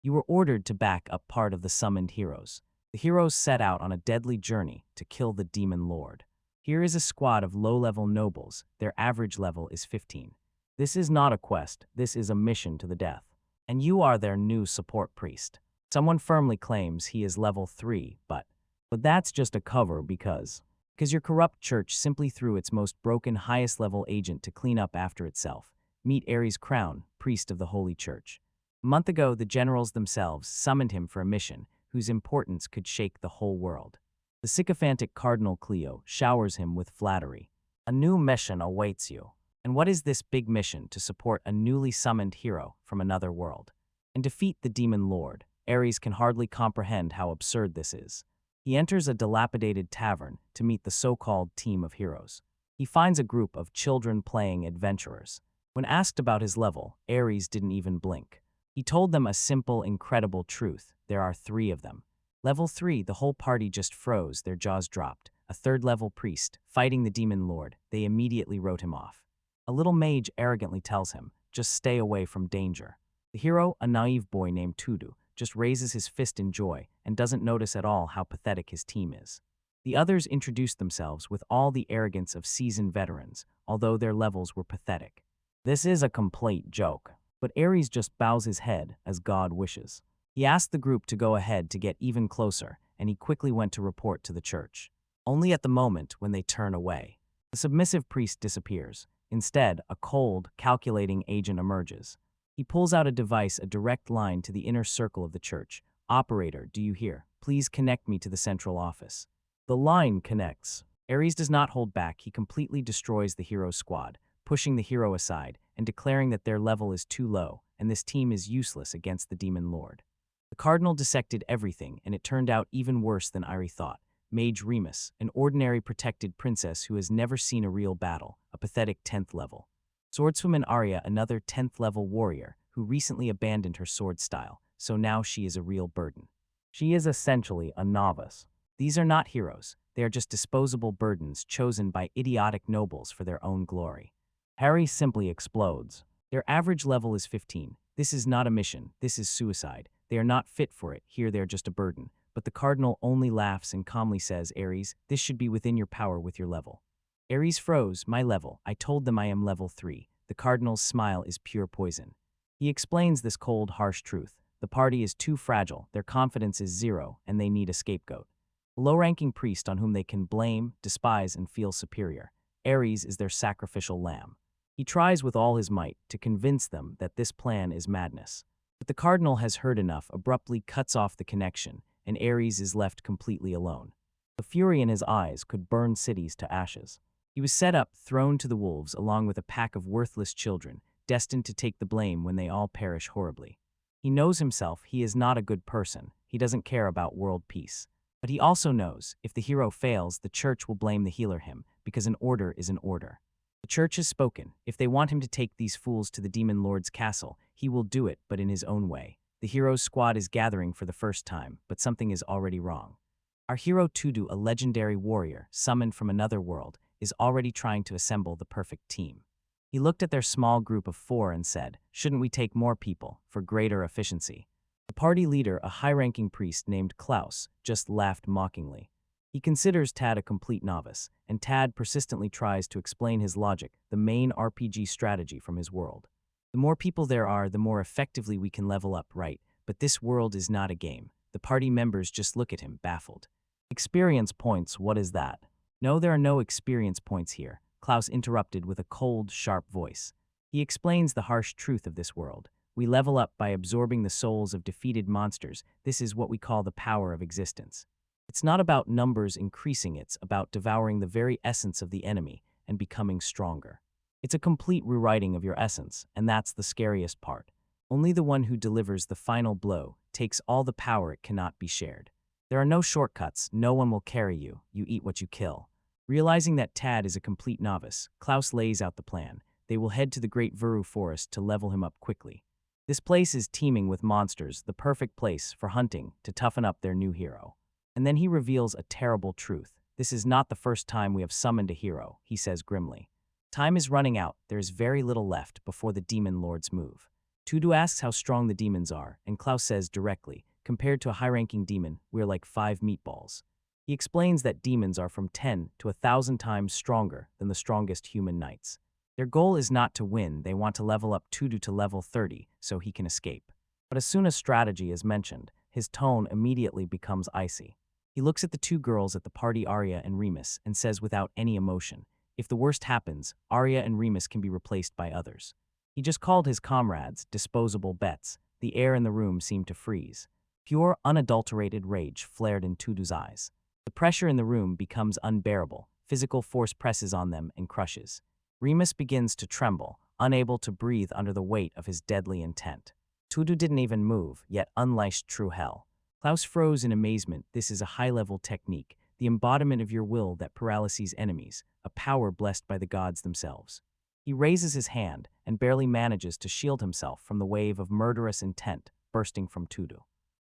You were ordered to back up part of the summoned heroes. The heroes set out on a deadly journey to kill the demon lord. Here is a squad of low-level nobles. Their average level is 15. This is not a quest, this is a mission to the death. And you are their new support priest. Someone firmly claims he is level 3, but that's just a cover because your corrupt church simply threw its most broken highest-level agent to clean up after itself. Meet Ares Crown, priest of the Holy Church. A month ago, the generals themselves summoned him for a mission whose importance could shake the whole world. The sycophantic Cardinal Cleo showers him with flattery. A new mission awaits you. And what is this big mission to support a newly summoned hero from another world? And defeat the demon lord. Ares can hardly comprehend how absurd this is. He enters a dilapidated tavern to meet the so-called team of heroes. He finds a group of children-playing adventurers. When asked about his level, Ares didn't even blink. He told them a simple, incredible truth. There are 3 of them. Level 3, the whole party just froze, their jaws dropped. A 3rd-level priest, fighting the demon lord, they immediately wrote him off. A little mage arrogantly tells him, just stay away from danger. The hero, a naive boy named Tudu, just raises his fist in joy and doesn't notice at all how pathetic his team is. The others introduced themselves with all the arrogance of seasoned veterans, although their levels were pathetic. This is a complete joke, but Ares just bows his head as God wishes. He asked the group to go ahead to get even closer, and he quickly went to report to the church. Only at the moment when they turn away, the submissive priest disappears. Instead, a cold, calculating agent emerges. He pulls out a device, a direct line to the inner circle of the church. Operator, do you hear? Please connect me to the central office. The line connects. Ares does not hold back. He completely destroys the hero's squad, pushing the hero aside and declaring that their level is too low and this team is useless against the demon lord. The cardinal dissected everything, and it turned out even worse than Irie thought. Mage Remus, an ordinary protected princess who has never seen a real battle, a pathetic 10th level. Swordswoman Arya, another 10th level warrior who recently abandoned her sword style, so now she is a real burden. She is essentially a novice. These are not heroes, they are just disposable burdens chosen by idiotic nobles for their own glory. Harry simply explodes. Their average level is 15. This is not a mission, this is suicide. They are not fit for it, here they are just a burden. But the cardinal only laughs and calmly says, Ares, this should be within your power with your level. Ares froze, my level. I told them I am level 3. The cardinal's smile is pure poison. He explains this cold, harsh truth. The party is too fragile, their confidence is 0, and they need a scapegoat. A low-ranking priest on whom they can blame, despise, and feel superior. Ares is their sacrificial lamb. He tries with all his might to convince them that this plan is madness. But the cardinal has heard enough, abruptly cuts off the connection, and Ares is left completely alone. The fury in his eyes could burn cities to ashes. He was set up, thrown to the wolves, along with a pack of worthless children, destined to take the blame when they all perish horribly. He knows himself he is not a good person. He doesn't care about world peace. But he also knows, if the hero fails, the church will blame the healer him, because an order is an order. The church has spoken. If they want him to take these fools to the demon lord's castle, he will do it, but in his own way. The hero's squad is gathering for the first time, but something is already wrong. Our hero Tudu, a legendary warrior, summoned from another world, is already trying to assemble the perfect team. He looked at their small group of 4 and said, shouldn't we take more people, for greater efficiency? The party leader, a high-ranking priest named Klaus, just laughed mockingly. He considers Tad a complete novice, and Tad persistently tries to explain his logic, the main RPG strategy from his world. The more people there are, the more effectively we can level up, right? But this world is not a game. The party members just look at him, baffled. Experience points, what is that? No, there are no experience points here, Klaus interrupted with a cold, sharp voice. He explains the harsh truth of this world. We level up by absorbing the souls of defeated monsters. This is what we call the power of existence. It's not about numbers increasing, it's about devouring the very essence of the enemy and becoming stronger. It's a complete rewriting of your essence, and that's the scariest part. Only the one who delivers the final blow takes all the power, it cannot be shared. There are no shortcuts, no one will carry you, you eat what you kill. Realizing that Tad is a complete novice, Klaus lays out the plan. They will head to the Great Vuru Forest to level him up quickly. This place is teeming with monsters, the perfect place for hunting to toughen up their new hero. And then he reveals a terrible truth. This is not the first time we have summoned a hero, he says grimly. Time is running out, there is very little left before the demon lord's move. Tudu asks how strong the demons are, and Klaus says directly, compared to a high-ranking demon, we're like 5 meatballs. He explains that demons are from 10 to 1,000 times stronger than the strongest human knights. Their goal is not to win, they want to level up Tudu to level 30 so he can escape. But as soon as strategy is mentioned, his tone immediately becomes icy. He looks at the 2 girls at the party, Arya and Remus, and says without any emotion, if the worst happens, Arya and Remus can be replaced by others. He just called his comrades disposable bets. The air in the room seemed to freeze. Pure, unadulterated rage flared in Tudu's eyes. The pressure in the room becomes unbearable. Physical force presses on them and crushes. Remus begins to tremble, unable to breathe under the weight of his deadly intent. Tudu didn't even move, yet unleashed true hell. Klaus froze in amazement. This is a high-level technique, the embodiment of your will that paralyses enemies, a power blessed by the gods themselves. He raises his hand and barely manages to shield himself from the wave of murderous intent bursting from Tudu.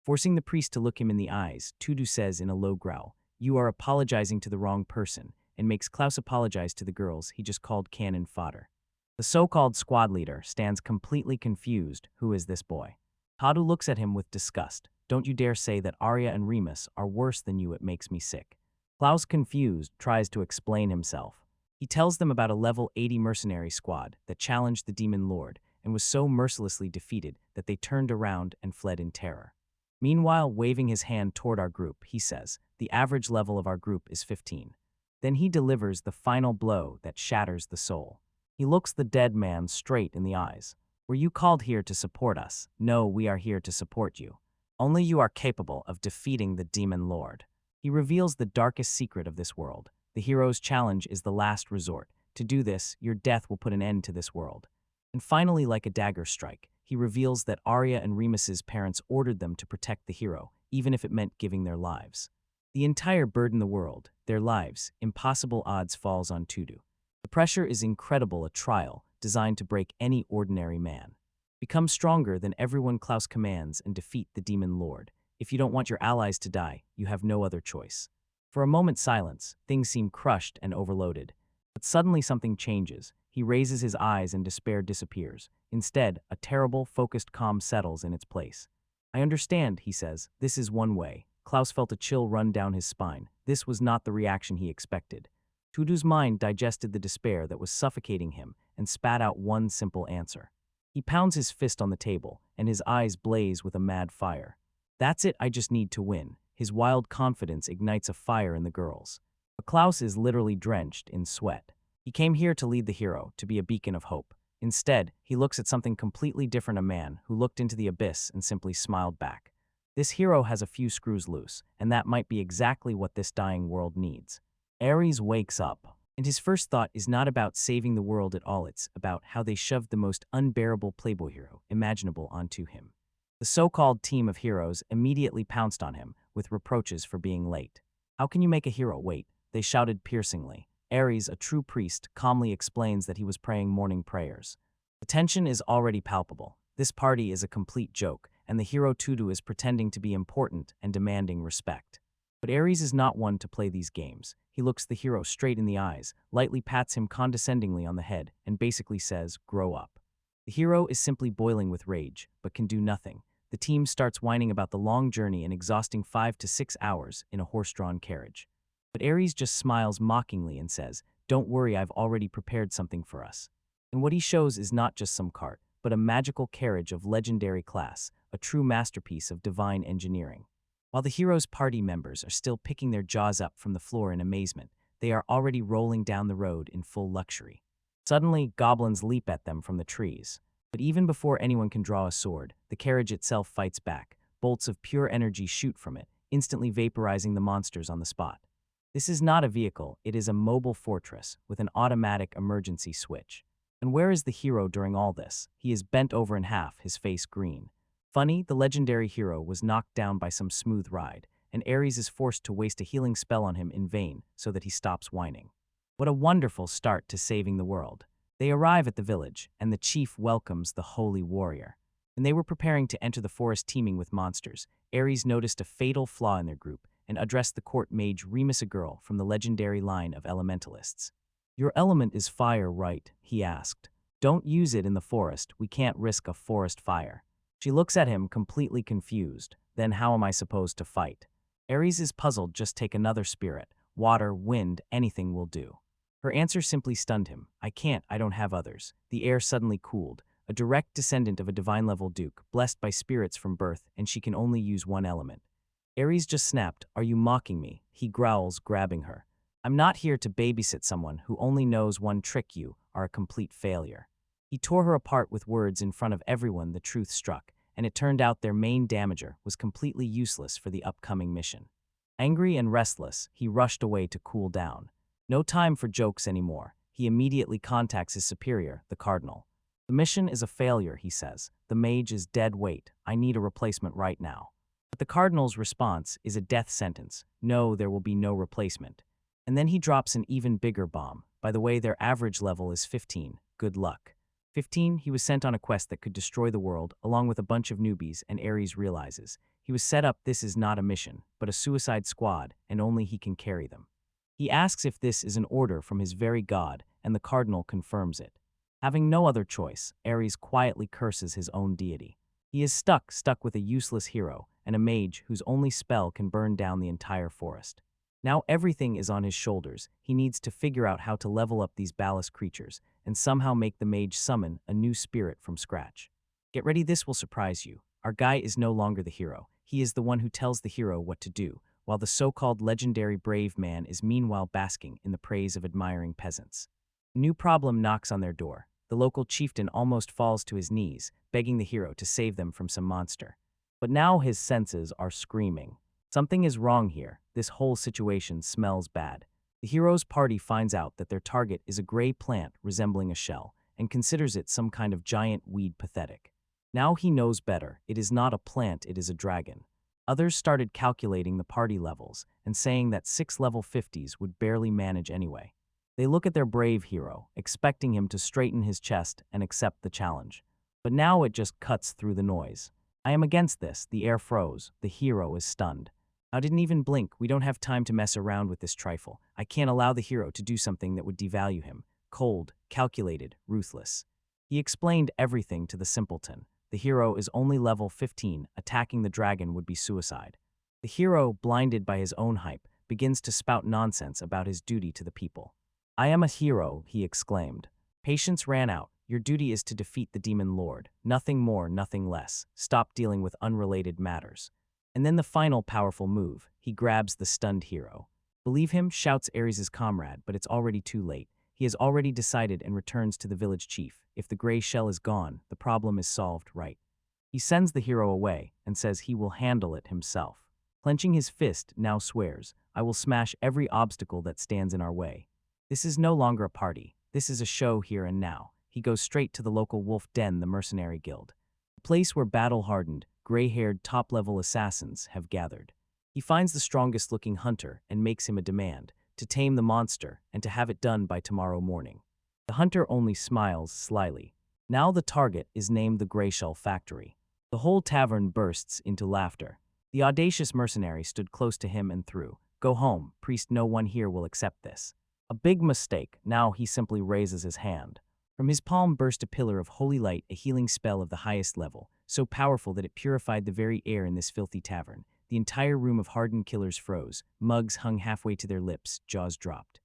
Forcing the priest to look him in the eyes, Tudu says in a low growl, "You are apologizing to the wrong person," and makes Klaus apologize to the girls he just called cannon fodder. The so-called squad leader stands completely confused. Who is this boy? Tadu looks at him with disgust. Don't you dare say that Arya and Remus are worse than you, it makes me sick. Klaus, confused, tries to explain himself. He tells them about a level 80 mercenary squad that challenged the demon lord and was so mercilessly defeated that they turned around and fled in terror. Meanwhile, waving his hand toward our group, he says, the average level of our group is 15. Then he delivers the final blow that shatters the soul. He looks the dead man straight in the eyes. Were you called here to support us? No, we are here to support you. Only you are capable of defeating the demon lord. He reveals the darkest secret of this world. The hero's challenge is the last resort. To do this, your death will put an end to this world. And finally, like a dagger strike, he reveals that Arya and Remus's parents ordered them to protect the hero, even if it meant giving their lives. The entire burden the world, their lives, impossible odds falls on Tudu. The pressure is incredible, a trial designed to break any ordinary man. Become stronger than everyone Klaus commands and defeat the demon lord. If you don't want your allies to die, you have no other choice. For a moment's silence, things seem crushed and overloaded. But suddenly something changes. He raises his eyes and despair disappears. Instead, a terrible, focused calm settles in its place. I understand, he says. This is one way. Klaus felt a chill run down his spine. This was not the reaction he expected. Tudu's mind digested the despair that was suffocating him and spat out one simple answer. He pounds his fist on the table, and his eyes blaze with a mad fire. That's it, I just need to win. His wild confidence ignites a fire in the girls. But Klaus is literally drenched in sweat. He came here to lead the hero, to be a beacon of hope. Instead, he looks at something completely different, a man who looked into the abyss and simply smiled back. This hero has a few screws loose, and that might be exactly what this dying world needs. Ares wakes up, and his first thought is not about saving the world at all, it's about how they shoved the most unbearable playboy hero imaginable onto him. The so-called team of heroes immediately pounced on him with reproaches for being late. How can you make a hero wait? They shouted piercingly. Ares, a true priest, calmly explains that he was praying morning prayers. The tension is already palpable. This party is a complete joke, and the hero Tudu is pretending to be important and demanding respect. But Ares is not one to play these games. He looks the hero straight in the eyes, lightly pats him condescendingly on the head, and basically says, "Grow up." The hero is simply boiling with rage, but can do nothing. The team starts whining about the long journey and exhausting 5 to 6 hours in a horse-drawn carriage. But Ares just smiles mockingly and says, "Don't worry, I've already prepared something for us." And what he shows is not just some cart, but a magical carriage of legendary class, a true masterpiece of divine engineering. While the hero's party members are still picking their jaws up from the floor in amazement, they are already rolling down the road in full luxury. Suddenly, goblins leap at them from the trees. But even before anyone can draw a sword, the carriage itself fights back. Bolts of pure energy shoot from it, instantly vaporizing the monsters on the spot. This is not a vehicle, it is a mobile fortress with an automatic emergency switch. And where is the hero during all this? He is bent over in half, his face green. Funny, the legendary hero was knocked down by some smooth ride, and Ares is forced to waste a healing spell on him in vain so that he stops whining. What a wonderful start to saving the world. They arrive at the village, and the chief welcomes the holy warrior. When they were preparing to enter the forest teeming with monsters, Ares noticed a fatal flaw in their group and addressed the court mage Remus, a girl from the legendary line of elementalists. "Your element is fire, right?" he asked. Don't use it in the forest, we can't risk a forest fire. She looks at him, completely confused. Then how am I supposed to fight? Ares is puzzled. Just take another spirit. Water, wind, anything will do. Her answer simply stunned him. I can't, I don't have others. The air suddenly cooled. A direct descendant of a divine-level duke, blessed by spirits from birth, and she can only use one element. Ares just snapped. Are you mocking me? He growls, grabbing her. I'm not here to babysit someone who only knows one trick. You are a complete failure. He tore her apart with words in front of everyone. The truth struck, and it turned out their main damager was completely useless for the upcoming mission. Angry and restless, he rushed away to cool down. No time for jokes anymore. He immediately contacts his superior, the cardinal. The mission is a failure, he says. The mage is dead weight. I need a replacement right now. But the cardinal's response is a death sentence. No, there will be no replacement. And then he drops an even bigger bomb. By the way, their average level is 15. Good luck. 15, he was sent on a quest that could destroy the world, along with a bunch of newbies, and Ares realizes. He was set up. This is not a mission, but a suicide squad, and only he can carry them. He asks if this is an order from his very god, and the cardinal confirms it. Having no other choice, Ares quietly curses his own deity. He is stuck with a useless hero, and a mage whose only spell can burn down the entire forest. Now everything is on his shoulders. He needs to figure out how to level up these ballast creatures, and somehow make the mage summon a new spirit from scratch. Get ready, this will surprise you. Our guy is no longer the hero. He is the one who tells the hero what to do, while the so-called legendary brave man is meanwhile basking in the praise of admiring peasants. A new problem knocks on their door. The local chieftain almost falls to his knees, begging the hero to save them from some monster. But now his senses are screaming. Something is wrong here. This whole situation smells bad. The hero's party finds out that their target is a gray plant resembling a shell, and considers it some kind of giant weed. Pathetic. Now he knows better. It is not a plant, it is a dragon. Others started calculating the party levels, and saying that 6 level 50s would barely manage anyway. They look at their brave hero, expecting him to straighten his chest and accept the challenge. But now it just cuts through the noise. I am against this. The air froze. The hero is stunned. I didn't even blink. We don't have time to mess around with this trifle. I can't allow the hero to do something that would devalue him. Cold, calculated, ruthless. He explained everything to the simpleton. The hero is only level 15. Attacking the dragon would be suicide. The hero, blinded by his own hype, begins to spout nonsense about his duty to the people. I am a hero, he exclaimed. Patience ran out. Your duty is to defeat the demon lord. Nothing more, nothing less. Stop dealing with unrelated matters. And then the final powerful move. He grabs the stunned hero. Believe him, shouts Ares' comrade, but it's already too late. He has already decided and returns to the village chief. If the gray shell is gone, the problem is solved, right? He sends the hero away and says he will handle it himself. Clenching his fist, now swears, I will smash every obstacle that stands in our way. This is no longer a party. This is a show here and now. He goes straight to the local wolf den, the Mercenary Guild. A place where battle-hardened, gray-haired top-level assassins have gathered. He finds the strongest-looking hunter and makes him a demand, to tame the monster and to have it done by tomorrow morning. The hunter only smiles slyly. Now the target is named the Grayshell Factory. The whole tavern bursts into laughter. The audacious mercenary stood close to him and threw, Go home, priest, no one here will accept this. A big mistake. Now he simply raises his hand. From his palm burst a pillar of holy light, a healing spell of the highest level, so powerful that it purified the very air in this filthy tavern. The entire room of hardened killers froze, mugs hung halfway to their lips, jaws dropped.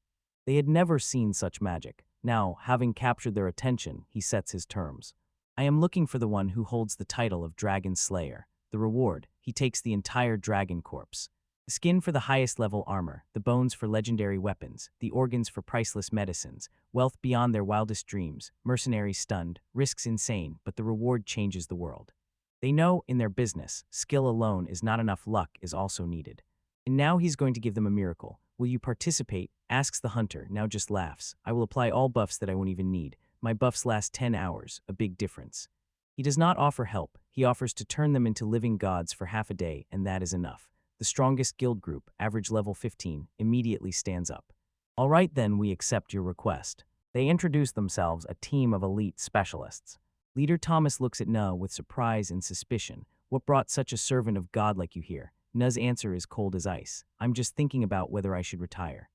They had never seen such magic. Now, having captured their attention, he sets his terms. I am looking for the one who holds the title of Dragon Slayer. The reward, he takes the entire dragon corpse. The skin for the highest level armor, the bones for legendary weapons, the organs for priceless medicines, wealth beyond their wildest dreams. Mercenary stunned, risks insane, but the reward changes the world. They know, in their business, skill alone is not enough, luck is also needed. And now he's going to give them a miracle. Will you participate? Asks the hunter, now just laughs. I will apply all buffs that I won't even need. My buffs last 10 hours, a big difference. He does not offer help. He offers to turn them into living gods for half a day, and that is enough. The strongest guild group, average level 15, immediately stands up. All right then, we accept your request. They introduce themselves, a team of elite specialists. Leader Thomas looks at Nuh with surprise and suspicion. What brought such a servant of God like you here? Nuh's answer is cold as ice. I'm just thinking about whether I should retire.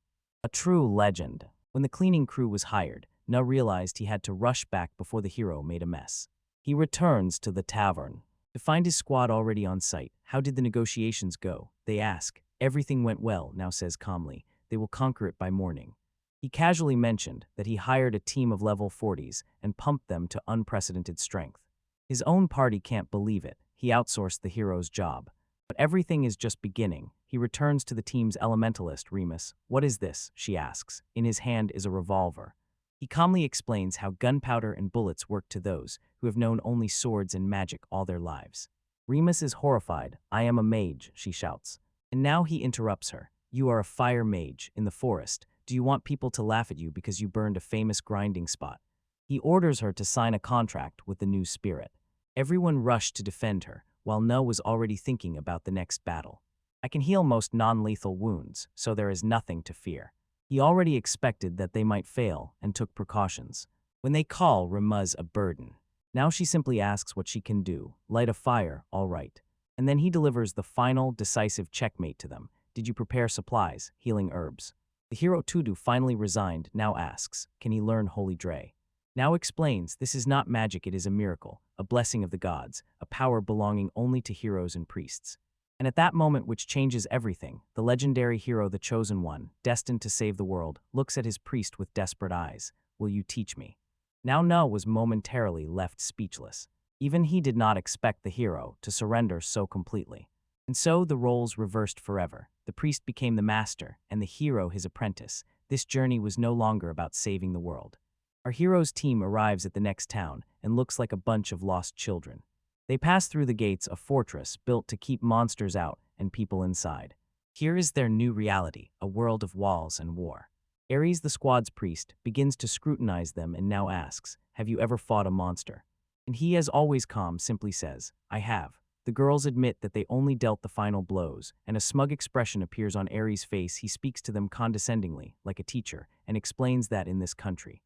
A true legend. When the cleaning crew was hired, Na realized he had to rush back before the hero made a mess. He returns to the tavern to find his squad already on site. How did the negotiations go? They ask. Everything went well, Now says calmly. They will conquer it by morning. He casually mentioned that he hired a team of level 40s and pumped them to unprecedented strength. His own party can't believe it. He outsourced the hero's job. But everything is just beginning. He returns to the team's elementalist, Remus. What is this? She asks. In his hand is a revolver. He calmly explains how gunpowder and bullets work to those who have known only swords and magic all their lives. Remus is horrified. I am a mage, she shouts. And now he interrupts her. You are a fire mage in the forest. Do you want people to laugh at you because you burned a famous grinding spot? He orders her to sign a contract with the new spirit. Everyone rushed to defend her, while No was already thinking about the next battle. I can heal most non-lethal wounds, so there is nothing to fear. He already expected that they might fail and took precautions. When they call Remus a burden, now she simply asks what she can do. Light a fire, all right. And then he delivers the final, decisive checkmate to them. Did you prepare supplies, healing herbs? The hero Tudu finally resigned, now asks, can he learn Holy Dre? Now explains, this is not magic, it is a miracle, a blessing of the gods, a power belonging only to heroes and priests. And at that moment which changes everything, the legendary hero, the chosen one, destined to save the world, looks at his priest with desperate eyes. Will you teach me? Now No was momentarily left speechless. Even he did not expect the hero to surrender so completely. And so the roles reversed forever. The priest became the master, and the hero his apprentice. This journey was no longer about saving the world. Our hero's team arrives at the next town and looks like a bunch of lost children. They pass through the gates, a fortress built to keep monsters out and people inside. Here is their new reality, a world of walls and war. Ares, the squad's priest, begins to scrutinize them and now asks, have you ever fought a monster? And he, as always calm, simply says, I have. The girls admit that they only dealt the final blows, and a smug expression appears on Ares' face. He speaks to them condescendingly, like a teacher, and explains that in this country.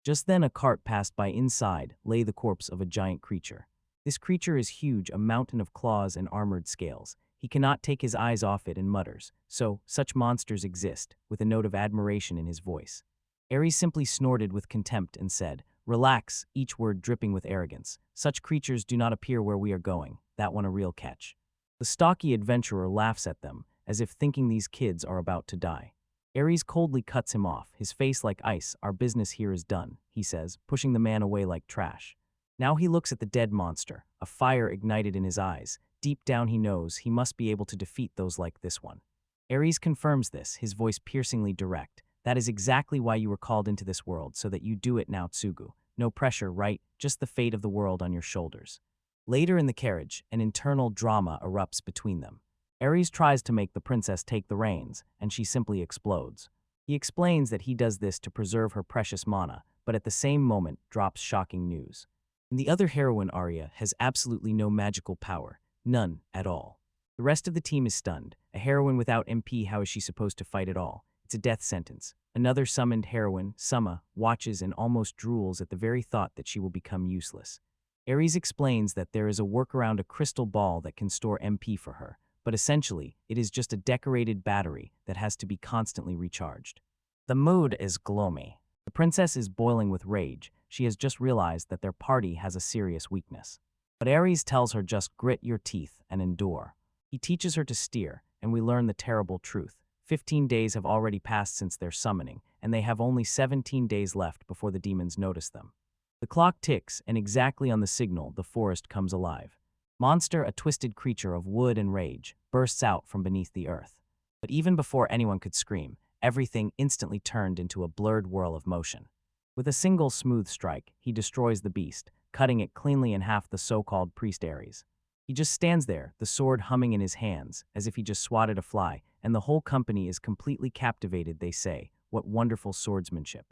Just then a cart passed by. Inside lay the corpse of a giant creature. This creature is huge, a mountain of claws and armored scales. He cannot take his eyes off it and mutters, so, such monsters exist, with a note of admiration in his voice. Ares simply snorted with contempt and said, relax, each word dripping with arrogance. Such creatures do not appear where we are going. That one a real catch. The stocky adventurer laughs at them, as if thinking these kids are about to die. Ares coldly cuts him off, his face like ice. Our business here is done, he says, pushing the man away like trash. Now he looks at the dead monster, a fire ignited in his eyes. Deep down he knows he must be able to defeat those like this one. Ares confirms this, his voice piercingly direct. That is exactly why you were called into this world, so that you do it now, Tsugu. No pressure, right? Just the fate of the world on your shoulders. Later in the carriage, an internal drama erupts between them. Ares tries to make the princess take the reins, and she simply explodes. He explains that he does this to preserve her precious mana, but at the same moment drops shocking news. And the other heroine, Arya, has absolutely no magical power. None at all. The rest of the team is stunned. A heroine without MP, how is she supposed to fight at all? It's a death sentence. Another summoned heroine, Summa, watches and almost drools at the very thought that she will become useless. Ares explains that there is a workaround, a crystal ball that can store MP for her, but essentially, it is just a decorated battery that has to be constantly recharged. The mood is gloomy. The princess is boiling with rage. She has just realized that their party has a serious weakness. But Ares tells her just grit your teeth and endure. He teaches her to steer, and we learn the terrible truth. 15 days have already passed since their summoning, and they have only 17 days left before the demons notice them. The clock ticks, and exactly on the signal, the forest comes alive. Monster, a twisted creature of wood and rage, bursts out from beneath the earth. But even before anyone could scream, everything instantly turned into a blurred whirl of motion. With a single smooth strike, he destroys the beast, cutting it cleanly in half. The so-called priest Ares. He just stands there, the sword humming in his hands, as if he just swatted a fly, and the whole company is completely captivated. They say, what wonderful swordsmanship.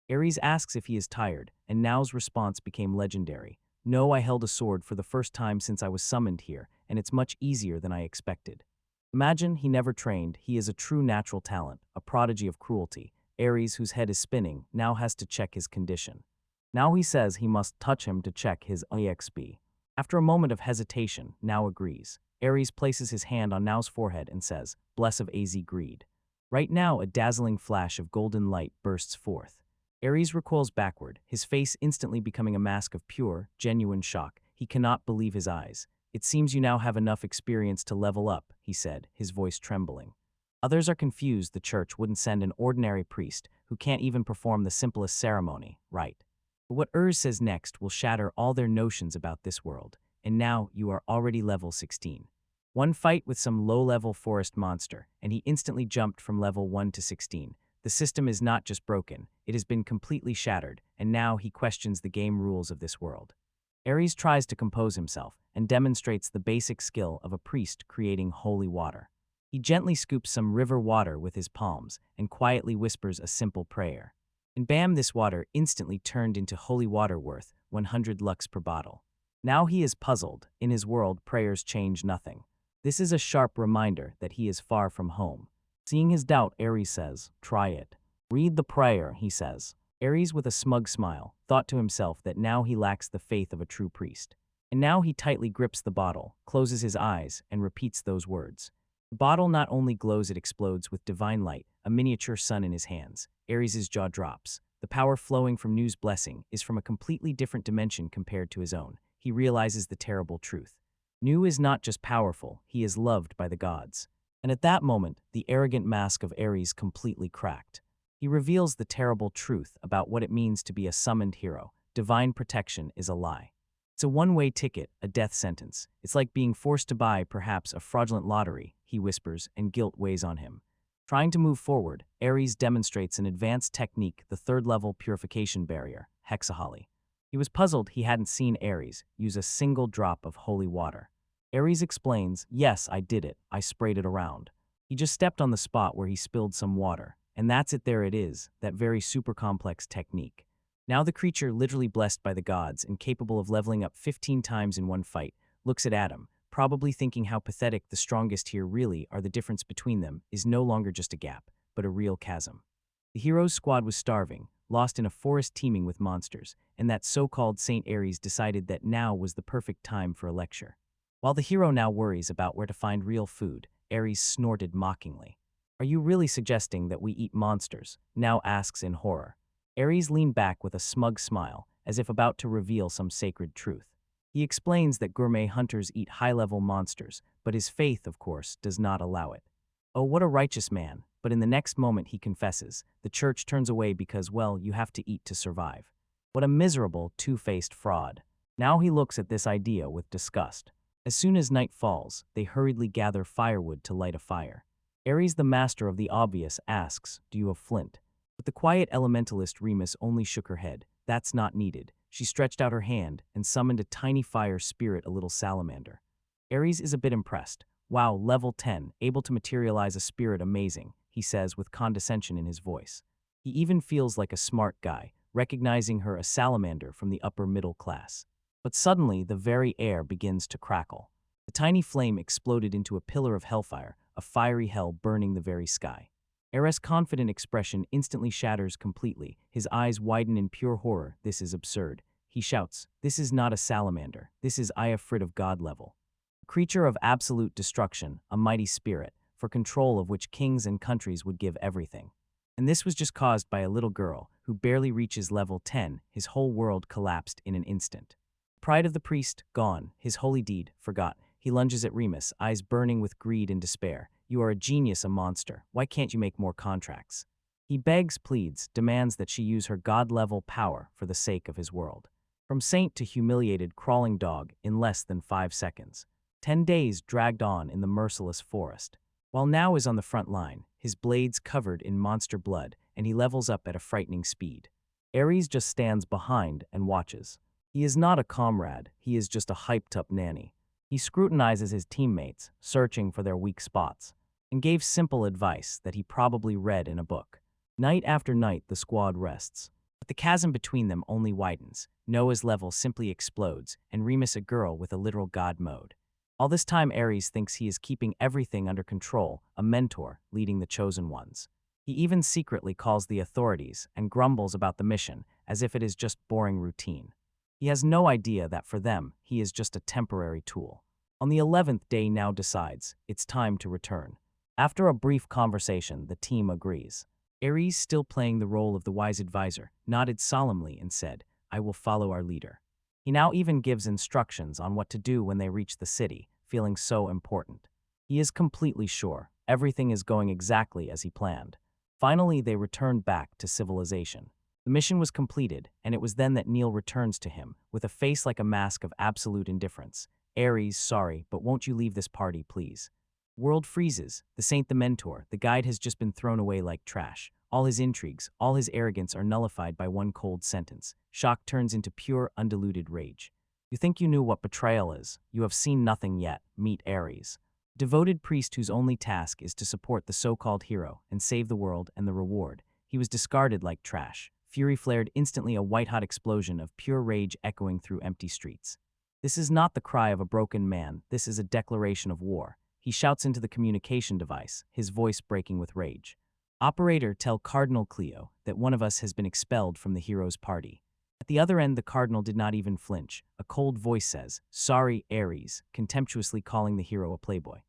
Ares asks if he is tired, and Nao's response became legendary. No, I held a sword for the first time since I was summoned here, and it's much easier than I expected. Imagine he never trained. He is a true natural talent, a prodigy of cruelty. Ares, whose head is spinning, now has to check his condition. Now he says he must touch him to check his EXP. After a moment of hesitation, Nao agrees. Ares places his hand on Nao's forehead and says, bless of AZ greed. Right now, a dazzling flash of golden light bursts forth. Ares recoils backward, his face instantly becoming a mask of pure, genuine shock. He cannot believe his eyes. It seems you now have enough experience to level up, he said, his voice trembling. Others are confused the church wouldn't send an ordinary priest who can't even perform the simplest ceremony, right? But what Urs says next will shatter all their notions about this world, and now you are already level 16. One fight with some low-level forest monster, and he instantly jumped from level 1 to 16. The system is not just broken, it has been completely shattered, and now he questions the game rules of this world. Ares tries to compose himself and demonstrates the basic skill of a priest creating holy water. He gently scoops some river water with his palms and quietly whispers a simple prayer. And bam, this water instantly turned into holy water worth 100 lux per bottle. Now he is puzzled. In his world, prayers change nothing. This is a sharp reminder that he is far from home. Seeing his doubt, Ares says, "Try it. Read the prayer," he says. Ares, with a smug smile, thought to himself that now he lacks the faith of a true priest. And now he tightly grips the bottle, closes his eyes, and repeats those words. The bottle not only glows, it explodes with divine light, a miniature sun in his hands. Ares' jaw drops. The power flowing from Nu's blessing is from a completely different dimension compared to his own. He realizes the terrible truth. Nu is not just powerful, he is loved by the gods. And at that moment, the arrogant mask of Ares completely cracked. He reveals the terrible truth about what it means to be a summoned hero. Divine protection is a lie. It's a one-way ticket, a death sentence. It's like being forced to buy, perhaps, a fraudulent lottery, he whispers, and guilt weighs on him. Trying to move forward, Ares demonstrates an advanced technique, the third-level purification barrier, hexaholy. He was puzzled he hadn't seen Ares use a single drop of holy water. Ares explains, "Yes, I did it. I sprayed it around. He just stepped on the spot where he spilled some water. And that's it, there it is, that very super complex technique." Now the creature, literally blessed by the gods and capable of leveling up 15 times in one fight, looks at Adam, probably thinking how pathetic the strongest here really are. The difference between them is no longer just a gap, but a real chasm. The hero's squad was starving, lost in a forest teeming with monsters, and that so-called Saint Ares decided that now was the perfect time for a lecture. While the hero now worries about where to find real food, Ares snorted mockingly. "Are you really suggesting that we eat monsters?" Now asks in horror. Ares leaned back with a smug smile, as if about to reveal some sacred truth. He explains that gourmet hunters eat high-level monsters, but his faith, of course, does not allow it. Oh, what a righteous man, but in the next moment he confesses, the church turns away because, well, you have to eat to survive. What a miserable, two-faced fraud. Now he looks at this idea with disgust. As soon as night falls, they hurriedly gather firewood to light a fire. Ares, the master of the obvious, asks, "Do you have flint?" But the quiet elementalist Remus only shook her head. "That's not needed." She stretched out her hand and summoned a tiny fire spirit, a little salamander. Ares is a bit impressed. "Wow, level 10, able to materialize a spirit, amazing," he says with condescension in his voice. He even feels like a smart guy, recognizing her a salamander from the upper middle class. But suddenly, the very air begins to crackle. The tiny flame exploded into a pillar of hellfire, a fiery hell burning the very sky. Ares' confident expression instantly shatters completely. His eyes widen in pure horror. "This is absurd." He shouts, "This is not a salamander. This is Ifrit of God level. A creature of absolute destruction, a mighty spirit, for control of which kings and countries would give everything." And this was just caused by a little girl who barely reaches level 10. His whole world collapsed in an instant. Pride of the priest, gone, his holy deed, forgot. He lunges at Remus, eyes burning with greed and despair. "You are a genius, a monster. Why can't you make more contracts?" He begs, pleads, demands that she use her god-level power for the sake of his world. From saint to humiliated crawling dog in less than 5 seconds. 10 days dragged on in the merciless forest. While now is on the front line, his blades covered in monster blood, and he levels up at a frightening speed. Ares just stands behind and watches. He is not a comrade, he is just a hyped-up nanny. He scrutinizes his teammates, searching for their weak spots, and gave simple advice that he probably read in a book. Night after night, the squad rests. But the chasm between them only widens. Noah's level simply explodes, and Remus a girl with a literal god mode. All this time, Ares thinks he is keeping everything under control, a mentor leading the chosen ones. He even secretly calls the authorities and grumbles about the mission, as if it is just boring routine. He has no idea that for them, he is just a temporary tool. On the 11th day now decides, it's time to return. After a brief conversation, the team agrees. Ares, still playing the role of the wise advisor, nodded solemnly and said, "I will follow our leader." He now even gives instructions on what to do when they reach the city, feeling so important. He is completely sure everything is going exactly as he planned. Finally, they returned back to civilization. The mission was completed, and it was then that Neil returns to him, with a face like a mask of absolute indifference. "Ares, sorry, but won't you leave this party, please?" World freezes. The saint, the mentor, the guide has just been thrown away like trash. All his intrigues, all his arrogance are nullified by one cold sentence. Shock turns into pure, undiluted rage. "You think you knew what betrayal is? You have seen nothing yet. Meet Ares." Devoted priest whose only task is to support the so-called hero and save the world, and the reward. He was discarded like trash. Fury flared instantly, a white-hot explosion of pure rage echoing through empty streets. This is not the cry of a broken man, this is a declaration of war. He shouts into the communication device, his voice breaking with rage. "Operator, tell Cardinal Cleo that one of us has been expelled from the hero's party." At the other end, the cardinal did not even flinch. A cold voice says, "Sorry, Ares," contemptuously calling the hero a playboy.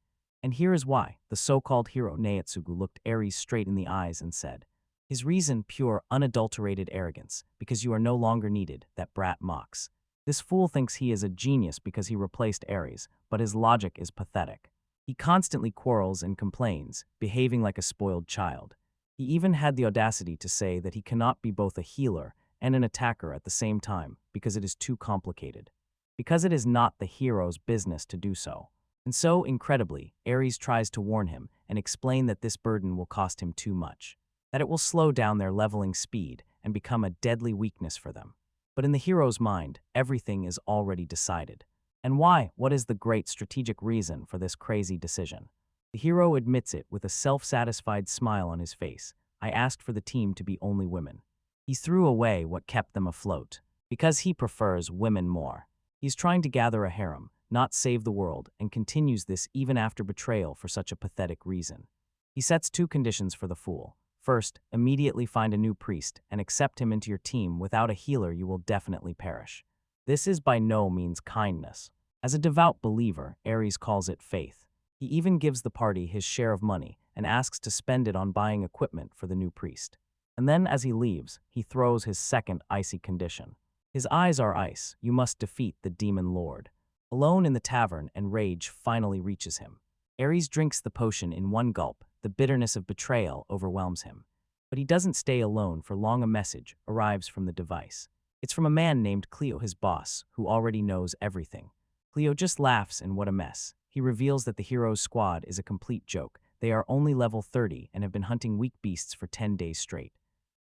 And here is why. The so-called hero, Neitsugu, looked Ares straight in the eyes and said, his reason, pure, unadulterated arrogance, "Because you are no longer needed," that brat mocks. This fool thinks he is a genius because he replaced Ares, but his logic is pathetic. He constantly quarrels and complains, behaving like a spoiled child. He even had the audacity to say that he cannot be both a healer and an attacker at the same time because it is too complicated. Because it is not the hero's business to do so. And so, incredibly, Ares tries to warn him and explain that this burden will cost him too much, that it will slow down their leveling speed and become a deadly weakness for them. But in the hero's mind, everything is already decided. And why? What is the great strategic reason for this crazy decision? The hero admits it with a self-satisfied smile on his face. "I asked for the team to be only women." He threw away what kept them afloat, because he prefers women more. He's trying to gather a harem, not save the world, and continues this even after betrayal for such a pathetic reason. He sets two conditions for the fool. First, immediately find a new priest and accept him into your team. Without a healer, you will definitely perish. This is by no means kindness. As a devout believer, Ares calls it faith. He even gives the party his share of money and asks to spend it on buying equipment for the new priest. And then, as he leaves, he throws his second icy condition. His eyes are ice. "You must defeat the demon lord." Alone in the tavern, and rage finally reaches him. Ares drinks the potion in one gulp. The bitterness of betrayal overwhelms him. But he doesn't stay alone for long. A message arrives from the device. It's from a man named Cleo, his boss, who already knows everything. Cleo just laughs, and what a mess. He reveals that the hero's squad is a complete joke. They are only level 30 and have been hunting weak beasts for 10 days straight.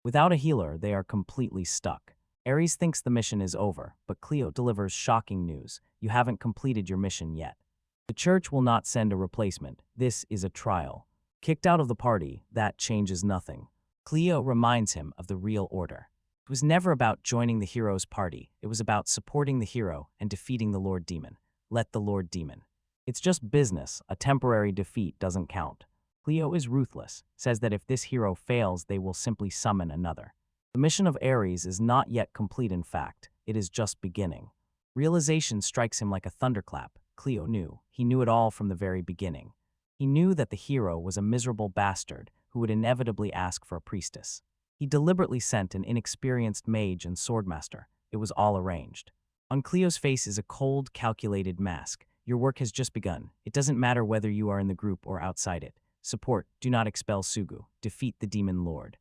Without a healer, they are completely stuck. Ares thinks the mission is over, but Cleo delivers shocking news. "You haven't completed your mission yet. The church will not send a replacement. This is a trial." Kicked out of the party, that changes nothing. Cleo reminds him of the real order. It was never about joining the hero's party. It was about supporting the hero and defeating the Lord Demon. Let the Lord Demon. It's just business. A temporary defeat doesn't count. Cleo is ruthless, says that if this hero fails, they will simply summon another. The mission of Ares is not yet complete. In fact, it is just beginning. Realization strikes him like a thunderclap. Cleo knew. He knew it all from the very beginning. He knew that the hero was a miserable bastard who would inevitably ask for a priestess. He deliberately sent an inexperienced mage and swordmaster. It was all arranged. On Cleo's face is a cold, calculated mask. "Your work has just begun. It doesn't matter whether you are in the group or outside it. Support, do not expel Sugu. Defeat the demon lord."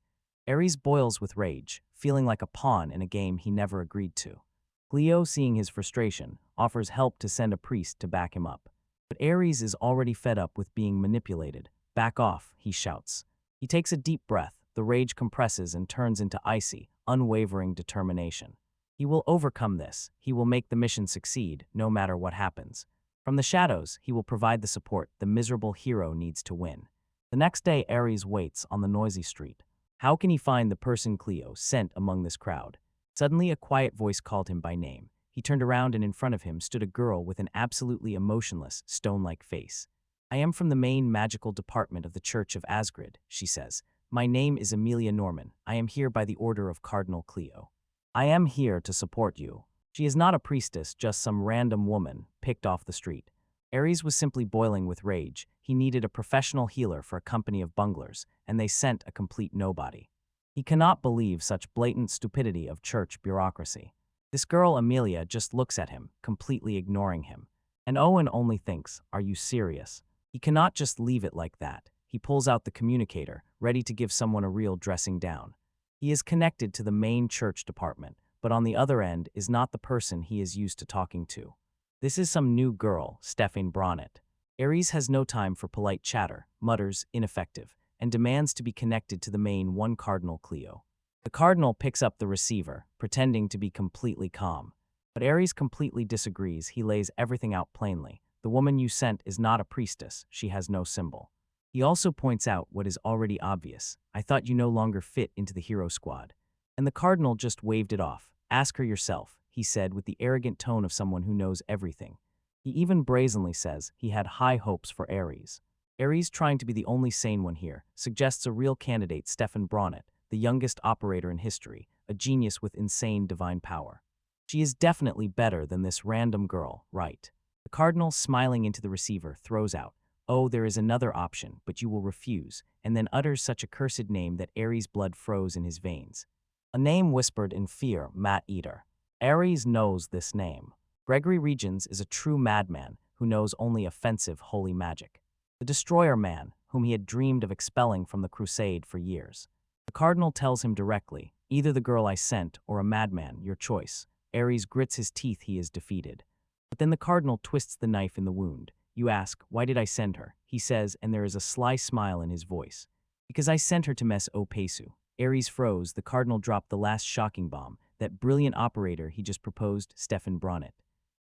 Ares boils with rage, feeling like a pawn in a game he never agreed to. Cleo, seeing his frustration, offers help to send a priest to back him up. But Ares is already fed up with being manipulated. "Back off," he shouts. He takes a deep breath. The rage compresses and turns into icy, unwavering determination. He will overcome this. He will make the mission succeed, no matter what happens. From the shadows, he will provide the support the miserable hero needs to win. The next day, Ares waits on the noisy street. How can he find the person Cleo sent among this crowd? Suddenly, a quiet voice called him by name. He turned around, and in front of him stood a girl with an absolutely emotionless, stone-like face. "I am from the main magical department of the Church of Asgard," she says. "My name is Amelia Norman. I am here by the order of Cardinal Cleo. I am here to support you." She is not a priestess, just some random woman picked off the street. Ares was simply boiling with rage. He needed a professional healer for a company of bunglers, and they sent a complete nobody. He cannot believe such blatant stupidity of church bureaucracy. This girl Amelia just looks at him, completely ignoring him. And Owen only thinks, are you serious? He cannot just leave it like that. He pulls out the communicator, ready to give someone a real dressing down. He is connected to the main church department, but on the other end is not the person he is used to talking to. This is some new girl, Stefan Bronnet. Ares has no time for polite chatter, mutters, ineffective, and demands to be connected to the main one Cardinal Cleo. The Cardinal picks up the receiver, pretending to be completely calm. But Ares completely disagrees. He lays everything out plainly. The woman you sent is not a priestess. She has no symbol. He also points out what is already obvious. I thought you no longer fit into the hero squad. And the Cardinal just waved it off. Ask her yourself, he said with the arrogant tone of someone who knows everything. He even brazenly says he had high hopes for Ares. Ares, trying to be the only sane one here, suggests a real candidate, Stefan Bronnet, the youngest operator in history, a genius with insane divine power. She is definitely better than this random girl, right? The Cardinal, smiling into the receiver, throws out, oh, there is another option, but you will refuse, and then utters such a cursed name that Ares' blood froze in his veins. A name whispered in fear, Mat Eater. Ares knows this name. Gregory Regens is a true madman who knows only offensive holy magic. The Destroyer Man, whom he had dreamed of expelling from the crusade for years. The Cardinal tells him directly, either the girl I sent or a madman, your choice. Ares grits his teeth, he is defeated. But then the Cardinal twists the knife in the wound. You ask, why did I send her? He says, and there is a sly smile in his voice. Because I sent her to mess Opesu. Ares froze. The Cardinal dropped the last shocking bomb, that brilliant operator he just proposed, Stefan Bronnet.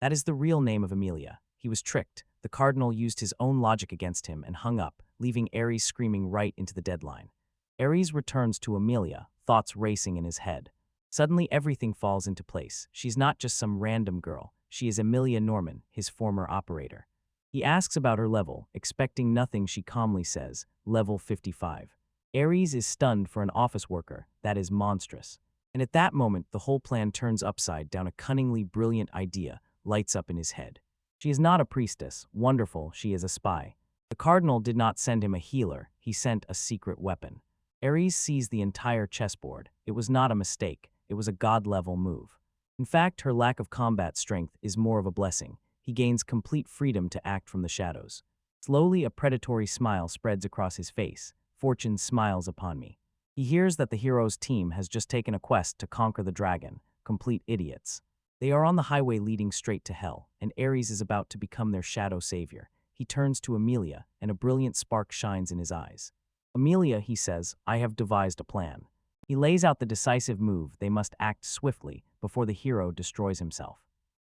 That is the real name of Amelia. He was tricked. The Cardinal used his own logic against him and hung up, leaving Ares screaming right into the deadline. Ares returns to Amelia, thoughts racing in his head. Suddenly everything falls into place. She's not just some random girl. She is Amelia Norman, his former operator. He asks about her level, expecting nothing. She calmly says, level 55. Ares is stunned. For an office worker, that is monstrous. And at that moment, the whole plan turns upside down. A cunningly brilliant idea lights up in his head. She is not a priestess. Wonderful, she is a spy. The Cardinal did not send him a healer. He sent a secret weapon. Ares sees the entire chessboard. It was not a mistake. It was a god-level move. In fact, her lack of combat strength is more of a blessing. He gains complete freedom to act from the shadows. Slowly, a predatory smile spreads across his face. Fortune smiles upon me. He hears that the hero's team has just taken a quest to conquer the dragon. Complete idiots. They are on the highway leading straight to hell, and Ares is about to become their shadow savior. He turns to Amelia, and a brilliant spark shines in his eyes. Amelia, he says, I have devised a plan. He lays out the decisive move. They must act swiftly before the hero destroys himself.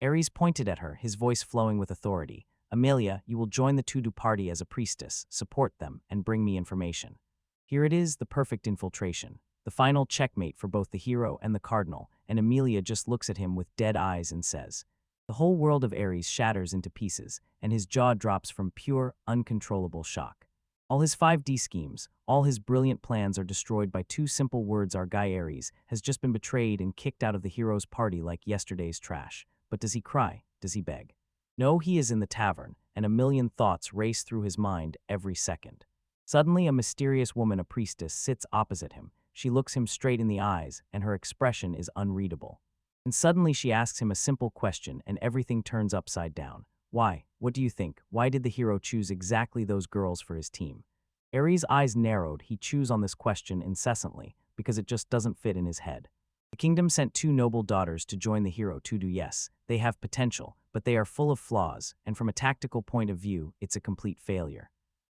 Ares pointed at her, his voice flowing with authority. Amelia, you will join the Tudu party as a priestess, support them, and bring me information. Here it is, the perfect infiltration. The final checkmate for both the hero and the Cardinal, and Amelia just looks at him with dead eyes and says, the whole world of Ares shatters into pieces, and his jaw drops from pure, uncontrollable shock. All his 5D schemes, all his brilliant plans are destroyed by two simple words. Our guy Ares has just been betrayed and kicked out of the hero's party like yesterday's trash. But does he cry? Does he beg? No, he is in the tavern, and a million thoughts race through his mind every second. Suddenly, a mysterious woman, a priestess, sits opposite him. She looks him straight in the eyes, and her expression is unreadable. And suddenly she asks him a simple question, and everything turns upside down. Why? What do you think? Why did the hero choose exactly those girls for his team? Ares' eyes narrowed. He chews on this question incessantly, because it just doesn't fit in his head. The kingdom sent two noble daughters to join the hero to do. Yes, they have potential, but they are full of flaws, and from a tactical point of view, it's a complete failure.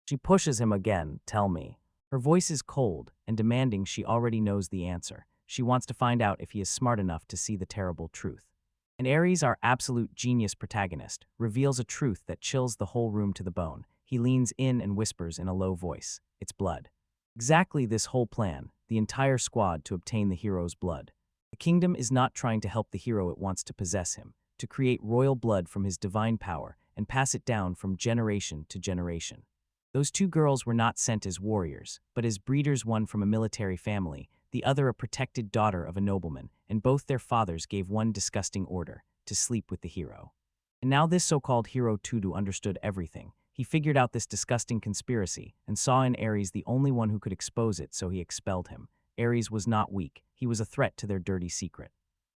She pushes him again, tell me. Her voice is cold and demanding. She already knows the answer. She wants to find out if he is smart enough to see the terrible truth. And Ares, our absolute genius protagonist, reveals a truth that chills the whole room to the bone. He leans in and whispers in a low voice, it's blood. Exactly this whole plan, the entire squad to obtain the hero's blood. The kingdom is not trying to help the hero, it wants to possess him, to create royal blood from his divine power and pass it down from generation to generation. Those two girls were not sent as warriors, but as breeders, one from a military family, the other a protected daughter of a nobleman, and both their fathers gave one disgusting order, to sleep with the hero. And now this so-called hero Tudu understood everything. He figured out this disgusting conspiracy and saw in Ares the only one who could expose it, so he expelled him. Ares was not weak. He was a threat to their dirty secret.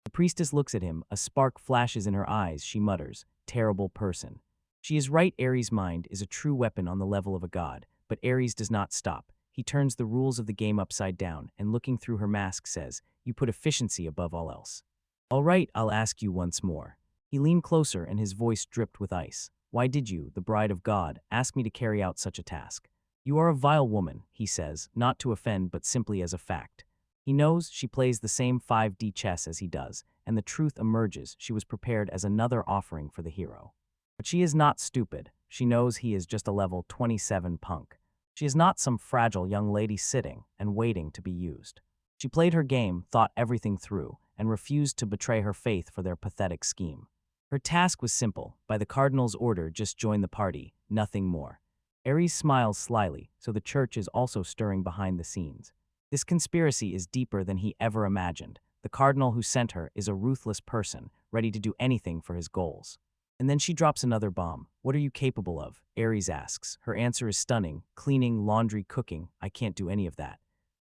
The priestess looks at him. A spark flashes in her eyes. She mutters, "Terrible person." She is right. Ares' mind is a true weapon on the level of a god, but Ares does not stop. He turns the rules of the game upside down and looking through her mask says, "You put efficiency above all else. All right, I'll ask you once more." He leaned closer and his voice dripped with ice. "Why did you, the bride of God, ask me to carry out such a task?" "You are a vile woman," he says, not to offend but simply as a fact. He knows she plays the same 5D chess as he does, and the truth emerges. She was prepared as another offering for the hero. But she is not stupid. She knows he is just a level 27 punk. She is not some fragile young lady sitting and waiting to be used. She played her game, thought everything through, and refused to betray her faith for their pathetic scheme. Her task was simple. By the cardinal's order, just join the party, nothing more. Ares smiles slyly, so the church is also stirring behind the scenes. This conspiracy is deeper than he ever imagined. The cardinal who sent her is a ruthless person, ready to do anything for his goals. And then she drops another bomb. "What are you capable of?" Ares asks. Her answer is stunning. "Cleaning, laundry, cooking. I can't do any of that.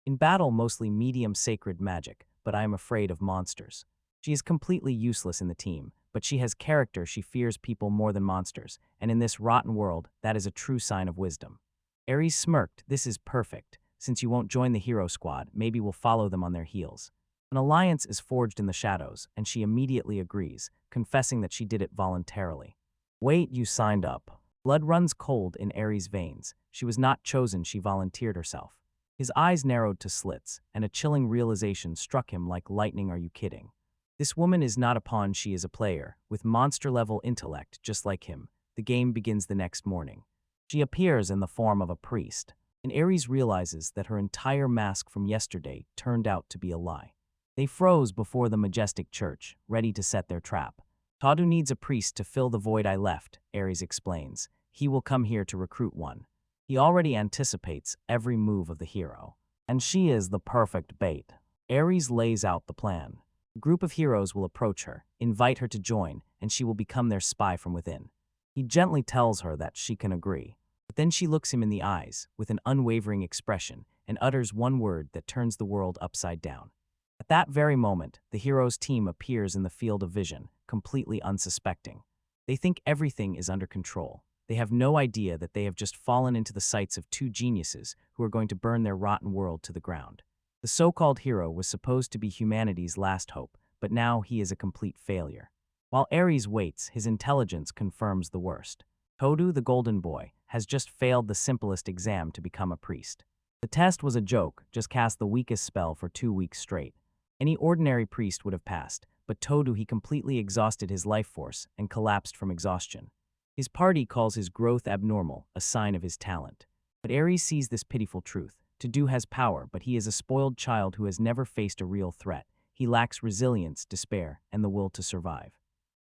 In battle, mostly medium sacred magic, but I am afraid of monsters." She is completely useless in the team, but she has character. She fears people more than monsters, and in this rotten world, that is a true sign of wisdom. Ares smirked. "This is perfect. Since you won't join the hero squad, maybe we'll follow them on their heels." An alliance is forged in the shadows, and she immediately agrees, confessing that she did it voluntarily. "Wait, you signed up." Blood runs cold in Ares' veins. She was not chosen, she volunteered herself. His eyes narrowed to slits, and a chilling realization struck him like lightning. Are you kidding? This woman is not a pawn, she is a player, with monster-level intellect just like him. The game begins the next morning. She appears in the form of a priest, and Ares realizes that her entire mask from yesterday turned out to be a lie. They froze before the majestic church, ready to set their trap. "Tadu needs a priest to fill the void I left," Ares explains. "He will come here to recruit one." He already anticipates every move of the hero. And she is the perfect bait. Ares lays out the plan. A group of heroes will approach her, invite her to join, and she will become their spy from within. He gently tells her that she can agree. But then she looks him in the eyes, with an unwavering expression, and utters one word that turns the world upside down. At that very moment, the hero's team appears in the field of vision, completely unsuspecting. They think everything is under control. They have no idea that they have just fallen into the sights of two geniuses who are going to burn their rotten world to the ground. The so-called hero was supposed to be humanity's last hope, but now he is a complete failure. While Ares waits, his intelligence confirms the worst. Todu, the golden boy, has just failed the simplest exam to become a priest. The test was a joke, just cast the weakest spell for 2 weeks straight. Any ordinary priest would have passed, but Todu, he completely exhausted his life force and collapsed from exhaustion. His party calls his growth abnormal, a sign of his talent. But Ares sees this pitiful truth. Todu has power, but he is a spoiled child who has never faced a real threat. He lacks resilience, despair, and the will to survive.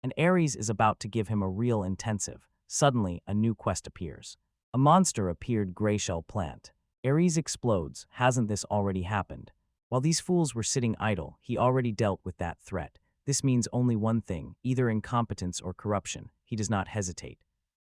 And Ares is about to give him a real intensive. Suddenly, a new quest appears. A monster appeared, Greyshell plant. Ares explodes. Hasn't this already happened? While these fools were sitting idle, he already dealt with that threat. This means only one thing, either incompetence or corruption. He does not hesitate.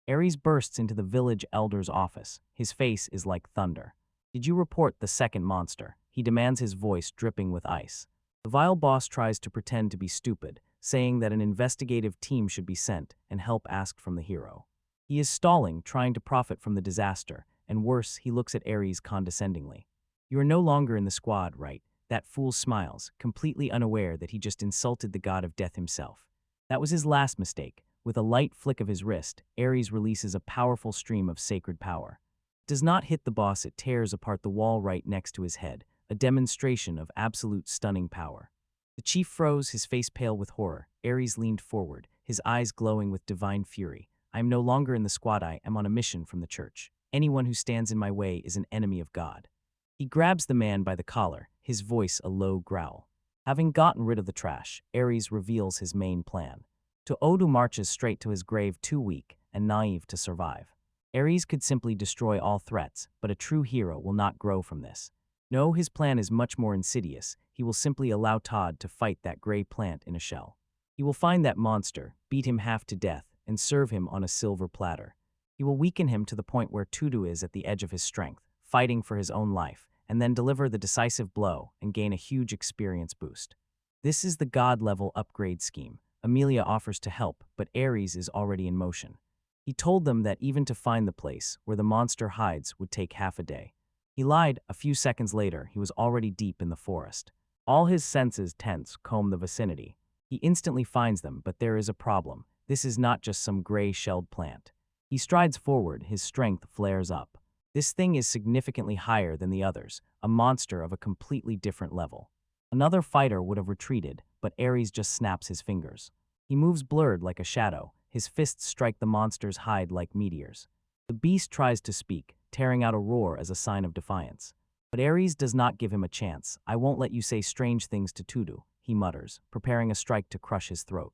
Ares bursts into the village elder's office. His face is like thunder. "Did you report the second monster?" He demands, his voice dripping with ice. The vile boss tries to pretend to be stupid, saying that an investigative team should be sent and help asked from the hero. He is stalling, trying to profit from the disaster, and worse, he looks at Ares condescendingly. "You are no longer in the squad, right?" That fool smiles, completely unaware that he just insulted the god of death himself. That was his last mistake. With a light flick of his wrist, Ares releases a powerful stream of sacred power. It does not hit the boss, it tears apart the wall right next to his head, a demonstration of absolute stunning power. The chief froze, his face pale with horror. Ares leaned forward, his eyes glowing with divine fury. "I am no longer in the squad, I am on a mission from the church. Anyone who stands in my way is an enemy of God." He grabs the man by the collar, his voice a low growl. Having gotten rid of the trash, Ares reveals his main plan. Todu marches straight to his grave, too weak and naive to survive. Ares could simply destroy all threats, but a true hero will not grow from this. No, his plan is much more insidious. He will simply allow Todd to fight that gray plant in a shell. He will find that monster, beat him half to death, and serve him on a silver platter. He will weaken him to the point where Tudu is at the edge of his strength, fighting for his own life, and then deliver the decisive blow and gain a huge experience boost. This is the god-level upgrade scheme. Amelia offers to help, but Ares is already in motion. He told them that even to find the place where the monster hides would take half a day. He lied. A few seconds later, he was already deep in the forest. All his senses tense comb the vicinity. He instantly finds them, but there is a problem. This is not just some gray-shelled plant. He strides forward, his strength flares up. This thing is significantly higher than the others, a monster of a completely different level. Another fighter would have retreated, but Ares just snaps his fingers. He moves blurred like a shadow. His fists strike the monster's hide like meteors. The beast tries to speak, tearing out a roar as a sign of defiance. But Ares does not give him a chance. "I won't let you say strange things to Tudu," he mutters, preparing a strike to crush his throat.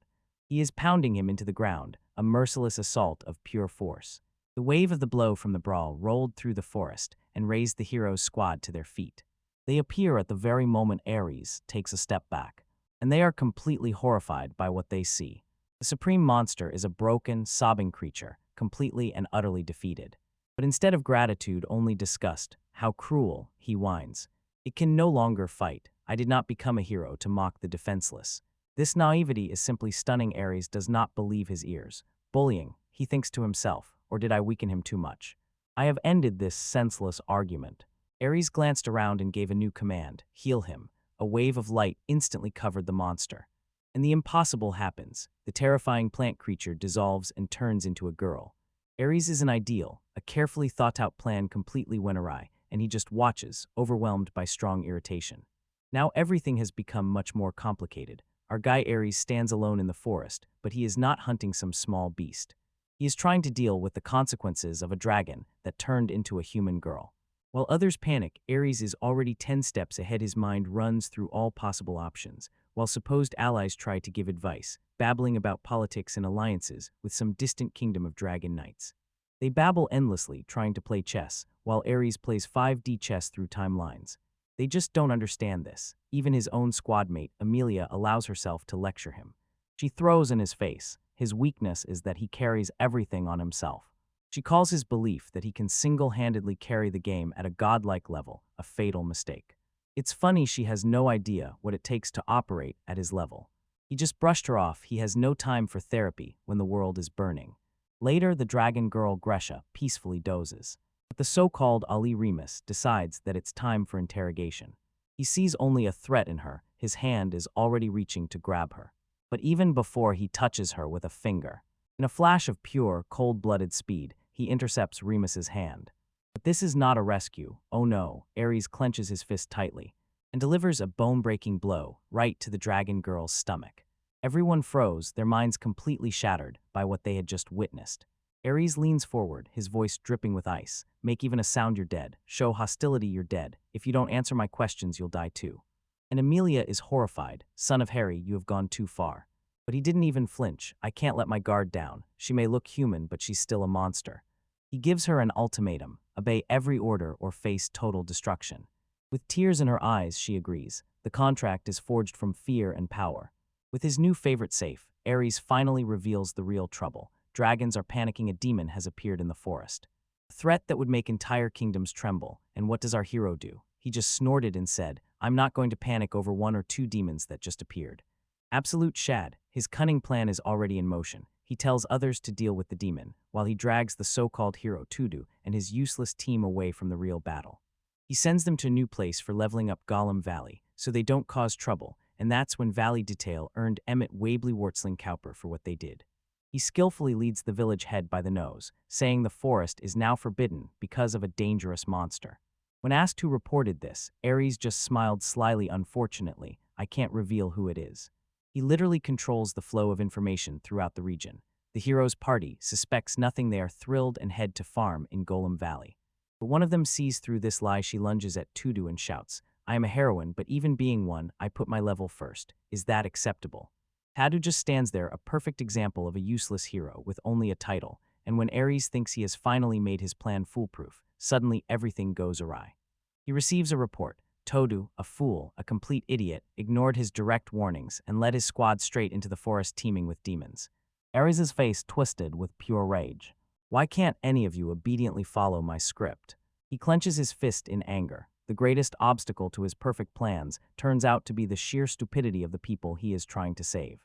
He is pounding him into the ground, a merciless assault of pure force. The wave of the blow from the brawl rolled through the forest and raised the hero's squad to their feet. They appear at the very moment Ares takes a step back, and they are completely horrified by what they see. The supreme monster is a broken, sobbing creature, completely and utterly defeated. But instead of gratitude, only disgust. How cruel, he whines. It can no longer fight. I did not become a hero to mock the defenseless. This naivety is simply stunning. Ares does not believe his ears. Bullying, he thinks to himself, or did I weaken him too much? I have ended this senseless argument. Ares glanced around and gave a new command, heal him. A wave of light instantly covered the monster. And the impossible happens. The terrifying plant creature dissolves and turns into a girl. Ares is an ideal. A carefully thought-out plan completely went awry, and he just watches, overwhelmed by strong irritation. Now everything has become much more complicated. Our guy Ares stands alone in the forest, but he is not hunting some small beast. He is trying to deal with the consequences of a dragon that turned into a human girl. While others panic, Ares is already 10 steps ahead. His mind runs through all possible options, while supposed allies try to give advice, babbling about politics and alliances with some distant kingdom of dragon knights. They babble endlessly, trying to play chess, while Ares plays 5D chess through timelines. They just don't understand this. Even his own squad mate, Amelia, allows herself to lecture him. She throws in his face. His weakness is that he carries everything on himself. She calls his belief that he can single-handedly carry the game at a godlike level a fatal mistake. It's funny she has no idea what it takes to operate at his level. He just brushed her off. He has no time for therapy when the world is burning. Later, the dragon girl Gresha peacefully dozes. But the so-called Ali Remus decides that it's time for interrogation. He sees only a threat in her. His hand is already reaching to grab her. But even before he touches her with a finger, in a flash of pure, cold-blooded speed, he intercepts Remus's hand. But this is not a rescue. Oh no, Ares clenches his fist tightly and delivers a bone-breaking blow right to the dragon girl's stomach. Everyone froze, their minds completely shattered by what they had just witnessed. Ares leans forward, his voice dripping with ice. "Make even a sound, you're dead. Show hostility, you're dead. If you don't answer my questions, you'll die too." And Amelia is horrified. "Son of Harry, you have gone too far." But he didn't even flinch. "I can't let my guard down. She may look human, but she's still a monster." He gives her an ultimatum: obey every order or face total destruction. With tears in her eyes, she agrees. The contract is forged from fear and power. With his new favorite safe, Ares finally reveals the real trouble. Dragons are panicking. A demon has appeared in the forest. A threat that would make entire kingdoms tremble. And what does our hero do? He just snorted and said, "I'm not going to panic over 1 or 2 demons that just appeared." Absolute shad. His cunning plan is already in motion. He tells others to deal with the demon, while he drags the so-called hero Tudu and his useless team away from the real battle. He sends them to a new place for leveling up Gollum Valley, so they don't cause trouble, and that's when Valley Detail earned Emmett Wabley Wartsling Cowper for what they did. He skillfully leads the village head by the nose, saying the forest is now forbidden because of a dangerous monster. When asked who reported this, Ares just smiled slyly. "Unfortunately, I can't reveal who it is." He literally controls the flow of information throughout the region. The hero's party suspects nothing. They are thrilled and head to farm in Golem Valley. But one of them sees through this lie. She lunges at Tudu and shouts, "I am a heroine, but even being one, I put my level first. Is that acceptable?" Tudu just stands there, a perfect example of a useless hero with only a title, and when Ares thinks he has finally made his plan foolproof, suddenly everything goes awry. He receives a report. Tudu, a fool, a complete idiot, ignored his direct warnings and led his squad straight into the forest teeming with demons. Ares' face twisted with pure rage. Why can't any of you obediently follow my script? He clenches his fist in anger. The greatest obstacle to his perfect plans turns out to be the sheer stupidity of the people he is trying to save.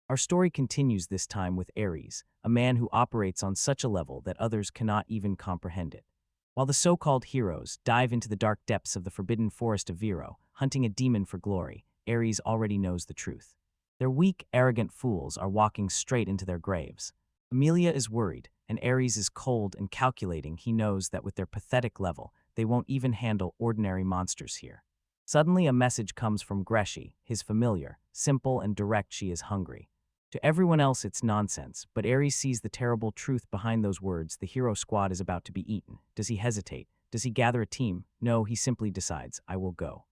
Our story continues this time with Ares, a man who operates on such a level that others cannot even comprehend it. While the so-called heroes dive into the dark depths of the forbidden forest of Vero, hunting a demon for glory, Ares already knows the truth. Their weak, arrogant fools are walking straight into their graves. Emilia is worried, and Ares is cold and calculating. He knows that with their pathetic level, they won't even handle ordinary monsters here. Suddenly a message comes from Greshi, his familiar, simple and direct. She is hungry. To everyone else it's nonsense, but Ares sees the terrible truth behind those words. The hero squad is about to be eaten. Does he hesitate? Does he gather a team? No, he simply decides, I will go.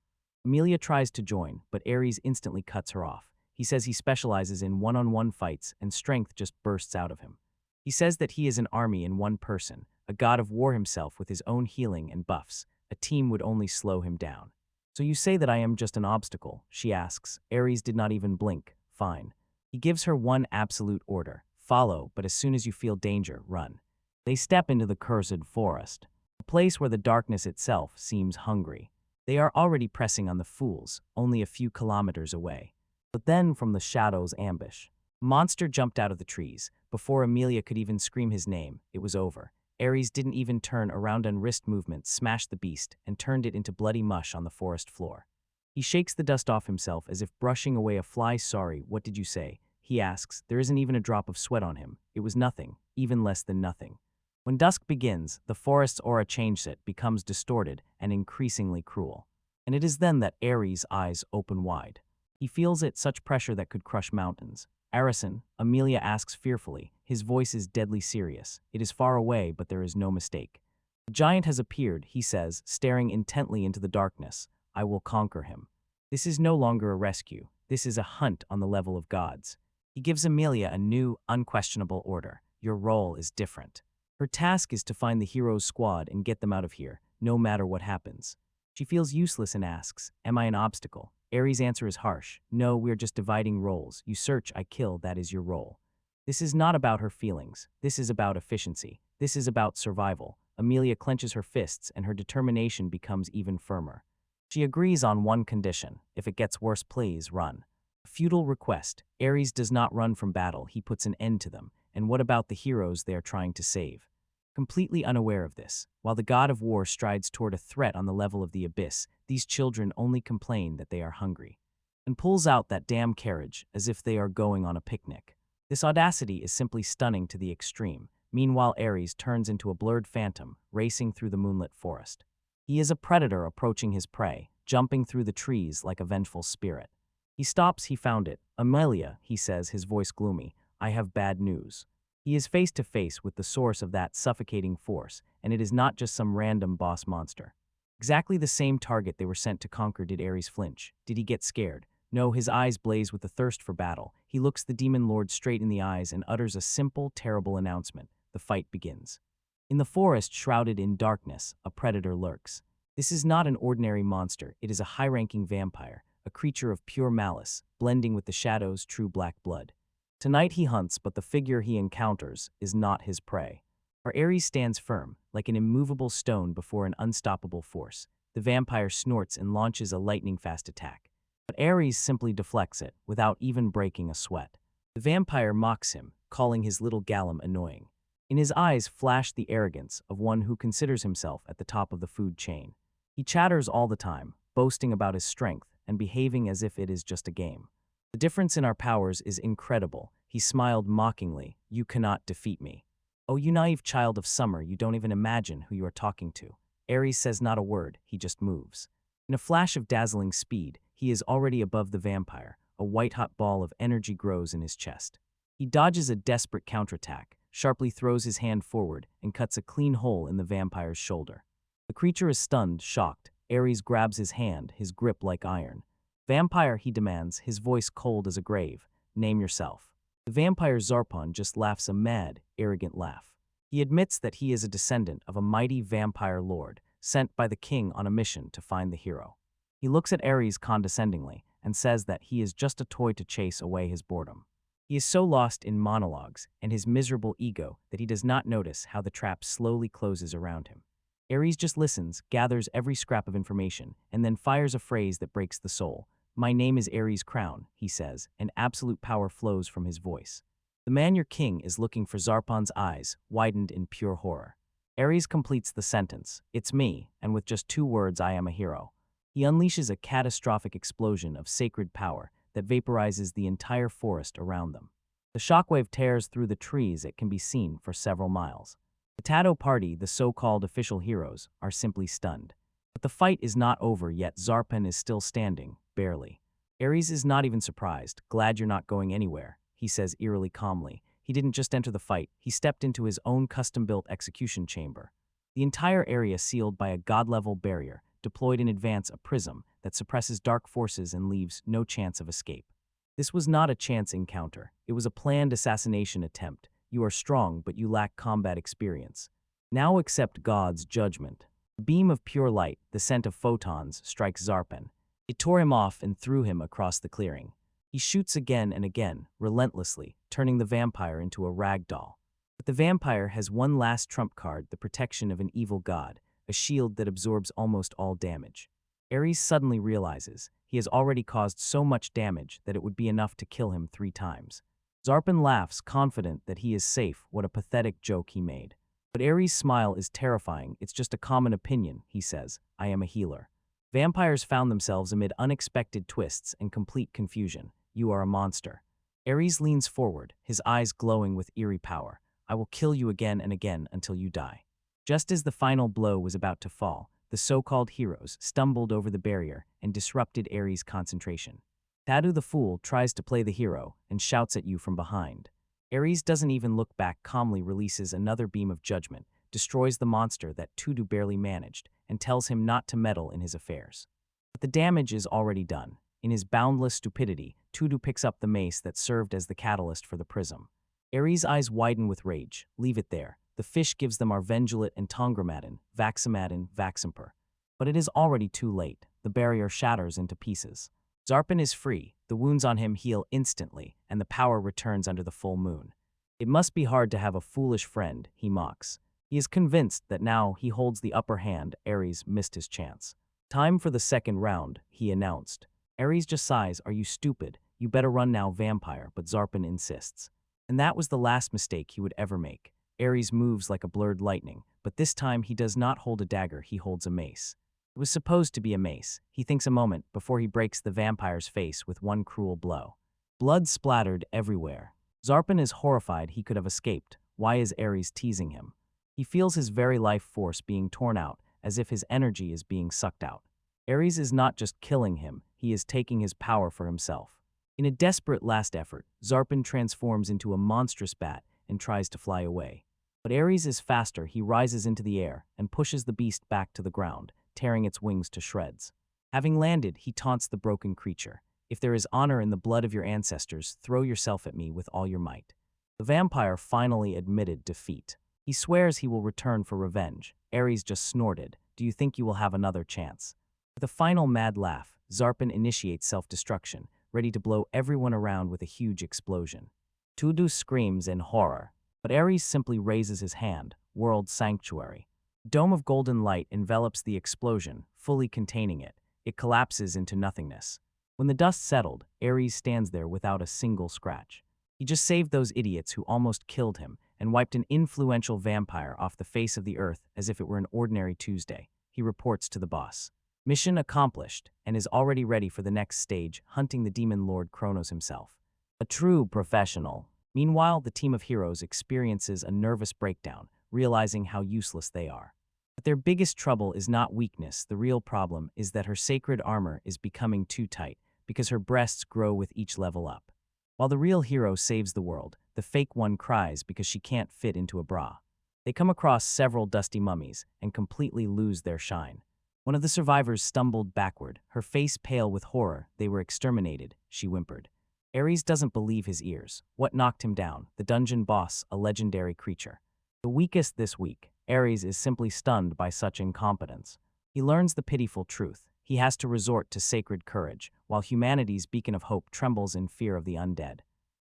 Emilia tries to join, but Ares instantly cuts her off. He says he specializes in one-on-one fights and strength just bursts out of him. He says that he is an army in one person, a god of war himself with his own healing and buffs. A team would only slow him down. So you say that I am just an obstacle, she asks. Ares did not even blink. Fine. He gives her one absolute order. Follow, but as soon as you feel danger, run. They step into the cursed forest, a place where the darkness itself seems hungry. They are already pressing on the fools, only a few kilometers away. But then from the shadows ambush. A monster jumped out of the trees. Before Emilia could even scream his name, it was over. Ares didn't even turn around, and wrist movement smashed the beast and turned it into bloody mush on the forest floor. He shakes the dust off himself as if brushing away a fly. Sorry, what did you say? He asks. There isn't even a drop of sweat on him. It was nothing, even less than nothing. When dusk begins, the forest's aura changes. It becomes distorted and increasingly cruel. And it is then that Ares' eyes open wide. He feels it, such pressure that could crush mountains. Arison, Emilia asks fearfully. His voice is deadly serious. It is far away, but there is no mistake. The giant has appeared, he says, staring intently into the darkness. I will conquer him. This is no longer a rescue. This is a hunt on the level of gods. He gives Emilia a new, unquestionable order. Your role is different. Her task is to find the hero's squad and get them out of here, no matter what happens. She feels useless and asks, am I an obstacle? Ares' answer is harsh. No, we're just dividing roles. You search, I kill, that is your role. This is not about her feelings. This is about efficiency. This is about survival. Emilia clenches her fists and her determination becomes even firmer. She agrees on one condition. If it gets worse, please run. A futile request. Ares does not run from battle. He puts an end to them. And what about the heroes they are trying to save? Completely unaware of this, while the god of war strides toward a threat on the level of the abyss, these children only complain that they are hungry. And pulls out that damn carriage as if they are going on a picnic. This audacity is simply stunning to the extreme. Meanwhile, Ares turns into a blurred phantom, racing through the moonlit forest. He is a predator approaching his prey, jumping through the trees like a vengeful spirit. He stops. He found it. Emilia, he says, his voice gloomy. I have bad news. He is face to face with the source of that suffocating force, and it is not just some random boss monster. Exactly the same target they were sent to conquer. Did Ares flinch? Did he get scared? No, his eyes blaze with the thirst for battle. He looks the demon lord straight in the eyes and utters a simple, terrible announcement. The fight begins. In the forest, shrouded in darkness, a predator lurks. This is not an ordinary monster. It is a high-ranking vampire, a creature of pure malice, blending with the shadows' true black blood. Tonight he hunts, but the figure he encounters is not his prey. Our Ares stands firm, like an immovable stone before an unstoppable force. The vampire snorts and launches a lightning-fast attack. But Ares simply deflects it, without even breaking a sweat. The vampire mocks him, calling his little golem annoying. In his eyes flashed the arrogance of one who considers himself at the top of the food chain. He chatters all the time, boasting about his strength and behaving as if it is just a game. The difference in our powers is incredible. He smiled mockingly. You cannot defeat me. Oh, you naive child of summer, you don't even imagine who you are talking to. Ares says not a word, he just moves. In a flash of dazzling speed, he is already above the vampire. A white-hot ball of energy grows in his chest. He dodges a desperate counterattack, sharply throws his hand forward, and cuts a clean hole in the vampire's shoulder. The creature is stunned, shocked. Ares grabs his hand, his grip like iron. Vampire, he demands, his voice cold as a grave. Name yourself. The vampire Zarpon just laughs a mad, arrogant laugh. He admits that he is a descendant of a mighty vampire lord, sent by the king on a mission to find the hero. He looks at Ares condescendingly and says that he is just a toy to chase away his boredom. He is so lost in monologues and his miserable ego that he does not notice how the trap slowly closes around him. Ares just listens, gathers every scrap of information, and then fires a phrase that breaks the soul. "My name is Ares Crown," he says, and absolute power flows from his voice. The man your king is looking for. Zarpan's eyes widened in pure horror. Ares completes the sentence, "It's me," and with just 2 words, "I am a hero." He unleashes a catastrophic explosion of sacred power that vaporizes the entire forest around them. The shockwave tears through the trees. It can be seen for several miles. The Tado party, the so-called official heroes, are simply stunned. But the fight is not over yet. Zarpan is still standing, barely. Ares is not even surprised. "Glad you're not going anywhere," he says eerily calmly. He didn't just enter the fight, he stepped into his own custom-built execution chamber. The entire area sealed by a god-level barrier, deployed in advance a prism that suppresses dark forces and leaves no chance of escape. This was not a chance encounter. It was a planned assassination attempt. You are strong, but you lack combat experience. Now accept God's judgment. A beam of pure light, the scent of photons, strikes Zarpan. It tore him off and threw him across the clearing. He shoots again and again, relentlessly, turning the vampire into a rag doll. But the vampire has one last trump card: the protection of an evil god, a shield that absorbs almost all damage. Ares suddenly realizes he has already caused so much damage that it would be enough to kill him 3 times. Zarpan laughs, confident that he is safe. What a pathetic joke he made. But Ares' smile is terrifying. "It's just a common opinion," he says. "I am a healer." Vampires found themselves amid unexpected twists and complete confusion. "You are a monster." Ares leans forward, his eyes glowing with eerie power. "I will kill you again and again until you die." Just as the final blow was about to fall, the so-called heroes stumbled over the barrier and disrupted Ares' concentration. Tadu the Fool tries to play the hero and shouts at you from behind. Ares doesn't even look back, calmly releases another beam of judgment, destroys the monster that Tudu barely managed, and tells him not to meddle in his affairs. But the damage is already done. In his boundless stupidity, Tudu picks up the mace that served as the catalyst for the prism. Ares' eyes widen with rage. "Leave it there." The fish gives them Arvengulet and Tongramadin, Vaximadin, Vaximper. But it is already too late. The barrier shatters into pieces. Zarpan is free, the wounds on him heal instantly, and the power returns under the full moon. "It must be hard to have a foolish friend," he mocks. He is convinced that now he holds the upper hand. Ares missed his chance. "Time for the second round," he announced. Ares just sighs. "Are you stupid? You better run now, vampire," but Zarpan insists. And that was the last mistake he would ever make. Ares moves like a blurred lightning, but this time he does not hold a dagger, he holds a mace. It was supposed to be a mace. He thinks a moment before he breaks the vampire's face with one cruel blow. Blood splattered everywhere. Zarpan is horrified. He could have escaped. Why is Ares teasing him? He feels his very life force being torn out, as if his energy is being sucked out. Ares is not just killing him, he is taking his power for himself. In a desperate last effort, Zarpan transforms into a monstrous bat and tries to fly away. But Ares is faster. He rises into the air and pushes the beast back to the ground, tearing its wings to shreds. Having landed, he taunts the broken creature. "If there is honor in the blood of your ancestors, throw yourself at me with all your might." The vampire finally admitted defeat. He swears he will return for revenge. Ares just snorted. "Do you think you will have another chance?" With a final mad laugh, Zarpan initiates self-destruction, ready to blow everyone around with a huge explosion. Tudu screams in horror, but Ares simply raises his hand. World Sanctuary. A dome of golden light envelops the explosion, fully containing it. It collapses into nothingness. When the dust settled, Ares stands there without a single scratch. He just saved those idiots who almost killed him and wiped an influential vampire off the face of the earth as if it were an ordinary Tuesday. He reports to the boss. Mission accomplished, and is already ready for the next stage, hunting the demon lord Kronos himself. A true professional. Meanwhile, the team of heroes experiences a nervous breakdown, realizing how useless they are. But their biggest trouble is not weakness. The real problem is that her sacred armor is becoming too tight, because her breasts grow with each level up. While the real hero saves the world, the fake one cries because she can't fit into a bra. They come across several dusty mummies and completely lose their shine. One of the survivors stumbled backward, her face pale with horror. "They were exterminated," she whimpered. Ares doesn't believe his ears. What knocked him down? The dungeon boss, a legendary creature. The weakest this week, Ares is simply stunned by such incompetence. He learns the pitiful truth. He has to resort to sacred courage, while humanity's beacon of hope trembles in fear of the undead.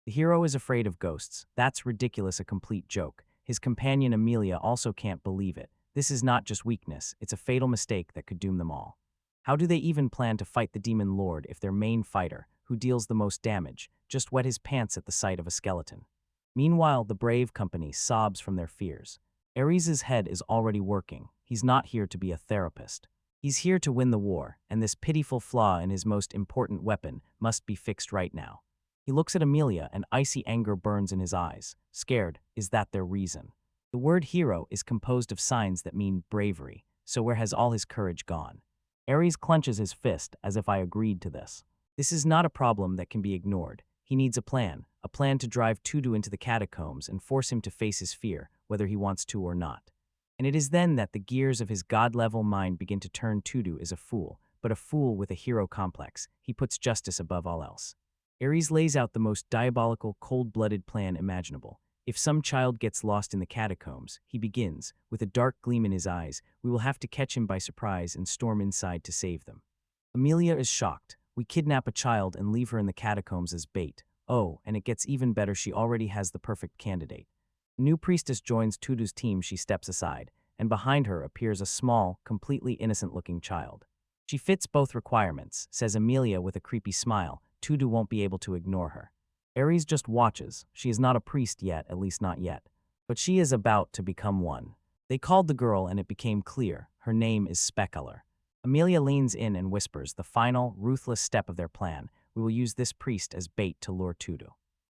The hero is afraid of ghosts. That's ridiculous, a complete joke. His companion Amelia also can't believe it. This is not just weakness, it's a fatal mistake that could doom them all. How do they even plan to fight the demon lord if their main fighter, who deals the most damage, just wet his pants at the sight of a skeleton? Meanwhile, the brave company sobs from their fears. Ares' head is already working. He's not here to be a therapist. He's here to win the war, and this pitiful flaw in his most important weapon must be fixed right now. He looks at Amelia and icy anger burns in his eyes. Scared, is that their reason? The word hero is composed of signs that mean bravery, so where has all his courage gone? Ares clenches his fist as if I agreed to this. This is not a problem that can be ignored. He needs a plan to drive Tudu into the catacombs and force him to face his fear, whether he wants to or not. And it is then that the gears of his god-level mind begin to turn. Tudu is a fool, but a fool with a hero complex. He puts justice above all else. Ares lays out the most diabolical, cold-blooded plan imaginable. If some child gets lost in the catacombs, he begins, with a dark gleam in his eyes, we will have to catch him by surprise and storm inside to save them. Amelia is shocked. We kidnap a child and leave her in the catacombs as bait. Oh, and it gets even better, she already has the perfect candidate. A new priestess joins Tudu's team. She steps aside, and behind her appears a small, completely innocent-looking child. She fits both requirements, says Amelia with a creepy smile. Tudu won't be able to ignore her. Ares just watches. She is not a priest yet, at least not yet. But she is about to become one. They called the girl and it became clear. Her name is Specular. Amelia leans in and whispers, the final, ruthless step of their plan. We will use this priest as bait to lure Tudu.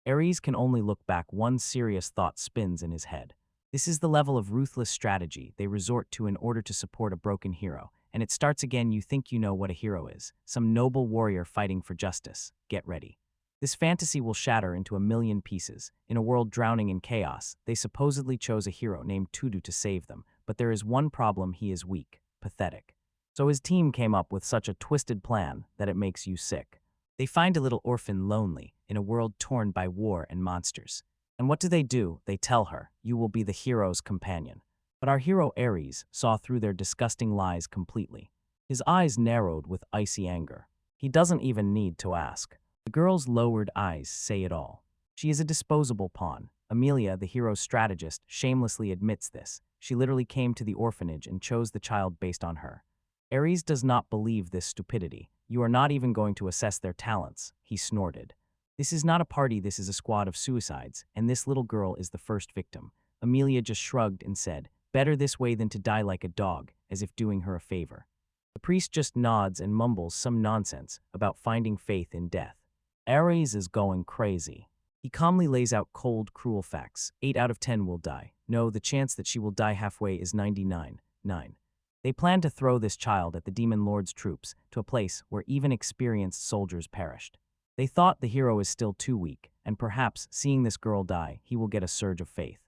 Ares can only look back. One serious thought spins in his head. This is the level of ruthless strategy they resort to in order to support a broken hero. And it starts again. You think you know what a hero is. Some noble warrior fighting for justice. Get ready. This fantasy will shatter into a million pieces. In a world drowning in chaos, they supposedly chose a hero named Tudu to save them. But there is one problem: he is weak, pathetic. So his team came up with such a twisted plan that it makes you sick. They find a little orphan lonely in a world torn by war and monsters. And what do? They tell her, you will be the hero's companion. But our hero Ares saw through their disgusting lies completely. His eyes narrowed with icy anger. He doesn't even need to ask. The girl's lowered eyes say it all. She is a disposable pawn. Amelia, the hero's strategist, shamelessly admits this. She literally came to the orphanage and chose the child based on her. Ares does not believe this stupidity. You are not even going to assess their talents, he snorted. This is not a party, this is a squad of suicides, and this little girl is the first victim. Amelia just shrugged and said, better this way than to die like a dog, as if doing her a favor. The priest just nods and mumbles some nonsense about finding faith in death. Ares is going crazy. He calmly lays out cold, cruel facts. 8 out of 10 will die. No, the chance that she will die halfway is 99.9. They plan to throw this child at the demon lord's troops, to a place where even experienced soldiers perished. They thought the hero is still too weak, and perhaps, seeing this girl die, he will get a surge of faith.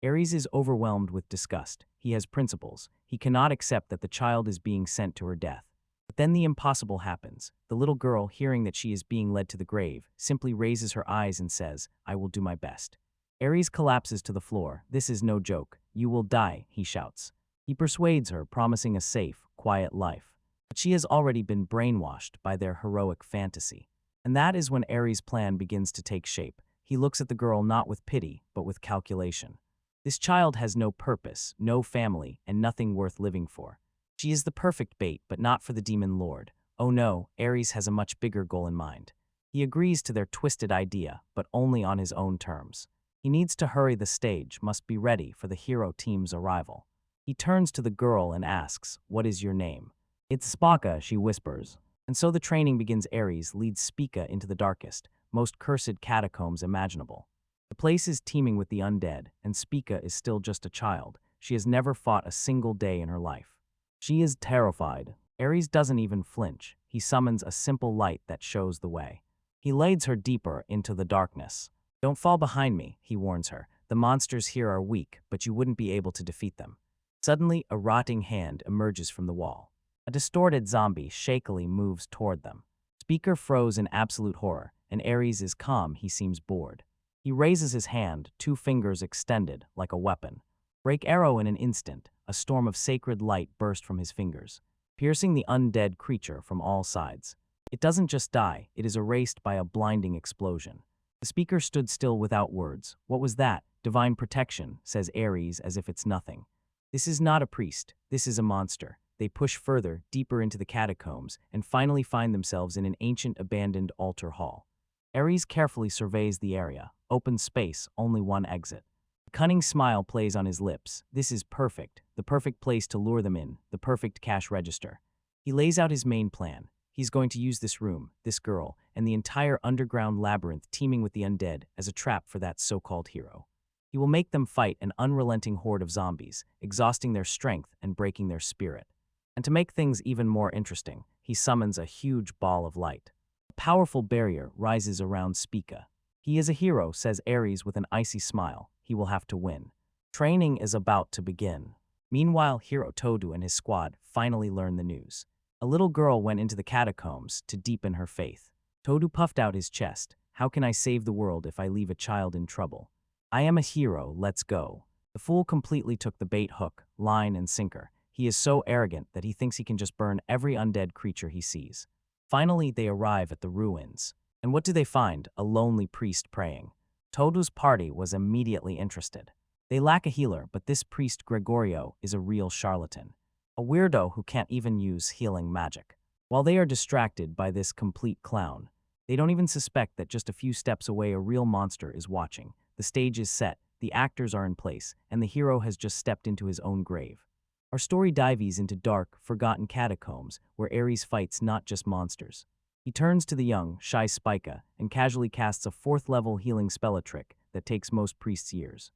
Ares is overwhelmed with disgust. He has principles. He cannot accept that the child is being sent to her death. But then the impossible happens. The little girl, hearing that she is being led to the grave, simply raises her eyes and says, I will do my best. Ares collapses to the floor. This is no joke. You will die, he shouts. He persuades her, promising a safe, quiet life. But she has already been brainwashed by their heroic fantasy. And that is when Ares' plan begins to take shape. He looks at the girl not with pity, but with calculation. This child has no purpose, no family, and nothing worth living for. She is the perfect bait, but not for the demon lord. Oh no, Ares has a much bigger goal in mind. He agrees to their twisted idea, but only on his own terms. He needs to hurry. The stage must be ready for the hero team's arrival. He turns to the girl and asks, what is your name? It's Spya, she whispers. And so the training begins. Ares leads Spya into the darkest, most cursed catacombs imaginable. The place is teeming with the undead, and Spya is still just a child. She has never fought a single day in her life. She is terrified. Ares doesn't even flinch. He summons a simple light that shows the way. He leads her deeper into the darkness. Don't fall behind me, he warns her. The monsters here are weak, but you wouldn't be able to defeat them. Suddenly, a rotting hand emerges from the wall. A distorted zombie shakily moves toward them. Spya froze in absolute horror, and Ares is calm. He seems bored. He raises his hand, 2 fingers extended, like a weapon. Break arrow. In an instant, a storm of sacred light burst from his fingers, piercing the undead creature from all sides. It doesn't just die, it is erased by a blinding explosion. The speaker stood still without words. What was that? Divine protection, says Ares as if it's nothing. This is not a priest. This is a monster. They push further, deeper into the catacombs, and finally find themselves in an ancient abandoned altar hall. Ares carefully surveys the area. Open space, only one exit. A cunning smile plays on his lips. This is perfect. The perfect place to lure them in. The perfect cash register. He lays out his main plan. He's going to use this room, this girl, and the entire underground labyrinth teeming with the undead as a trap for that so-called hero. He will make them fight an unrelenting horde of zombies, exhausting their strength and breaking their spirit. And to make things even more interesting, he summons a huge ball of light. A powerful barrier rises around Spya. He is a hero, says Ares with an icy smile. He will have to win. Training is about to begin. Meanwhile, hero Todo and his squad finally learn the news. A little girl went into the catacombs to deepen her faith. Todo puffed out his chest. How can I save the world if I leave a child in trouble? I am a hero, let's go. The fool completely took the bait hook, line, and sinker. He is so arrogant that he thinks he can just burn every undead creature he sees. Finally, they arrive at the ruins. And what do they find? A lonely priest praying. Todo's party was immediately interested. They lack a healer, but this priest Gregorio is a real charlatan. A weirdo who can't even use healing magic. While they are distracted by this complete clown, they don't even suspect that just a few steps away a real monster is watching. The stage is set, the actors are in place, and the hero has just stepped into his own grave. Our story dives into dark, forgotten catacombs where Ares fights not just monsters. He turns to the young, shy Spya and casually casts a 4th-level healing spell trick that takes most priests years.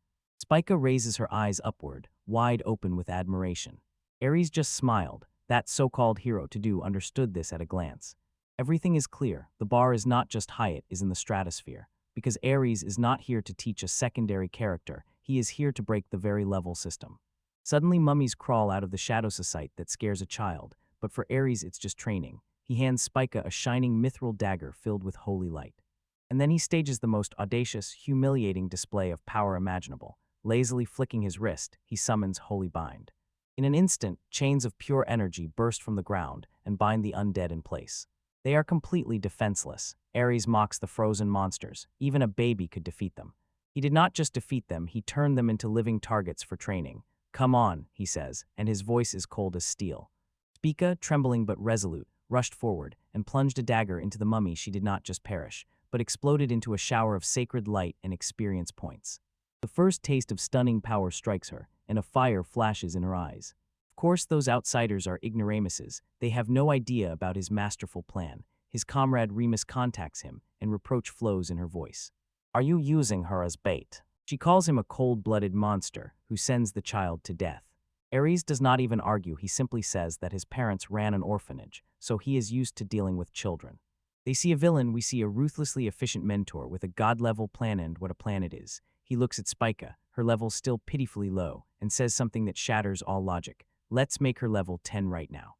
Spya raises her eyes upward, wide open with admiration. Ares just smiled. That so-called hero Todo understood this at a glance. Everything is clear. The bar is not just high, it is in the stratosphere. Because Ares is not here to teach a secondary character, he is here to break the very level system. Suddenly mummies crawl out of the shadow society that scares a child, but for Ares it's just training. He hands Spya a shining mithril dagger filled with holy light. And then he stages the most audacious, humiliating display of power imaginable. Lazily flicking his wrist, he summons Holy Bind. In an instant, chains of pure energy burst from the ground and bind the undead in place. They are completely defenseless. Ares mocks the frozen monsters. Even a baby could defeat them. He did not just defeat them, he turned them into living targets for training. Come on, he says, and his voice is cold as steel. Spya, trembling but resolute, rushed forward and plunged a dagger into the mummy. She did not just perish, but exploded into a shower of sacred light and experience points. The first taste of stunning power strikes her, and a fire flashes in her eyes. Of course, those outsiders are ignoramuses. They have no idea about his masterful plan. His comrade Remus contacts him, and reproach flows in her voice. Are you using her as bait? She calls him a cold-blooded monster who sends the child to death. Ares does not even argue. He simply says that his parents ran an orphanage, so he is used to dealing with children. They see a villain, we see a ruthlessly efficient mentor with a god-level plan, and what a plan it is. He looks at Spya, her level still pitifully low, and says something that shatters all logic. Let's make her level 10 right now.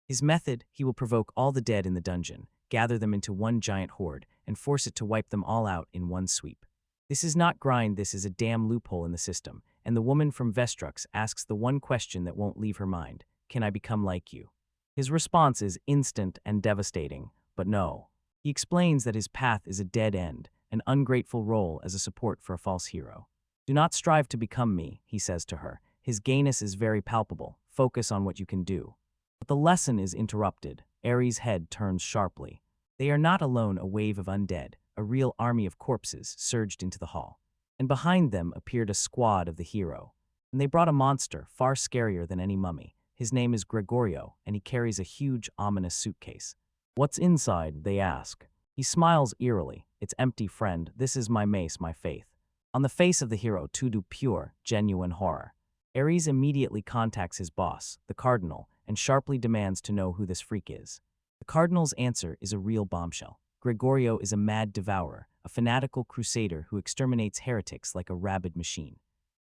His method, he will provoke all the dead in the dungeon, gather them into one giant horde, and force it to wipe them all out in one sweep. This is not grind, this is a damn loophole in the system, and the woman from Vestrux asks the one question that won't leave her mind. Can I become like you? His response is instant and devastating, but no. He explains that his path is a dead end, an ungrateful role as a support for a false hero. Do not strive to become me, he says to her. His gayness is very palpable. Focus on what you can do. But the lesson is interrupted. Ares' head turns sharply. They are not alone. A wave of undead, a real army of corpses, surged into the hall. And behind them appeared a squad of the hero. And they brought a monster far scarier than any mummy. His name is Gregorio, and he carries a huge, ominous suitcase. What's inside? They ask. He smiles eerily. It's empty, friend. This is my mace, my faith. On the face of the hero, Todo pure, genuine horror. Ares immediately contacts his boss, the Cardinal, and sharply demands to know who this freak is. The Cardinal's answer is a real bombshell. Gregorio is a mad devourer, a fanatical crusader who exterminates heretics like a rabid machine.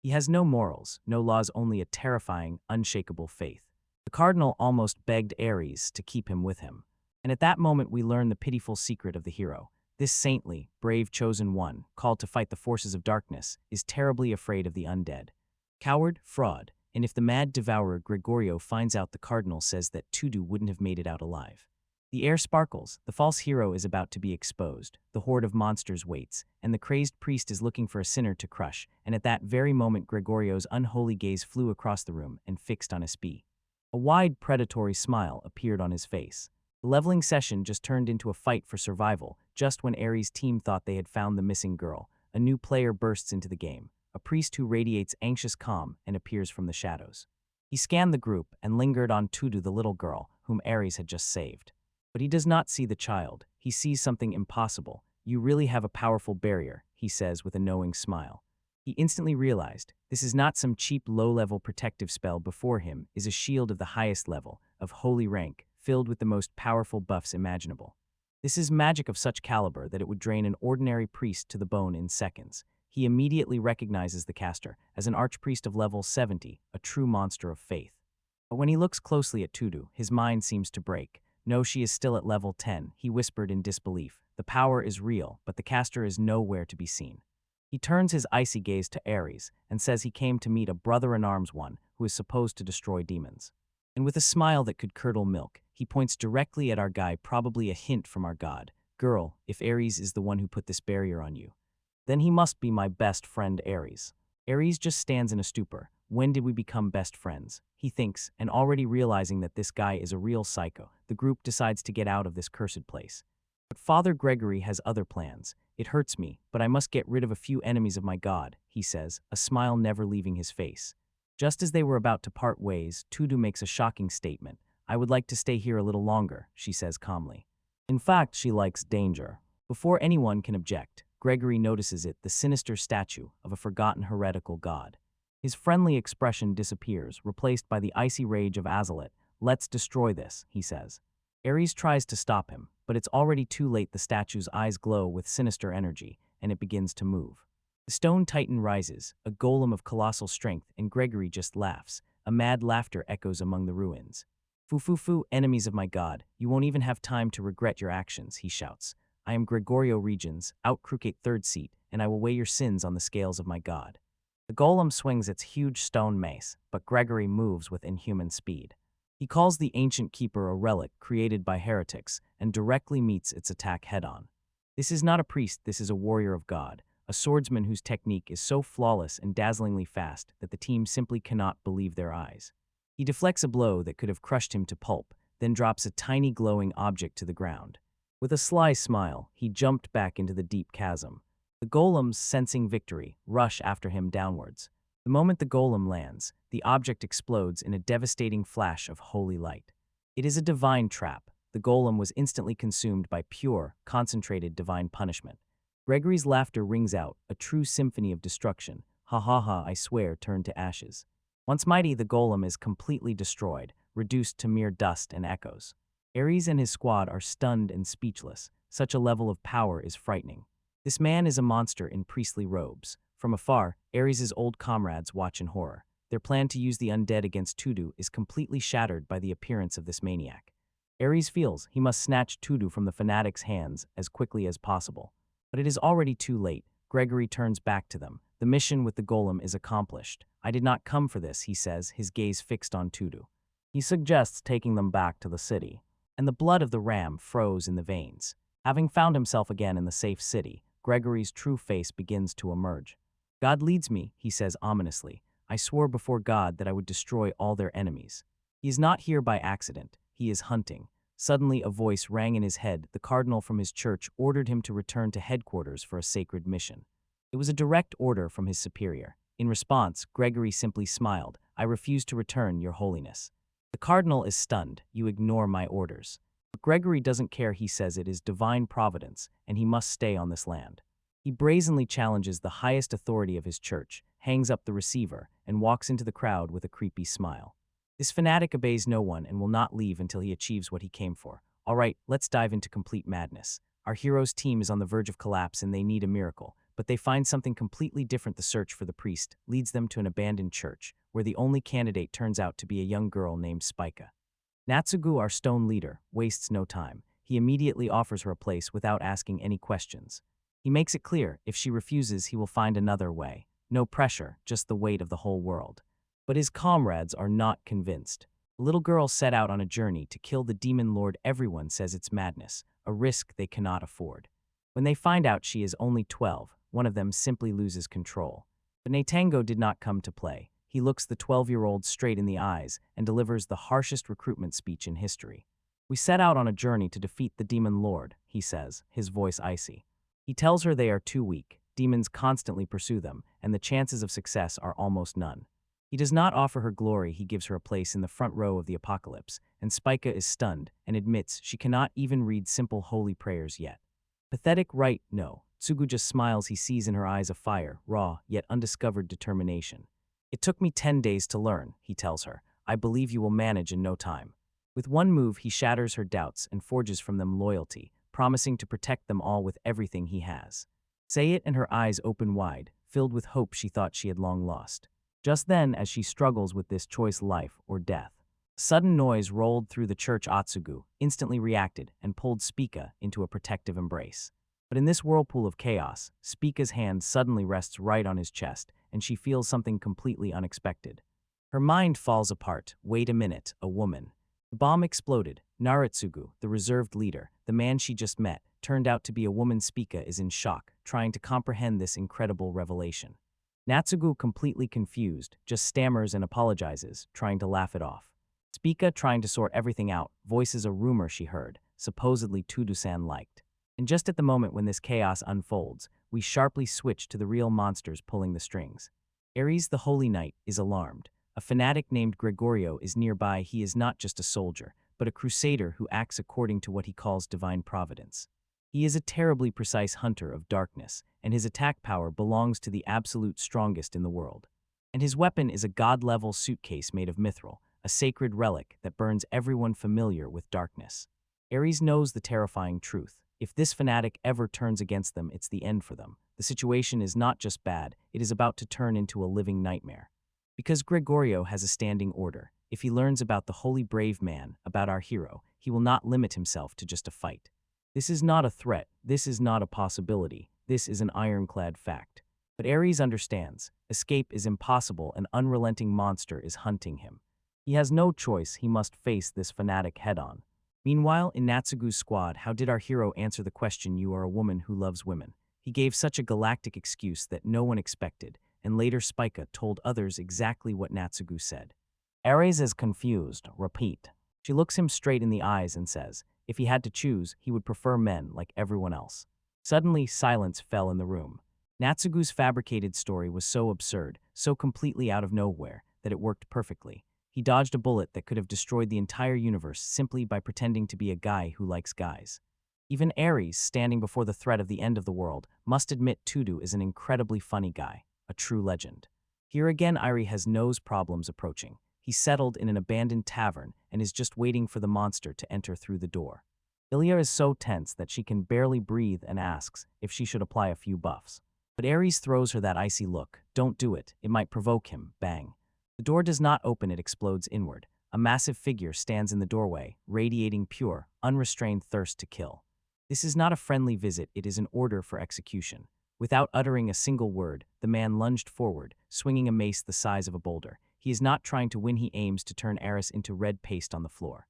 He has no morals, no laws, only a terrifying, unshakable faith. The Cardinal almost begged Ares to keep him with him. And at that moment we learn the pitiful secret of the hero. This saintly, brave chosen one, called to fight the forces of darkness, is terribly afraid of the undead. Coward, fraud, and if the mad devourer Gregorio finds out, the Cardinal says that Todo wouldn't have made it out alive. The air sparkles, the false hero is about to be exposed, the horde of monsters waits, and the crazed priest is looking for a sinner to crush, and at that very moment Gregorio's unholy gaze flew across the room and fixed on Spya. A wide, predatory smile appeared on his face. The leveling session just turned into a fight for survival. Just when Ares' team thought they had found the missing girl, a new player bursts into the game, a priest who radiates anxious calm and appears from the shadows. He scanned the group and lingered on Tudu, the little girl, whom Ares had just saved. But he does not see the child. He sees something impossible. You really have a powerful barrier, he says with a knowing smile. He instantly realized this is not some cheap low-level protective spell. Before him is a shield of the highest level, of holy rank, filled with the most powerful buffs imaginable. This is magic of such caliber that it would drain an ordinary priest to the bone in seconds. He immediately recognizes the caster as an archpriest of level 70, a true monster of faith. But when he looks closely at Tudu, his mind seems to break. No, she is still at level 10, he whispered in disbelief. The power is real, but the caster is nowhere to be seen. He turns his icy gaze to Ares and says he came to meet a brother-in-arms, one who is supposed to destroy demons. And with a smile that could curdle milk, he points directly at our guy, probably a hint from our god. Girl, if Ares is the one who put this barrier on you, then he must be my best friend Ares. Ares just stands in a stupor. When did we become best friends? He thinks, and already realizing that this guy is a real psycho, the group decides to get out of this cursed place. But Father Gregory has other plans. It hurts me, but I must get rid of a few enemies of my god, he says, a smile never leaving his face. Just as they were about to part ways, Tudu makes a shocking statement. I would like to stay here a little longer, she says calmly. In fact, she likes danger. Before anyone can object, Gregory notices it, the sinister statue of a forgotten heretical god. His friendly expression disappears, replaced by the icy rage of Exiled. Let's destroy this, he says. Ares tries to stop him, but it's already too late. The statue's eyes glow with sinister energy, and it begins to move. The stone titan rises, a golem of colossal strength, and Gregory just laughs. A mad laughter echoes among the ruins. Fu, enemies of my god, you won't even have time to regret your actions, he shouts. I am Gregorio Regions, out-crucate third seat, and I will weigh your sins on the scales of my god. The golem swings its huge stone mace, but Gregory moves with inhuman speed. He calls the ancient keeper a relic created by heretics and directly meets its attack head-on. This is not a priest, this is a warrior of God, a swordsman whose technique is so flawless and dazzlingly fast that the team simply cannot believe their eyes. He deflects a blow that could have crushed him to pulp, then drops a tiny glowing object to the ground. With a sly smile, he jumped back into the deep chasm. The golems, sensing victory, rush after him downwards. The moment the golem lands, the object explodes in a devastating flash of holy light. It is a divine trap. The golem was instantly consumed by pure, concentrated divine punishment. Gregory's laughter rings out, a true symphony of destruction. Ha ha ha, I swear, turned to ashes. Once mighty, the golem is completely destroyed, reduced to mere dust and echoes. Ares and his squad are stunned and speechless. Such a level of power is frightening. This man is a monster in priestly robes. From afar, Ares' old comrades watch in horror. Their plan to use the undead against Tudu is completely shattered by the appearance of this maniac. Ares feels he must snatch Tudu from the fanatic's hands as quickly as possible. But it is already too late. Gregory turns back to them. The mission with the golem is accomplished. I did not come for this, he says, his gaze fixed on Tudu. He suggests taking them back to the city. And the blood of the ram froze in the veins. Having found himself again in the safe city, Gregory's true face begins to emerge. God leads me, he says ominously. I swore before God that I would destroy all their enemies. He is not here by accident. He is hunting. Suddenly a voice rang in his head. The cardinal from his church ordered him to return to headquarters for a sacred mission. It was a direct order from his superior. In response, Gregory simply smiled. I refuse to return, Your Holiness. The cardinal is stunned. You ignore my orders. But Gregory doesn't care. He says it is divine providence, and he must stay on this land. He brazenly challenges the highest authority of his church, hangs up the receiver, and walks into the crowd with a creepy smile. This fanatic obeys no one and will not leave until he achieves what he came for. All right, let's dive into complete madness. Our hero's team is on the verge of collapse and they need a miracle, but they find something completely different. The search for the priest leads them to an abandoned church, where the only candidate turns out to be a young girl named Spya. Natsugu, our stone leader, wastes no time. He immediately offers her a place without asking any questions. He makes it clear, if she refuses, he will find another way. No pressure, just the weight of the whole world. But his comrades are not convinced. The little girl set out on a journey to kill the demon lord. Everyone says it's madness, a risk they cannot afford. When they find out she is only 12, one of them simply loses control. But Natango did not come to play. He looks the 12-year-old straight in the eyes and delivers the harshest recruitment speech in history. We set out on a journey to defeat the demon lord, he says, his voice icy. He tells her they are too weak, demons constantly pursue them, and the chances of success are almost none. He does not offer her glory, he gives her a place in the front row of the apocalypse, and Spika is stunned and admits she cannot even read simple holy prayers yet. Pathetic, right? No. Tsugu just smiles. He sees in her eyes a fire, raw, yet undiscovered determination. It took me 10 days to learn, he tells her. I believe you will manage in no time. With one move, he shatters her doubts and forges from them loyalty, promising to protect them all with everything he has. Say it, and her eyes open wide, filled with hope she thought she had long lost. Just then, as she struggles with this choice, life or death, a sudden noise rolled through the church. Atsugu instantly reacted and pulled Spika into a protective embrace. But in this whirlpool of chaos, Spika's hand suddenly rests right on his chest, and she feels something completely unexpected. Her mind falls apart. Wait a minute, a woman. The bomb exploded. Naritsugu, the reserved leader, the man she just met, turned out to be a woman. Spika is in shock, trying to comprehend this incredible revelation. Natsugu, completely confused, just stammers and apologizes, trying to laugh it off. Spika, trying to sort everything out, voices a rumor she heard, supposedly Tudu-san liked. And just at the moment when this chaos unfolds, we sharply switch to the real monsters pulling the strings. Ares, the Holy Knight, is alarmed. A fanatic named Gregorio is nearby. He is not just a soldier, but a crusader who acts according to what he calls divine providence. He is a terribly precise hunter of darkness, and his attack power belongs to the absolute strongest in the world. And his weapon is a god-level suitcase made of mithril, a sacred relic that burns everyone familiar with darkness. Ares knows the terrifying truth. If this fanatic ever turns against them, it's the end for them. The situation is not just bad, it is about to turn into a living nightmare. Because Gregorio has a standing order. If he learns about the holy brave man, about our hero, he will not limit himself to just a fight. This is not a threat, this is not a possibility, this is an ironclad fact. But Ares understands. Escape is impossible, an unrelenting monster is hunting him. He has no choice, he must face this fanatic head-on. Meanwhile, in Natsugu's squad, how did our hero answer the question, "You are a woman who loves women"? He gave such a galactic excuse that no one expected, and later Spika told others exactly what Natsugu said. Ares is confused. Repeat. She looks him straight in the eyes and says, if he had to choose, he would prefer men like everyone else. Suddenly, silence fell in the room. Natsugu's fabricated story was so absurd, so completely out of nowhere, that it worked perfectly. He dodged a bullet that could have destroyed the entire universe simply by pretending to be a guy who likes guys. Even Ares, standing before the threat of the end of the world, must admit Tudu is an incredibly funny guy, a true legend. Here again, Irie has no problems approaching. He's settled in an abandoned tavern and is just waiting for the monster to enter through the door. Ilya is so tense that she can barely breathe and asks if she should apply a few buffs. But Ares throws her that icy look. Don't do it, it might provoke him. Bang. The door does not open, it explodes inward. A massive figure stands in the doorway, radiating pure, unrestrained thirst to kill. This is not a friendly visit, it is an order for execution. Without uttering a single word, the man lunged forward, swinging a mace the size of a boulder. He is not trying to win, he aims to turn Ares into red paste on the floor.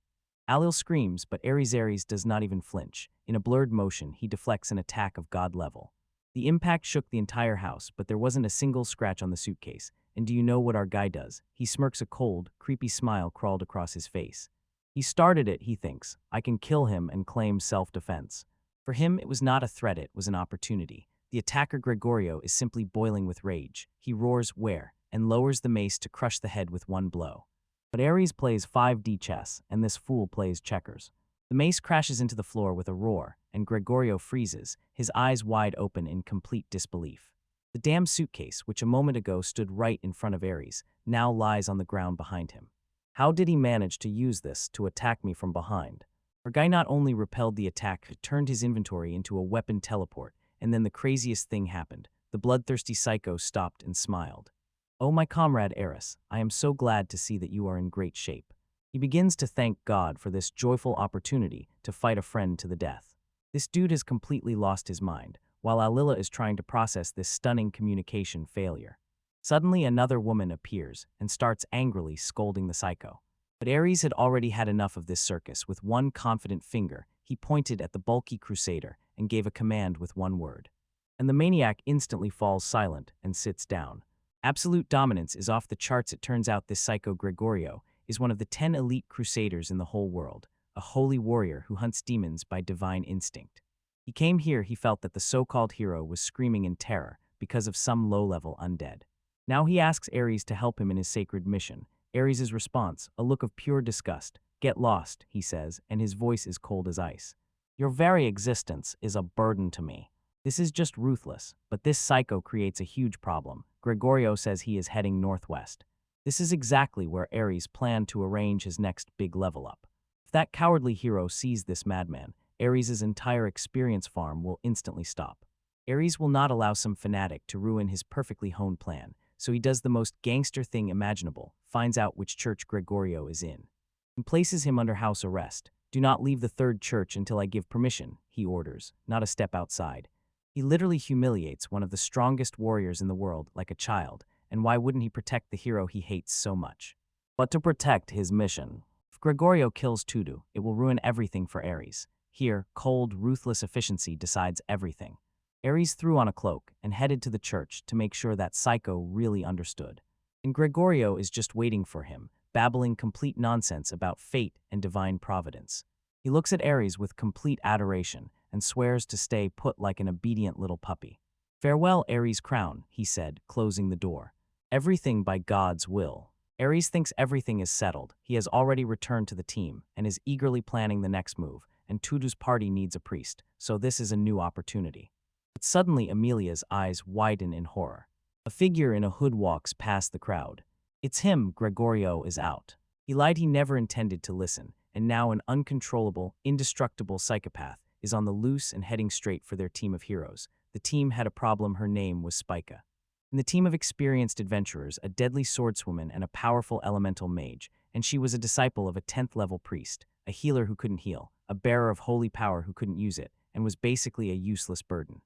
Alil screams, but Ares does not even flinch. In a blurred motion, he deflects an attack of god level. The impact shook the entire house, but there wasn't a single scratch on the suitcase. And do you know what our guy does? He smirks, a cold, creepy smile crawled across his face. He started it, he thinks. I can kill him and claim self-defense. For him, it was not a threat, it was an opportunity. The attacker Gregorio is simply boiling with rage. He roars, "Where?" and lowers the mace to crush the head with one blow. But Ares plays 5D chess, and this fool plays checkers. The mace crashes into the floor with a roar, and Gregorio freezes, his eyes wide open in complete disbelief. The damn suitcase, which a moment ago stood right in front of Ares, now lies on the ground behind him. How did he manage to use this to attack me from behind? Our guy not only repelled the attack, but turned his inventory into a weapon teleport, and then the craziest thing happened. The bloodthirsty psycho stopped and smiled. Oh, my comrade Ares, I am so glad to see that you are in great shape. He begins to thank God for this joyful opportunity to fight a friend to the death. This dude has completely lost his mind, while Alila is trying to process this stunning communication failure. Suddenly, another woman appears and starts angrily scolding the psycho. But Ares had already had enough of this circus. With one confident finger, he pointed at the bulky crusader and gave a command with one word. And the maniac instantly falls silent and sits down. Absolute dominance is off the charts. It turns out this psycho Gregorio is one of the 10 elite crusaders in the whole world, a holy warrior who hunts demons by divine instinct. He came here. He felt that the so-called hero was screaming in terror because of some low-level undead. Now he asks Ares to help him in his sacred mission. Ares' response, a look of pure disgust. "Get lost," he says, and his voice is cold as ice. "Your very existence is a burden to me." This is just ruthless, but this psycho creates a huge problem. Gregorio says he is heading northwest. This is exactly where Ares planned to arrange his next big level up. If that cowardly hero sees this madman, Ares' entire experience farm will instantly stop. Ares will not allow some fanatic to ruin his perfectly honed plan, so he does the most gangster thing imaginable, finds out which church Gregorio is in, and places him under house arrest. "Do not leave the third church until I give permission," he orders, not a step outside. He literally humiliates one of the strongest warriors in the world like a child, and why wouldn't he protect the hero he hates so much? But to protect his mission. If Gregorio kills Tudu, it will ruin everything for Ares. Here, cold, ruthless efficiency decides everything. Ares threw on a cloak and headed to the church to make sure that psycho really understood. And Gregorio is just waiting for him, babbling complete nonsense about fate and divine providence. He looks at Ares with complete adoration and swears to stay put like an obedient little puppy. "Farewell, Ares' crown," he said, closing the door. "Everything by God's will." Ares thinks everything is settled. He has already returned to the team and is eagerly planning the next move, and Tudu's party needs a priest, so this is a new opportunity. But suddenly Amelia's eyes widen in horror. A figure in a hood walks past the crowd. It's him. Gregorio is out. He lied. He never intended to listen, and now an uncontrollable, indestructible psychopath is on the loose and heading straight for their team of heroes. The team had a problem. Her name was Spya. And the team of experienced adventurers, a deadly swordswoman and a powerful elemental mage, and she was a disciple of a 10th level priest, a healer who couldn't heal, a bearer of holy power who couldn't use it, and was basically a useless burden.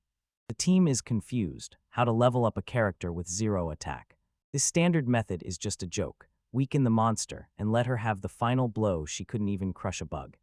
The team is confused, how to level up a character with 0 attack. This standard method is just a joke. Weaken the monster and let her have the final blow. She couldn't even crush a bug.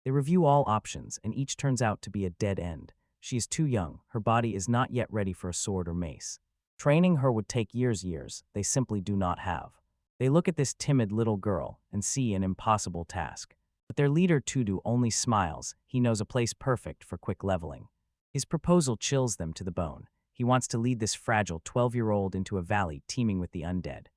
They review all options, and each turns out to be a dead end. She is too young. Her body is not yet ready for a sword or mace. Training her would take years. They simply do not have. They look at this timid little girl and see an impossible task. But their leader Tudu only smiles. He knows a place perfect for quick leveling. His proposal chills them to the bone. He wants to lead this fragile 12-year-old into a valley teeming with the undead.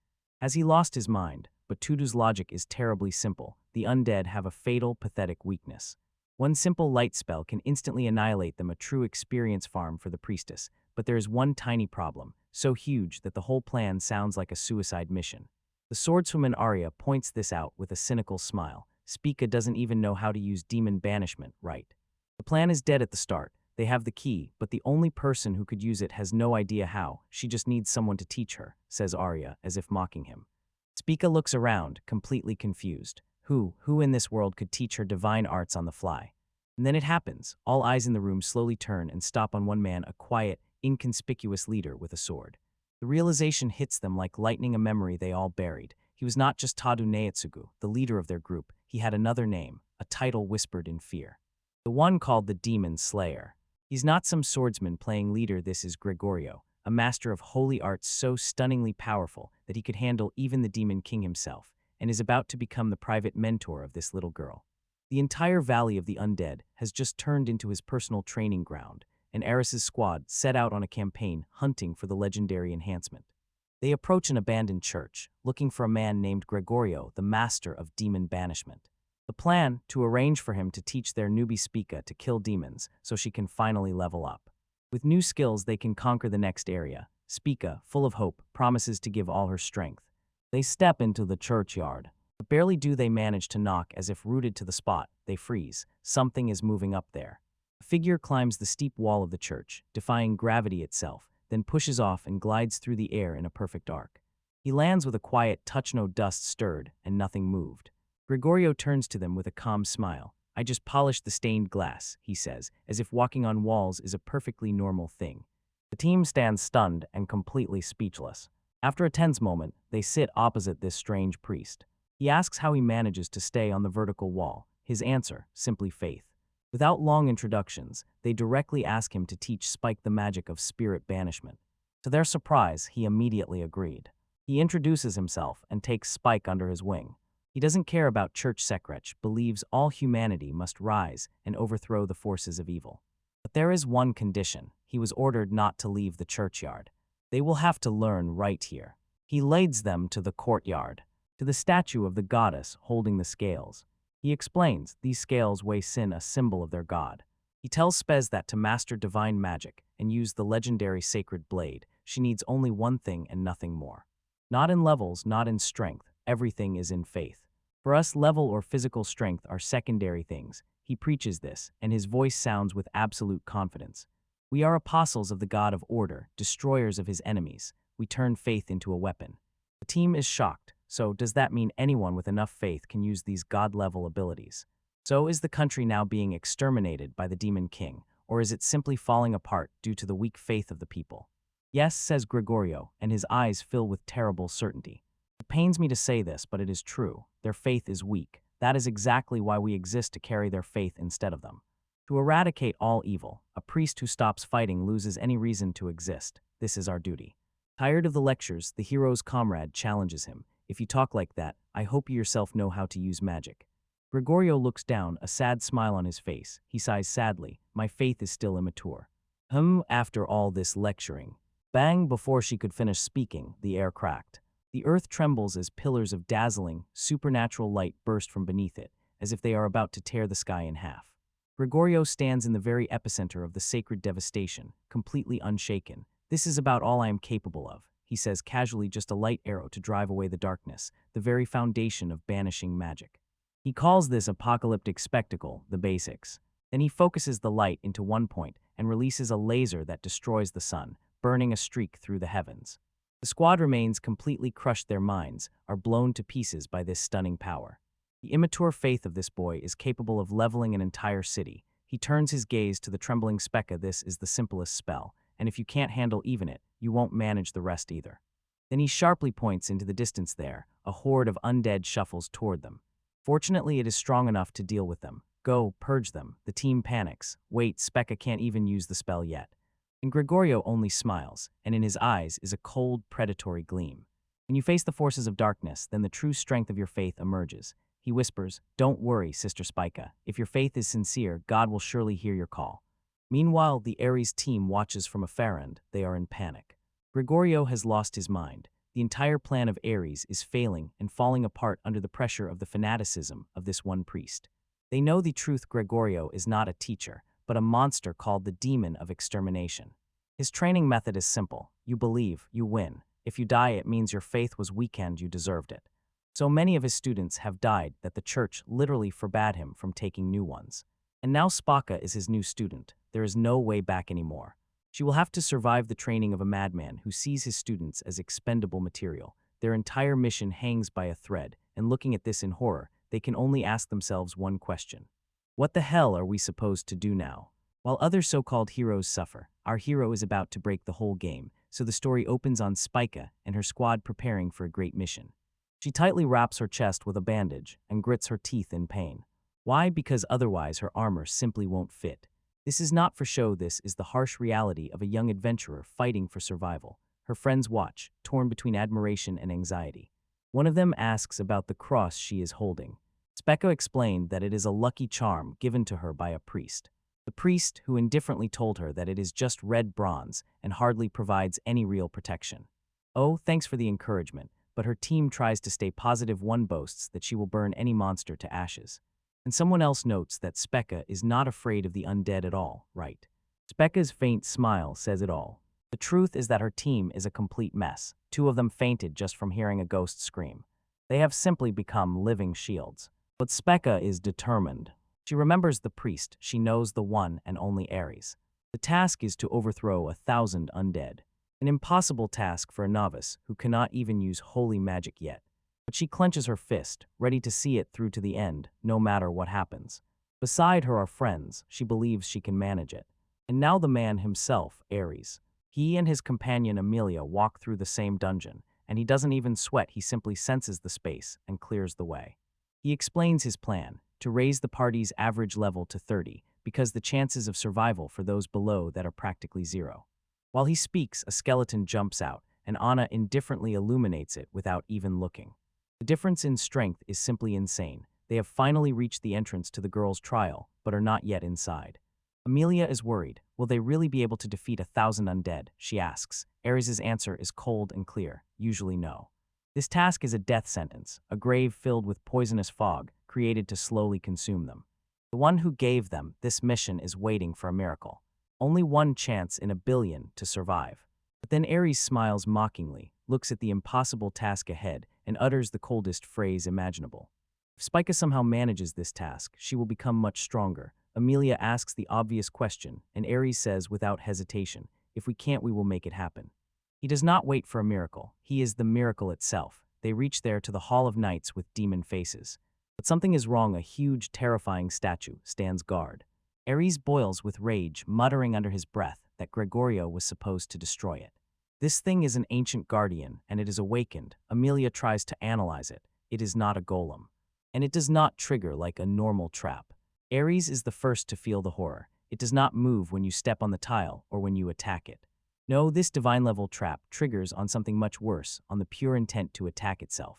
Has he lost his mind? But Tudu's logic is terribly simple. The undead have a fatal, pathetic weakness. One simple light spell can instantly annihilate them, a true experience farm for the priestess. But there is one tiny problem, so huge that the whole plan sounds like a suicide mission. The swordswoman Arya points this out with a cynical smile. Spya doesn't even know how to use demon banishment, right? The plan is dead at the start. They have the key, but the only person who could use it has no idea how. She just needs someone to teach her, says Arya, as if mocking him. Spya looks around, completely confused. Who in this world could teach her divine arts on the fly? And then it happens. All eyes in the room slowly turn and stop on one man, a quiet, inconspicuous leader with a sword. The realization hits them like lightning, a memory they all buried. He was not just Tadu Neitsugu, the leader of their group. He had another name, a title whispered in fear. The one called the Demon Slayer. He's not some swordsman playing leader. This is Gregorio, a master of holy arts so stunningly powerful that he could handle even the Demon King himself, and is about to become the private mentor of this little girl. The entire Valley of the Undead has just turned into his personal training ground, and Ares' squad set out on a campaign hunting for the legendary enhancement. They approach an abandoned church, looking for a man named Gregorio, the master of demon banishment. The plan, to arrange for him to teach their newbie Spya to kill demons so she can finally level up. With new skills they can conquer the next area. Spya, full of hope, promises to give all her strength. They step into the churchyard. But barely do they manage to knock, as if rooted to the spot, they freeze. Something is moving up there. A figure climbs the steep wall of the church, defying gravity itself, then pushes off and glides through the air in a perfect arc. He lands with a quiet touch. No dust stirred, and nothing moved. Gregorio turns to them with a calm smile. "I just polished the stained glass," he says, as if walking on walls is a perfectly normal thing. The team stands stunned and completely speechless. After a tense moment, they sit opposite this strange priest. He asks how he manages to stay on the vertical wall. His answer, simply faith. Without long introductions, they directly ask him to teach Spike the magic of spirit banishment. To their surprise, he immediately agreed. He introduces himself and takes Spike under his wing. He doesn't care about church secrets, believes all humanity must rise and overthrow the forces of evil. But there is one condition. He was ordered not to leave the churchyard. They will have to learn right here. He leads them to the courtyard, to the statue of the goddess holding the scales. He explains these scales weigh sin, a symbol of their god. He tells Spes that to master divine magic and use the legendary sacred blade, she needs only one thing and nothing more. Not in levels, not in strength, everything is in faith. For us, level or physical strength are secondary things. He preaches this, and his voice sounds with absolute confidence. We are apostles of the God of order, destroyers of his enemies. We turn faith into a weapon. The team is shocked. So, does that mean anyone with enough faith can use these god-level abilities? So, is the country now being exterminated by the Demon King, or is it simply falling apart due to the weak faith of the people? Yes, says Gregorio, and his eyes fill with terrible certainty. It pains me to say this, but it is true. Their faith is weak. That is exactly why we exist, to carry their faith instead of them. To eradicate all evil, a priest who stops fighting loses any reason to exist. This is our duty. Tired of the lectures, the hero's comrade challenges him. If you talk like that, I hope you yourself know how to use magic. Gregorio looks down, a sad smile on his face. He sighs sadly. My faith is still immature. After all this lecturing. Bang! Before she could finish speaking, the air cracked. The earth trembles as pillars of dazzling, supernatural light burst from beneath it, as if they are about to tear the sky in half. Gregorio stands in the very epicenter of the sacred devastation, completely unshaken. This is about all I am capable of, he says casually, just a light arrow to drive away the darkness, the very foundation of banishing magic. He calls this apocalyptic spectacle the basics. Then he focuses the light into one point and releases a laser that destroys the sun, burning a streak through the heavens. The squad remains completely crushed. Their minds are blown to pieces by this stunning power. The immature faith of this boy is capable of leveling an entire city. He turns his gaze to the trembling Spya. This is the simplest spell, and if you can't handle even it, you won't manage the rest either. Then he sharply points into the distance there. A horde of undead shuffles toward them. Fortunately, it is strong enough to deal with them. Go, purge them. The team panics. Wait, Spya can't even use the spell yet. And Gregorio only smiles, and in his eyes is a cold, predatory gleam. When you face the forces of darkness, then the true strength of your faith emerges. He whispers, "Don't worry, Sister Spya. If your faith is sincere, God will surely hear your call." Meanwhile, the Ares team watches from afar and they are in panic. Gregorio has lost his mind. The entire plan of Ares is failing and falling apart under the pressure of the fanaticism of this one priest. They know the truth. Gregorio is not a teacher, but a monster called the Demon of Extermination. His training method is simple. You believe, you win. If you die, it means your faith was weakened, you deserved it. So many of his students have died that the church literally forbade him from taking new ones. And now Spya is his new student. There is no way back anymore. She will have to survive the training of a madman who sees his students as expendable material. Their entire mission hangs by a thread, and looking at this in horror, they can only ask themselves one question. What the hell are we supposed to do now? While other so-called heroes suffer, our hero is about to break the whole game, so the story opens on Spya and her squad preparing for a great mission. She tightly wraps her chest with a bandage and grits her teeth in pain. Why? Because otherwise her armor simply won't fit. This is not for show. This is the harsh reality of a young adventurer fighting for survival. Her friends watch, torn between admiration and anxiety. One of them asks about the cross she is holding. Spya explained that it is a lucky charm given to her by a priest. The priest who indifferently told her that it is just red bronze and hardly provides any real protection. Oh, thanks for the encouragement, but her team tries to stay positive. One boasts that she will burn any monster to ashes. And someone else notes that Spya is not afraid of the undead at all, right? Speka's faint smile says it all. The truth is that her team is a complete mess. 2 of them fainted just from hearing a ghost scream. They have simply become living shields. But Spya is determined. She remembers the priest. She knows the one and only Ares. The task is to overthrow 1,000 undead. An impossible task for a novice who cannot even use holy magic yet. But she clenches her fist, ready to see it through to the end, no matter what happens. Beside her are friends. She believes she can manage it. And now the man himself, Ares. He and his companion Amelia walk through the same dungeon, and he doesn't even sweat, he simply senses the space and clears the way. He explains his plan, to raise the party's average level to 30, because the chances of survival for those below that are practically zero. While he speaks, a skeleton jumps out, and Anna indifferently illuminates it without even looking. The difference in strength is simply insane. They have finally reached the entrance to the girl's trial, but are not yet inside. Amelia is worried. Will they really be able to defeat 1,000 undead? She asks. Ares' answer is cold and clear, usually no. This task is a death sentence, a grave filled with poisonous fog, created to slowly consume them. The one who gave them this mission is waiting for a miracle. Only one chance in a billion to survive. But then Ares smiles mockingly, looks at the impossible task ahead, and utters the coldest phrase imaginable. If Spya somehow manages this task, she will become much stronger. Amelia asks the obvious question, and Ares says without hesitation, if we can't, we will make it happen. He does not wait for a miracle. He is the miracle itself. They reach there to the Hall of Knights with demon faces. But something is wrong. A huge, terrifying statue stands guard. Ares boils with rage, muttering under his breath that Gregorio was supposed to destroy it. This thing is an ancient guardian, and it is awakened. Amelia tries to analyze it. It is not a golem. And it does not trigger like a normal trap. Ares is the first to feel the horror. It does not move when you step on the tile or when you attack it. No, this divine-level trap triggers on something much worse, on the pure intent to attack itself.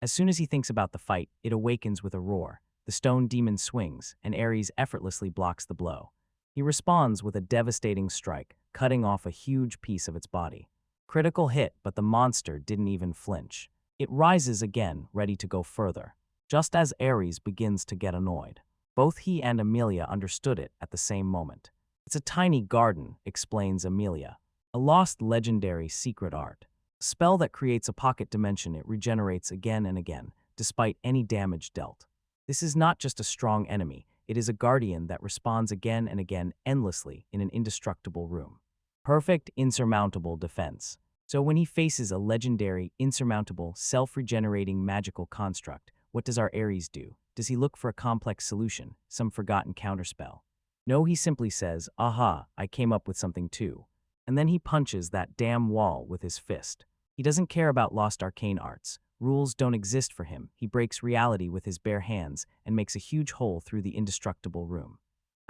As soon as he thinks about the fight, it awakens with a roar. The stone demon swings, and Ares effortlessly blocks the blow. He responds with a devastating strike, cutting off a huge piece of its body. Critical hit, but the monster didn't even flinch. It rises again, ready to go further. Just as Ares begins to get annoyed. Both he and Amelia understood it at the same moment. It's a tiny garden, explains Amelia. A lost legendary secret art. A spell that creates a pocket dimension. It regenerates again and again, despite any damage dealt. This is not just a strong enemy, it is a guardian that responds again and again endlessly in an indestructible room. Perfect, insurmountable defense. So when he faces a legendary, insurmountable, self-regenerating magical construct, what does our Ares do? Does he look for a complex solution, some forgotten counterspell? No, he simply says, aha, I came up with something too. And then he punches that damn wall with his fist. He doesn't care about lost arcane arts. Rules don't exist for him. He breaks reality with his bare hands and makes a huge hole through the indestructible room.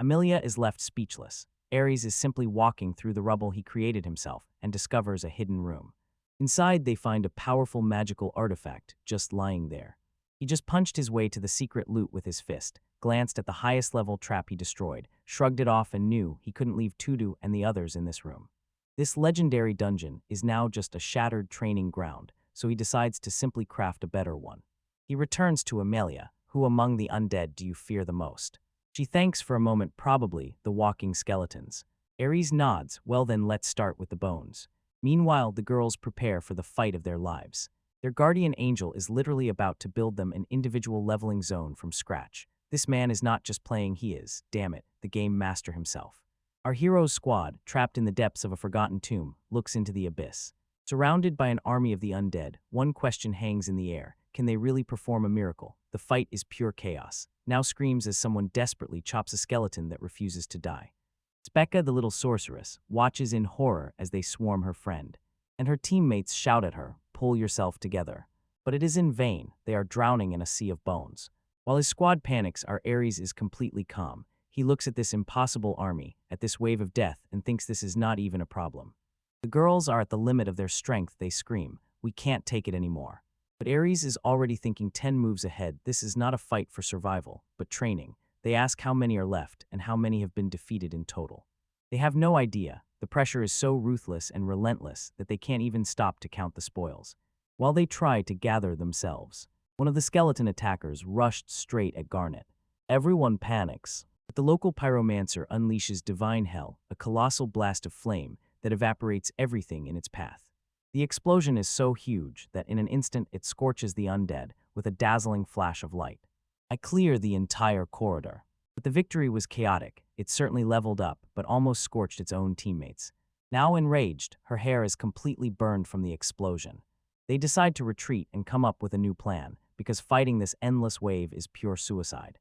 Amelia is left speechless. Ares is simply walking through the rubble he created himself and discovers a hidden room. Inside, they find a powerful magical artifact just lying there. He just punched his way to the secret loot with his fist, glanced at the highest level trap he destroyed, shrugged it off, and knew he couldn't leave Tudu and the others in this room. This legendary dungeon is now just a shattered training ground, so he decides to simply craft a better one. He returns to Amelia. Who among the undead do you fear the most? She thanks for a moment, probably the walking skeletons. Ares nods. Well then, let's start with the bones. Meanwhile, the girls prepare for the fight of their lives. Their guardian angel is literally about to build them an individual leveling zone from scratch. This man is not just playing, he is, damn it, the game master himself. Our hero's squad, trapped in the depths of a forgotten tomb, looks into the abyss. Surrounded by an army of the undead, one question hangs in the air. Can they really perform a miracle? The fight is pure chaos. Now screams as someone desperately chops a skeleton that refuses to die. Spya, the little sorceress, watches in horror as they swarm her friend. And her teammates shout at her, pull yourself together. But it is in vain. They are drowning in a sea of bones. While his squad panics, our Ares is completely calm. He looks at this impossible army, at this wave of death, and thinks this is not even a problem. The girls are at the limit of their strength. They scream, we can't take it anymore. But Ares is already thinking 10 moves ahead. This is not a fight for survival, but training. They ask how many are left and how many have been defeated in total. They have no idea. The pressure is so ruthless and relentless that they can't even stop to count the spoils. While they try to gather themselves, one of the skeleton attackers rushed straight at Garnet. Everyone panics. But the local pyromancer unleashes divine hell, a colossal blast of flame that evaporates everything in its path. The explosion is so huge that in an instant it scorches the undead with a dazzling flash of light. I clear the entire corridor. But the victory was chaotic. It certainly leveled up, but almost scorched its own teammates. Now enraged, her hair is completely burned from the explosion. They decide to retreat and come up with a new plan, because fighting this endless wave is pure suicide.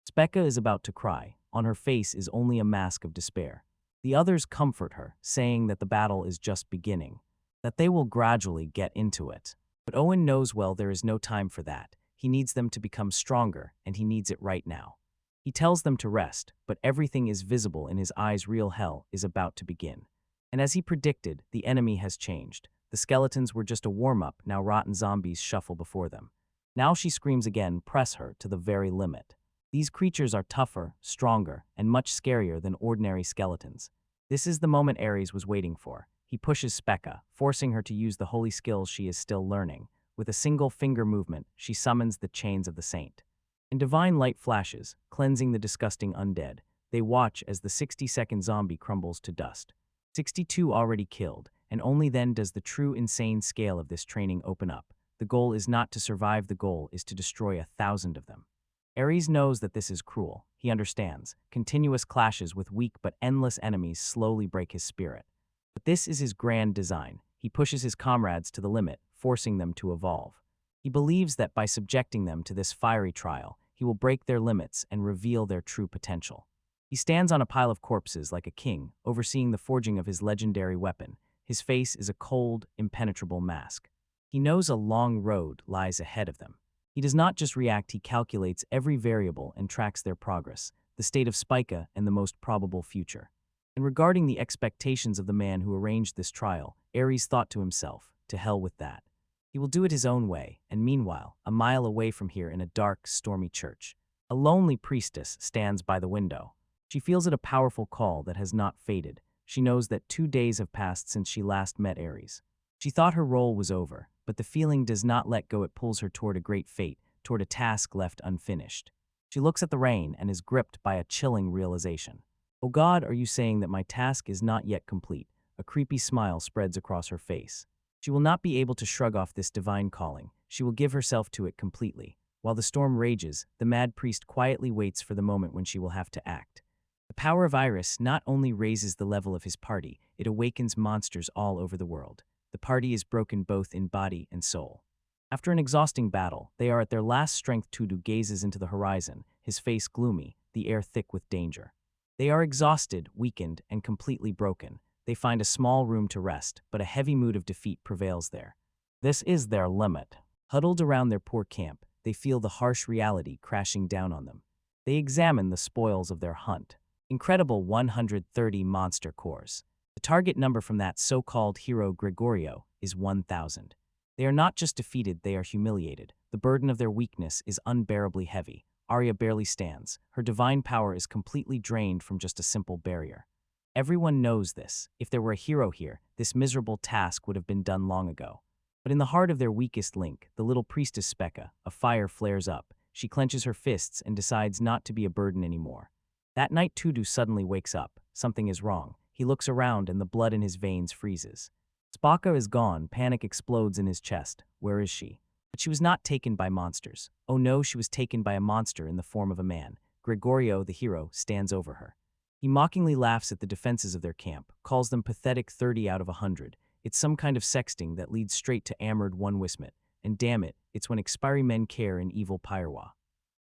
Spya is about to cry. On her face is only a mask of despair. The others comfort her, saying that the battle is just beginning, that they will gradually get into it. But Owen knows well there is no time for that. He needs them to become stronger, and he needs it right now. He tells them to rest, but everything is visible in his eyes. Real hell is about to begin. And as he predicted, the enemy has changed. The skeletons were just a warm-up, now rotten zombies shuffle before them. Now she screams again, press her to the very limit. These creatures are tougher, stronger, and much scarier than ordinary skeletons. This is the moment Ares was waiting for. He pushes Spya, forcing her to use the holy skills she is still learning. With a single finger movement, she summons the chains of the saint. And divine light flashes, cleansing the disgusting undead. They watch as the 60-second zombie crumbles to dust. 62 already killed, and only then does the true insane scale of this training open up. The goal is not to survive, the goal is to destroy 1,000 of them. Ares knows that this is cruel. He understands. Continuous clashes with weak but endless enemies slowly break his spirit. But this is his grand design. He pushes his comrades to the limit, forcing them to evolve. He believes that by subjecting them to this fiery trial, he will break their limits and reveal their true potential. He stands on a pile of corpses like a king, overseeing the forging of his legendary weapon. His face is a cold, impenetrable mask. He knows a long road lies ahead of them. He does not just react, he calculates every variable and tracks their progress, the state of Spya, and the most probable future. And regarding the expectations of the man who arranged this trial, Ares thought to himself, to hell with that. He will do it his own way, and meanwhile, a mile away from here in a dark, stormy church, a lonely priestess stands by the window. She feels it a powerful call that has not faded. She knows that 2 days have passed since she last met Ares. She thought her role was over, but the feeling does not let go. It pulls her toward a great fate, toward a task left unfinished. She looks at the rain and is gripped by a chilling realization. "Oh God, are you saying that my task is not yet complete?" A creepy smile spreads across her face. She will not be able to shrug off this divine calling. She will give herself to it completely. While the storm rages, the mad priest quietly waits for the moment when she will have to act. The power of Iris not only raises the level of his party, it awakens monsters all over the world. The party is broken both in body and soul. After an exhausting battle, they are at their last strength. Tudu gazes into the horizon, his face gloomy, the air thick with danger. They are exhausted, weakened, and completely broken. They find a small room to rest, but a heavy mood of defeat prevails there. This is their limit. Huddled around their poor camp, they feel the harsh reality crashing down on them. They examine the spoils of their hunt. Incredible 130 monster cores. The target number from that so-called hero Gregorio is 1,000. They are not just defeated, they are humiliated. The burden of their weakness is unbearably heavy. Arya barely stands. Her divine power is completely drained from just a simple barrier. Everyone knows this. If there were a hero here, this miserable task would have been done long ago. But in the heart of their weakest link, the little priestess Spya, a fire flares up. She clenches her fists and decides not to be a burden anymore. That night, Tudu suddenly wakes up. Something is wrong. He looks around and the blood in his veins freezes. Spya is gone. Panic explodes in his chest. Where is she? But she was not taken by monsters. Oh no, she was taken by a monster in the form of a man. Gregorio, the hero, stands over her. He mockingly laughs at the defenses of their camp, calls them pathetic 30 out of 100. It's some kind of sexting that leads straight to Amerd one Wismet. And damn it, it's when expiry men care in evil Pyrwa.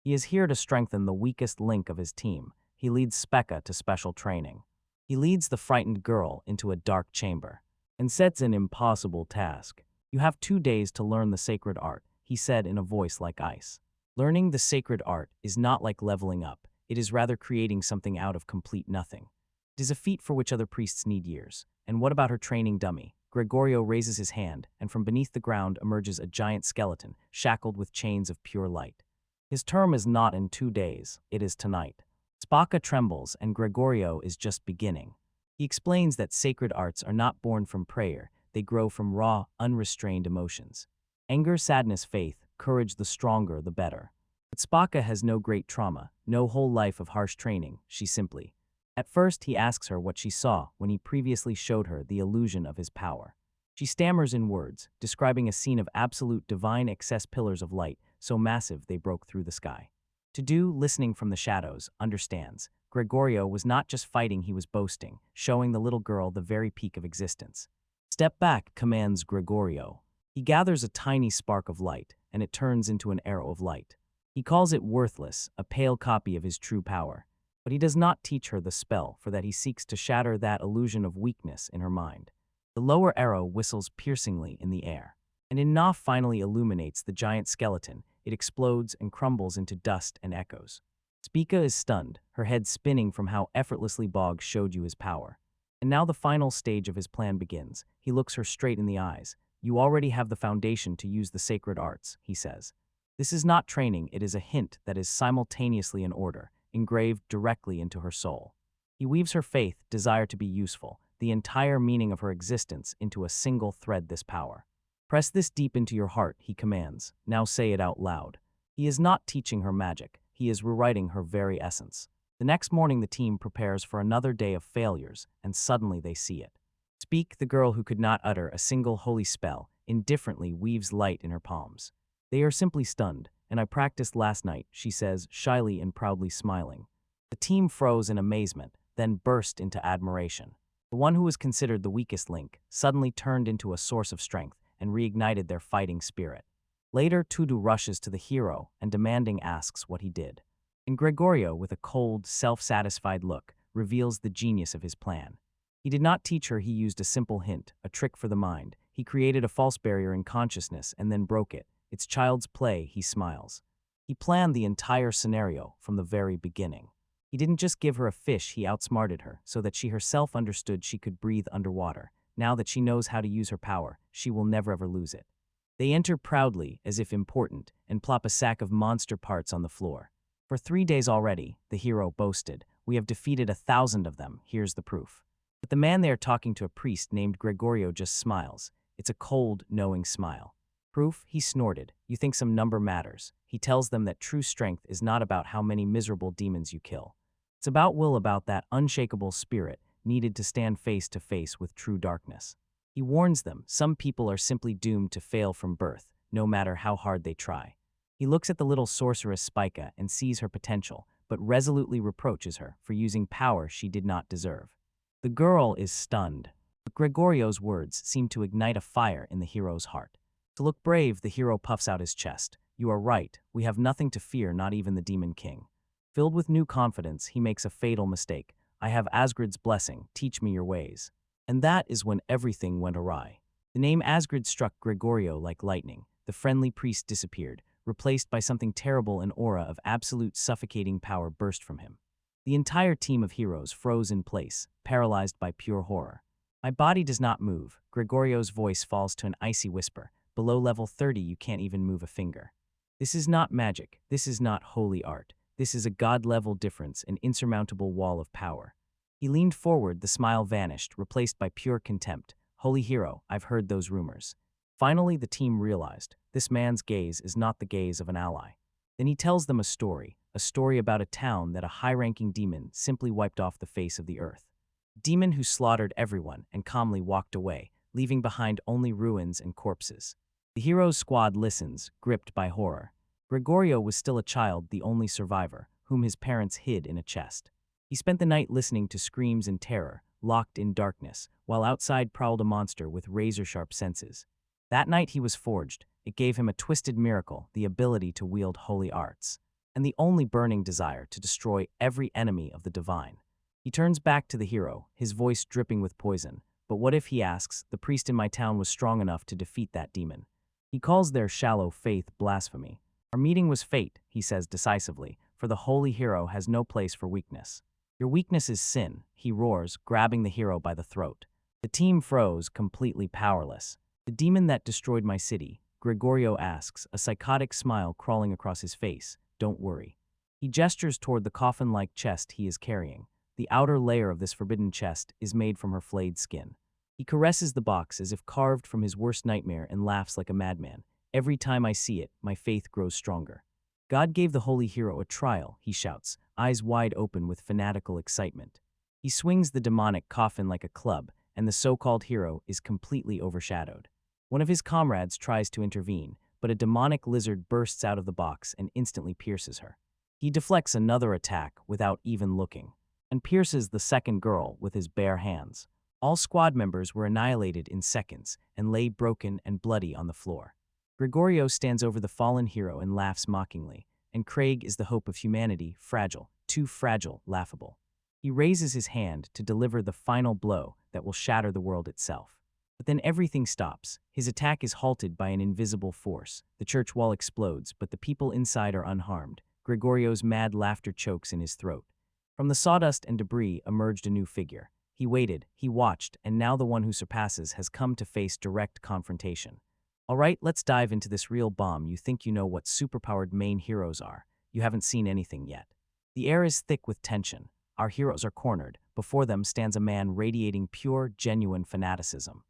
He is here to strengthen the weakest link of his team. He leads Spya to special training. He leads the frightened girl into a dark chamber and sets an impossible task. "You have 2 days to learn the sacred art," he said in a voice like ice. Learning the sacred art is not like leveling up. It is rather creating something out of complete nothing. It is a feat for which other priests need years. And what about her training dummy? Gregorio raises his hand, and from beneath the ground emerges a giant skeleton, shackled with chains of pure light. His term is not in 2 days, it is tonight. Spya trembles, and Gregorio is just beginning. He explains that sacred arts are not born from prayer, they grow from raw, unrestrained emotions. Anger, sadness, faith, courage, the stronger, the better. But Spya has no great trauma, no whole life of harsh training, she simply. At first, he asks her what she saw when he previously showed her the illusion of his power. She stammers in words, describing a scene of absolute divine excess, pillars of light, so massive they broke through the sky. Tudu, listening from the shadows, understands. Gregorio was not just fighting, he was boasting, showing the little girl the very peak of existence. "Step back," commands Gregorio. He gathers a tiny spark of light, and it turns into an arrow of light. He calls it worthless, a pale copy of his true power. But he does not teach her the spell, for that he seeks to shatter that illusion of weakness in her mind. The lower arrow whistles piercingly in the air. and Inna finally illuminates the giant skeleton. It explodes and crumbles into dust and echoes. Spika is stunned, her head spinning from how effortlessly Bog showed you his power. And now the final stage of his plan begins. He looks her straight in the eyes. You already have the foundation to use the sacred arts, he says. This is not training, it is a hint that is simultaneously an order, engraved directly into her soul. He weaves her faith, desire to be useful, the entire meaning of her existence into a single thread, this power. Press this deep into your heart, he commands. Now say it out loud. He is not teaching her magic, he is rewriting her very essence. The next morning the team prepares for another day of failures, and suddenly they see it. Speak, the girl who could not utter a single holy spell, indifferently weaves light in her palms. They are simply stunned, and I practiced last night, she says, shyly and proudly smiling. The team froze in amazement, then burst into admiration. The one who was considered the weakest link suddenly turned into a source of strength and reignited their fighting spirit. Later, Tudu rushes to the hero and demanding asks what he did. And Gregorio, with a cold, self-satisfied look, reveals the genius of his plan. He did not teach her, he used a simple hint, a trick for the mind. He created a false barrier in consciousness and then broke it. It's child's play, he smiles. He planned the entire scenario from the very beginning. He didn't just give her a fish, he outsmarted her, so that she herself understood she could breathe underwater. Now that she knows how to use her power, she will never ever lose it. They enter proudly, as if important, and plop a sack of monster parts on the floor. For 3 days already, the hero boasted, we have defeated 1,000 of them, here's the proof. But the man they are talking to, a priest named Gregorio, just smiles. It's a cold, knowing smile. Proof? He snorted. You think some number matters. He tells them that true strength is not about how many miserable demons you kill. It's about will, about that unshakable spirit needed to stand face to face with true darkness. He warns them, some people are simply doomed to fail from birth, no matter how hard they try. He looks at the little sorceress Spya and sees her potential, but resolutely reproaches her for using power she did not deserve. The girl is stunned, but Gregorio's words seem to ignite a fire in the hero's heart. To look brave, the hero puffs out his chest. You are right, we have nothing to fear, not even the Demon King. Filled with new confidence, he makes a fatal mistake. I have Asgrid's blessing, teach me your ways. And that is when everything went awry. The name Asgrid struck Gregorio like lightning. The friendly priest disappeared, replaced by something terrible. An aura of absolute suffocating power burst from him. The entire team of heroes froze in place, paralyzed by pure horror. My body does not move. Gregorio's voice falls to an icy whisper. Below level 30 you can't even move a finger. This is not magic, this is not holy art. This is a god-level difference, an insurmountable wall of power. He leaned forward, the smile vanished, replaced by pure contempt. Holy hero, I've heard those rumors. Finally, the team realized, this man's gaze is not the gaze of an ally. Then he tells them a story about a town that a high-ranking demon simply wiped off the face of the earth. Demon who slaughtered everyone and calmly walked away, leaving behind only ruins and corpses. The hero's squad listens, gripped by horror. Gregorio was still a child, the only survivor, whom his parents hid in a chest. He spent the night listening to screams and terror, locked in darkness, while outside prowled a monster with razor-sharp senses. That night he was forged. It gave him a twisted miracle, the ability to wield holy arts, and the only burning desire to destroy every enemy of the divine. He turns back to the hero, his voice dripping with poison. But what if, he asks, the priest in my town was strong enough to defeat that demon? He calls their shallow faith blasphemy. Our meeting was fate, he says decisively, for the holy hero has no place for weakness. Your weakness is sin, he roars, grabbing the hero by the throat. The team froze, completely powerless. The demon that destroyed my city, Gregorio asks, a psychotic smile crawling across his face. Don't worry. He gestures toward the coffin-like chest he is carrying. The outer layer of this forbidden chest is made from her flayed skin. He caresses the box as if carved from his worst nightmare and laughs like a madman. Every time I see it, my faith grows stronger. God gave the holy hero a trial, he shouts, eyes wide open with fanatical excitement. He swings the demonic coffin like a club, and the so-called hero is completely overshadowed. One of his comrades tries to intervene, but a demonic lizard bursts out of the box and instantly pierces her. He deflects another attack without even looking, and pierces the second girl with his bare hands. All squad members were annihilated in seconds and lay broken and bloody on the floor. Gregorio stands over the fallen hero and laughs mockingly, and Craig is the hope of humanity, fragile, too fragile, laughable. He raises his hand to deliver the final blow that will shatter the world itself. But then everything stops. His attack is halted by an invisible force. The church wall explodes, but the people inside are unharmed. Gregorio's mad laughter chokes in his throat. From the sawdust and debris emerged a new figure. He waited, he watched, and now the one who surpasses has come to face direct confrontation. All right, let's dive into this real bomb. You think you know what superpowered main heroes are. You haven't seen anything yet. The air is thick with tension. Our heroes are cornered. Before them stands a man radiating pure, genuine fanaticism.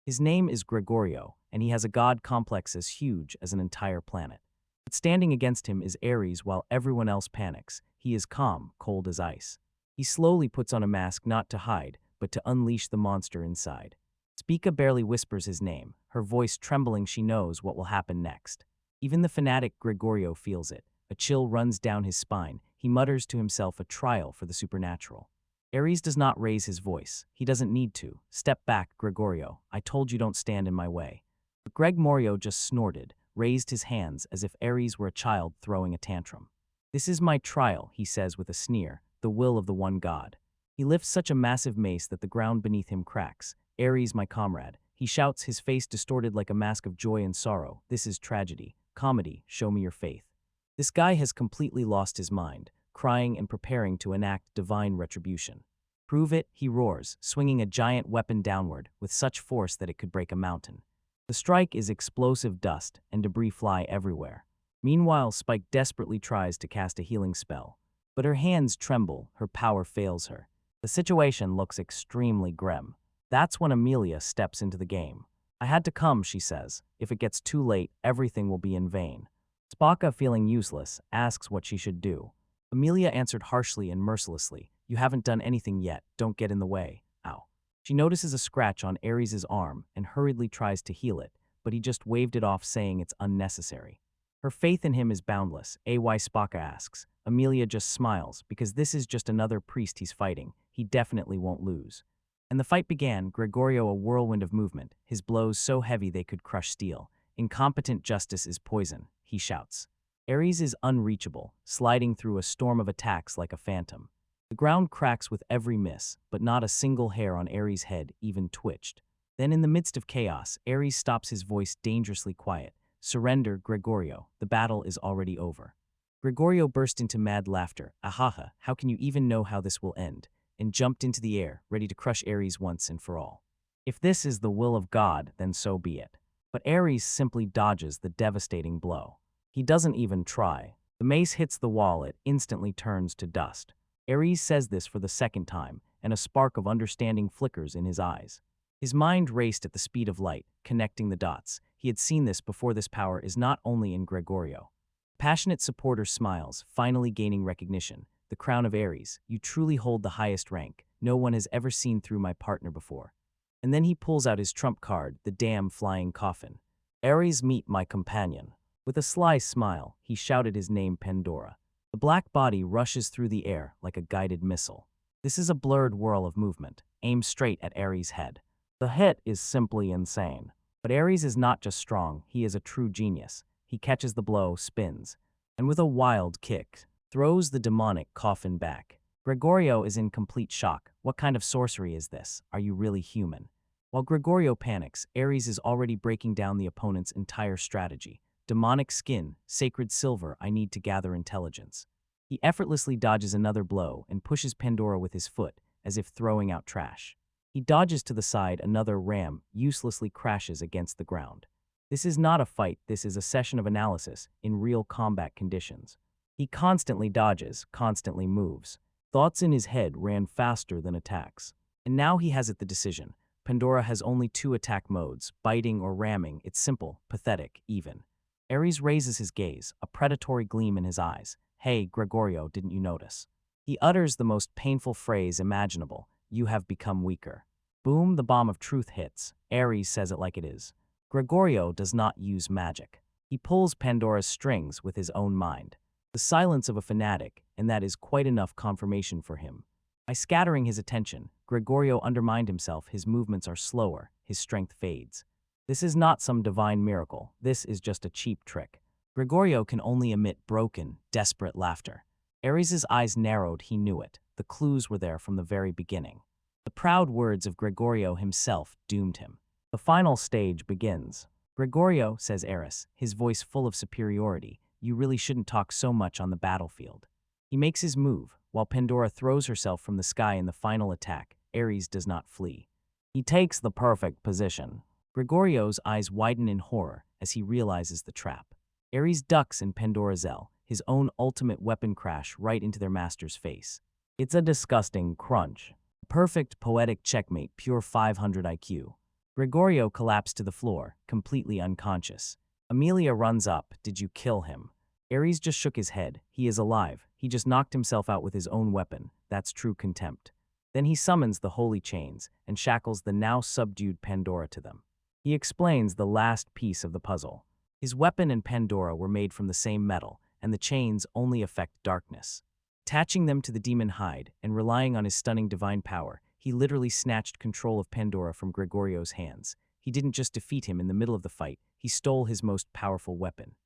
His name is Gregorio, and he has a god complex as huge as an entire planet. But standing against him is Ares while everyone else panics. He is calm, cold as ice. He slowly puts on a mask not to hide, but to unleash the monster inside. Spya barely whispers his name. Her voice trembling, she knows what will happen next. Even the fanatic Gregorio feels it. A chill runs down his spine. He mutters to himself, a trial for the supernatural. Ares does not raise his voice. He doesn't need to. Step back, Gregorio. I told you don't stand in my way. But Gregorio just snorted, raised his hands as if Ares were a child throwing a tantrum. This is my trial, he says with a sneer, the will of the one god. He lifts such a massive mace that the ground beneath him cracks. Ares, my comrade. He shouts, his face distorted like a mask of joy and sorrow. This is tragedy. Comedy, show me your faith. This guy has completely lost his mind, crying and preparing to enact divine retribution. Prove it, he roars, swinging a giant weapon downward with such force that it could break a mountain. The strike is explosive dust, and debris fly everywhere. Meanwhile, Spike desperately tries to cast a healing spell. But her hands tremble, her power fails her. The situation looks extremely grim. That's when Amelia steps into the game. I had to come, she says. If it gets too late, everything will be in vain. Spaka, feeling useless, asks what she should do. Amelia answered harshly and mercilessly, you haven't done anything yet, don't get in the way. Ow. She notices a scratch on Ares' arm and hurriedly tries to heal it, but he just waved it off, saying it's unnecessary. Her faith in him is boundless. Spaka asks. Amelia just smiles, because this is just another priest he's fighting. He definitely won't lose. And the fight began, Gregorio a whirlwind of movement, his blows so heavy they could crush steel. Incompetent justice is poison, he shouts. Ares is unreachable, sliding through a storm of attacks like a phantom. The ground cracks with every miss, but not a single hair on Ares' head even twitched. Then in the midst of chaos, Ares stops, his voice dangerously quiet. Surrender, Gregorio, the battle is already over. Gregorio burst into mad laughter. Ahaha, how can you even know how this will end? And jumped into the air, ready to crush Ares once and for all. If this is the will of God, then so be it. But Ares simply dodges the devastating blow. He doesn't even try. The mace hits the wall, it instantly turns to dust. Ares says this for the second time, and a spark of understanding flickers in his eyes. His mind raced at the speed of light, connecting the dots. He had seen this before. This power is not only in Gregorio. Passionate supporter smiles, finally gaining recognition. The crown of Ares, you truly hold the highest rank. No one has ever seen through my partner before. And then he pulls out his trump card, the damn flying coffin. Ares, meet my companion. With a sly smile, he shouted his name, Pandora. The black body rushes through the air like a guided missile. This is a blurred whirl of movement, aimed straight at Ares' head. The hit is simply insane. But Ares is not just strong, he is a true genius. He catches the blow, spins, and with a wild kick, throws the demonic coffin back. Gregorio is in complete shock. What kind of sorcery is this? Are you really human? While Gregorio panics, Ares is already breaking down the opponent's entire strategy. Demonic skin, sacred silver, I need to gather intelligence. He effortlessly dodges another blow and pushes Pandora with his foot, as if throwing out trash. He dodges to the side, another ram uselessly crashes against the ground. This is not a fight, this is a session of analysis in real combat conditions. He constantly dodges, constantly moves. Thoughts in his head ran faster than attacks. And now he has it, the decision. Pandora has only two attack modes, biting or ramming. It's simple, pathetic, even. Ares raises his gaze, a predatory gleam in his eyes. Hey, Gregorio, didn't you notice? He utters the most painful phrase imaginable. You have become weaker. Boom, the bomb of truth hits. Ares says it like it is. Gregorio does not use magic. He pulls Pandora's strings with his own mind. The silence of a fanatic, and that is quite enough confirmation for him. By scattering his attention, Gregorio undermined himself. His movements are slower, his strength fades. This is not some divine miracle, this is just a cheap trick. Gregorio can only emit broken, desperate laughter. Ares' eyes narrowed, he knew it. The clues were there from the very beginning. The proud words of Gregorio himself doomed him. The final stage begins. Gregorio, says Eris, his voice full of superiority, you really shouldn't talk so much on the battlefield. He makes his move, while Pandora throws herself from the sky in the final attack. Ares does not flee. He takes the perfect position. Gregorio's eyes widen in horror as he realizes the trap. Ares ducks in Pandora's L, his own ultimate weapon crash right into their master's face. It's a disgusting crunch. Perfect poetic checkmate, pure 500 IQ. Gregorio collapsed to the floor, completely unconscious. Amelia runs up. Did you kill him? Ares just shook his head. He is alive. He just knocked himself out with his own weapon. That's true contempt. Then he summons the holy chains and shackles the now subdued Pandora to them. He explains the last piece of the puzzle. His weapon and Pandora were made from the same metal, and the chains only affect darkness. Attaching them to the demon hide and relying on his stunning divine power, he literally snatched control of Pandora from Gregorio's hands. He didn't just defeat him in the middle of the fight, he stole his most powerful weapon.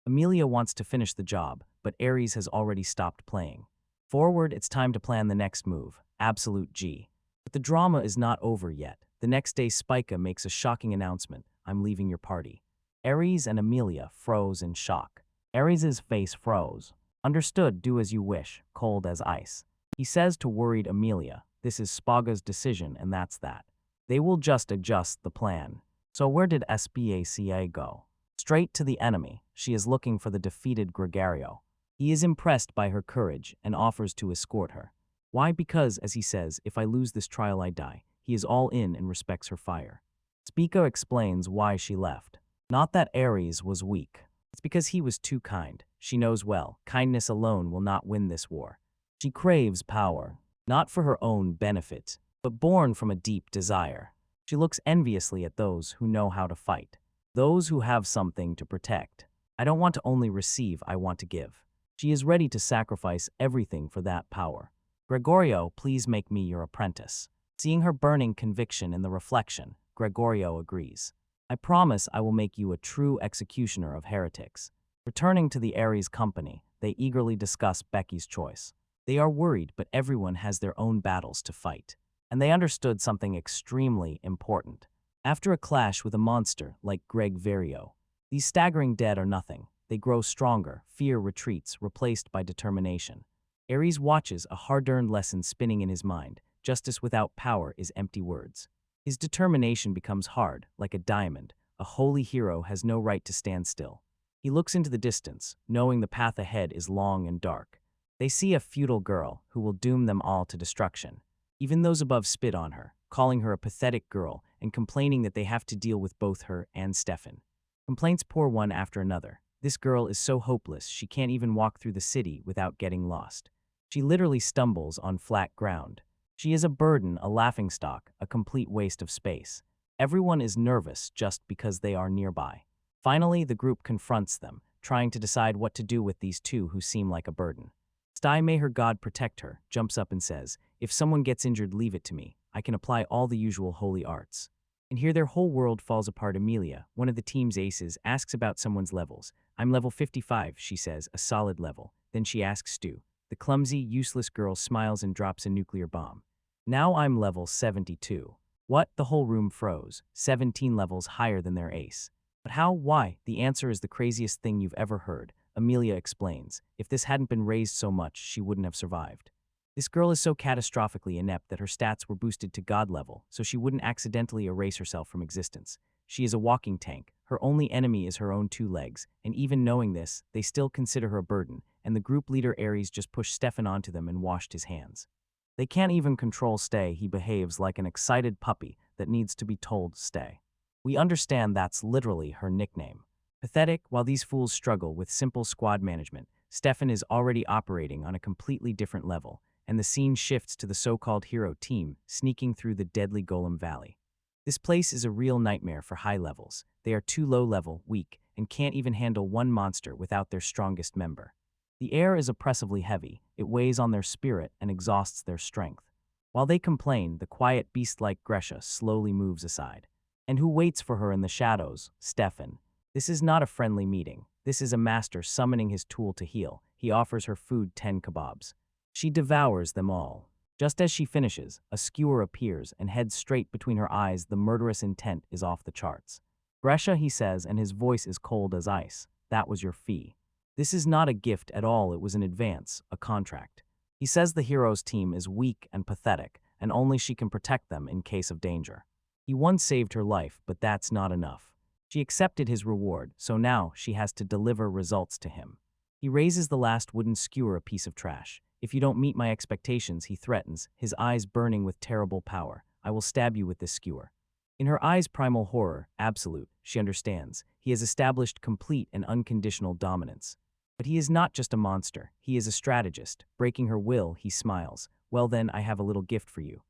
Amelia wants to finish the job, but Ares has already stopped playing. Forward, it's time to plan the next move, Absolute G. But the drama is not over yet. The next day, Spya makes a shocking announcement. I'm leaving your party. Ares and Amelia froze in shock. Ares's face froze. Understood, do as you wish, cold as ice. He says to worried Amelia, this is Spaga's decision and that's that. They will just adjust the plan. So where did Spya go? Straight to the enemy. She is looking for the defeated Gregorio. He is impressed by her courage and offers to escort her. Why? Because, as he says, if I lose this trial I die. He is all in and respects her fire. Spika explains why she left. Not that Ares was weak. It's because he was too kind. She knows well, kindness alone will not win this war. She craves power, not for her own benefit, but born from a deep desire. She looks enviously at those who know how to fight, those who have something to protect. I don't want to only receive, I want to give. She is ready to sacrifice everything for that power. Gregorio, please make me your apprentice. Seeing her burning conviction in the reflection, Gregorio agrees. I promise I will make you a true executioner of heretics. Returning to the Ares company, they eagerly discuss Becky's choice. They are worried, but everyone has their own battles to fight. And they understood something extremely important. After a clash with a monster like Greg Vario, these staggering dead are nothing. They grow stronger, fear retreats, replaced by determination. Ares watches a hard-earned lesson spinning in his mind. Justice without power is empty words. His determination becomes hard, like a diamond. A holy hero has no right to stand still. He looks into the distance, knowing the path ahead is long and dark. They see a feudal girl who will doom them all to destruction. Even those above spit on her, calling her a pathetic girl and complaining that they have to deal with both her and Stefan. Complaints pour one after another. This girl is so hopeless she can't even walk through the city without getting lost. She literally stumbles on flat ground. She is a burden, a laughingstock, a complete waste of space. Everyone is nervous just because they are nearby. Finally, the group confronts them, trying to decide what to do with these two who seem like a burden. Spya, may her god protect her, jumps up and says, if someone gets injured, leave it to me. I can apply all the usual holy arts. And here their whole world falls apart. Amelia, one of the team's aces, asks about someone's levels. I'm level 55, she says, a solid level. Then she asks Stu. The clumsy, useless girl smiles and drops a nuclear bomb. Now I'm level 72. What? The whole room froze. 17 levels higher than their ace. But how? Why? The answer is the craziest thing you've ever heard. Amelia explains. If this hadn't been raised so much, she wouldn't have survived. This girl is so catastrophically inept that her stats were boosted to god level, so she wouldn't accidentally erase herself from existence. She is a walking tank. Her only enemy is her own 2 legs, and even knowing this, they still consider her a burden, and the group leader Ares just pushed Stefan onto them and washed his hands. They can't even control Stay. He behaves like an excited puppy that needs to be told stay. We understand that's literally her nickname. Pathetic. While these fools struggle with simple squad management, Stefan is already operating on a completely different level, and the scene shifts to the so-called hero team sneaking through the deadly Golem Valley. This place is a real nightmare for high levels. They are too low-level, weak, and can't even handle one monster without their strongest member. The air is oppressively heavy. It weighs on their spirit and exhausts their strength. While they complain, the quiet beast-like Gresha slowly moves aside. And who waits for her in the shadows? Stefan. This is not a friendly meeting. This is a master summoning his tool to heal. He offers her food, 10 kebabs. She devours them all. Just as she finishes, a skewer appears and heads straight between her eyes. The murderous intent is off the charts. Gresha, he says, and his voice is cold as ice. That was your fee. This is not a gift at all, it was an advance, a contract. He says the hero's team is weak and pathetic, and only she can protect them in case of danger. He once saved her life, but that's not enough. She accepted his reward, so now she has to deliver results to him. He raises the last wooden skewer, a piece of trash. If you don't meet my expectations, he threatens, his eyes burning with terrible power. I will stab you with this skewer. In her eyes primal horror, absolute, she understands. He has established complete and unconditional dominance. But he is not just a monster, he is a strategist. Breaking her will, he smiles. Well then, I have a little gift for you.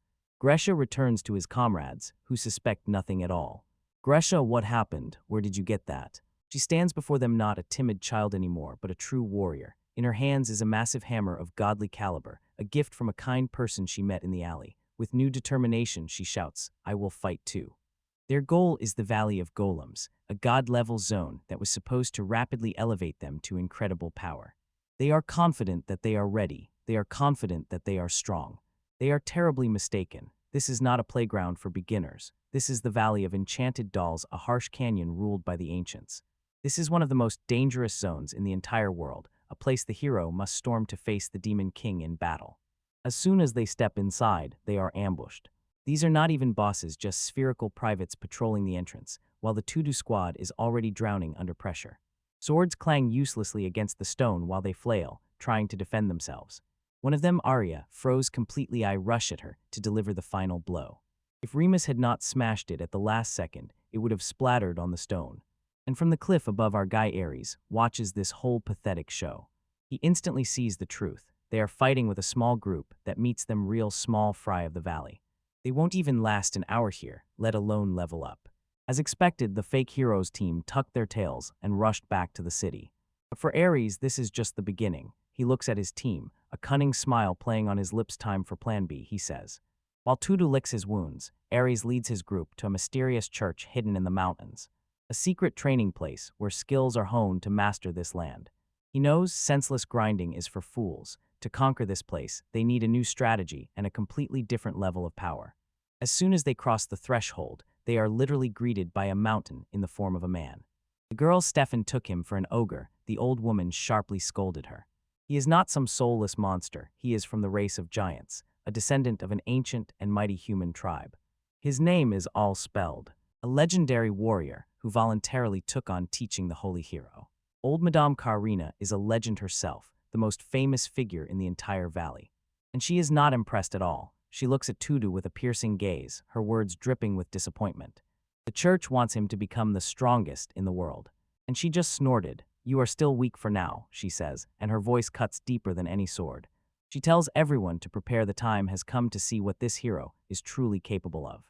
Gresha returns to his comrades, who suspect nothing at all. Gresha, what happened? Where did you get that? She stands before them, not a timid child anymore, but a true warrior. In her hands is a massive hammer of godly caliber, a gift from a kind person she met in the alley. With new determination, she shouts, I will fight too. Their goal is the Valley of Golems, a god-level zone that was supposed to rapidly elevate them to incredible power. They are confident that they are ready. They are confident that they are strong. They are terribly mistaken. This is not a playground for beginners. This is the Valley of Enchanted Dolls, a harsh canyon ruled by the ancients. This is one of the most dangerous zones in the entire world, a place the hero must storm to face the Demon King in battle. As soon as they step inside, they are ambushed. These are not even bosses, just spherical privates patrolling the entrance, while the Tudu squad is already drowning under pressure. Swords clang uselessly against the stone while they flail, trying to defend themselves. One of them, Arya, froze completely. I rush at her to deliver the final blow. If Remus had not smashed it at the last second, it would have splattered on the stone. And from the cliff above, our guy Ares watches this whole pathetic show. He instantly sees the truth. They are fighting with a small group that meets them real small fry of the valley. They won't even last an hour here, let alone level up. As expected, the fake heroes team tucked their tails and rushed back to the city. But for Ares, this is just the beginning. He looks at his team, a cunning smile playing on his lips. Time for plan B, he says. While Tudu licks his wounds, Ares leads his group to a mysterious church hidden in the mountains. A secret training place where skills are honed to master this land. He knows senseless grinding is for fools. To conquer this place, they need a new strategy and a completely different level of power. As soon as they cross the threshold, they are literally greeted by a mountain in the form of a man. The girl Stefan took him for an ogre. The old woman sharply scolded her. He is not some soulless monster. He is from the race of giants, a descendant of an ancient and mighty human tribe. His name is all spelled, a legendary warrior who voluntarily took on teaching the holy hero. Old Madame Karina is a legend herself, the most famous figure in the entire valley. And she is not impressed at all. She looks at Tudu with a piercing gaze, her words dripping with disappointment. The church wants him to become the strongest in the world. And she just snorted. You are still weak for now, she says, and her voice cuts deeper than any sword. She tells everyone to prepare. The time has come to see what this hero is truly capable of.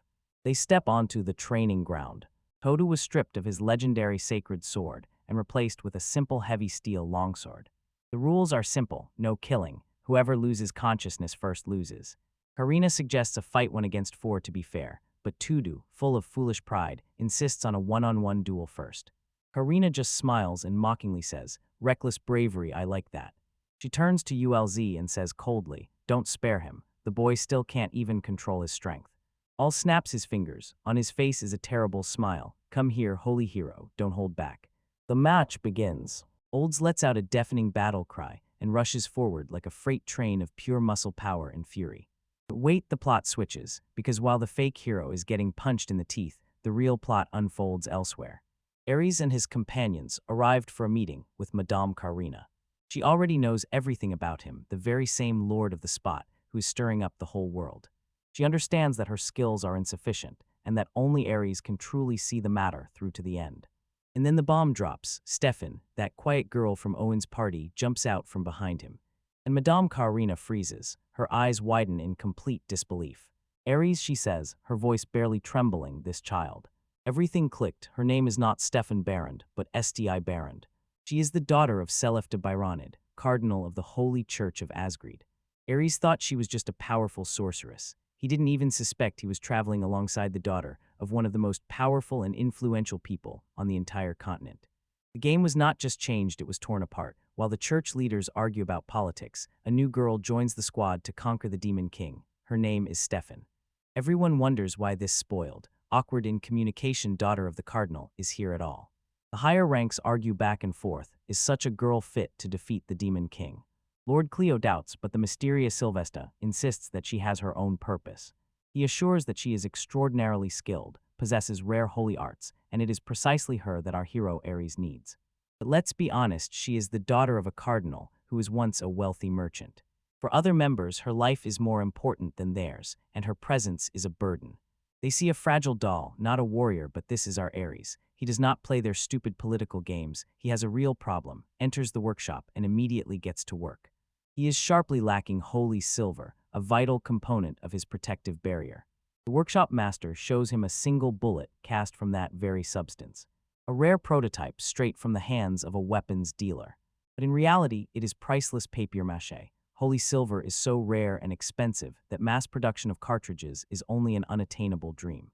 They step onto the training ground. Tudu was stripped of his legendary sacred sword and replaced with a simple heavy steel longsword. The rules are simple, no killing. Whoever loses consciousness first loses. Karina suggests a fight 1-against-4 to be fair, but Tudu, full of foolish pride, insists on a one-on-one duel first. Karina just smiles and mockingly says, reckless bravery, I like that. She turns to Ulz and says coldly, don't spare him. The boy still can't even control his strength. All snaps his fingers. On his face is a terrible smile. Come here, holy hero, don't hold back. The match begins. Olds lets out a deafening battle cry and rushes forward like a freight train of pure muscle power and fury. But wait, the plot switches, because while the fake hero is getting punched in the teeth, the real plot unfolds elsewhere. Ares and his companions arrived for a meeting with Madame Karina. She already knows everything about him, the very same lord of the spot who is stirring up the whole world. She understands that her skills are insufficient and that only Ares can truly see the matter through to the end. And then the bomb drops. Stefan, that quiet girl from Owen's party, jumps out from behind him. And Madame Karina freezes, her eyes widen in complete disbelief. Ares, she says, her voice barely trembling, this child. Everything clicked. Her name is not Stefan Barand, but Sti Barand. She is the daughter of Selef de Byronid, cardinal of the Holy Church of Asgard. Ares thought she was just a powerful sorceress. He didn't even suspect he was traveling alongside the daughter of one of the most powerful and influential people on the entire continent. The game was not just changed, it was torn apart. While the church leaders argue about politics, a new girl joins the squad to conquer the Demon King. Her name is Stefan. Everyone wonders why this spoiled, awkward in communication daughter of the cardinal is here at all. The higher ranks argue back and forth, is such a girl fit to defeat the Demon King? Lord Cleo doubts, but the mysterious Sylvesta insists that she has her own purpose. He assures that she is extraordinarily skilled, possesses rare holy arts, and it is precisely her that our hero Ares needs. But let's be honest, she is the daughter of a cardinal who was once a wealthy merchant. For other members, her life is more important than theirs, and her presence is a burden. They see a fragile doll, not a warrior, but this is our Ares. He does not play their stupid political games. He has a real problem, enters the workshop, and immediately gets to work. He is sharply lacking holy silver, a vital component of his protective barrier. The workshop master shows him a single bullet cast from that very substance. A rare prototype straight from the hands of a weapons dealer. But in reality, it is priceless papier-mâché. Holy silver is so rare and expensive that mass production of cartridges is only an unattainable dream.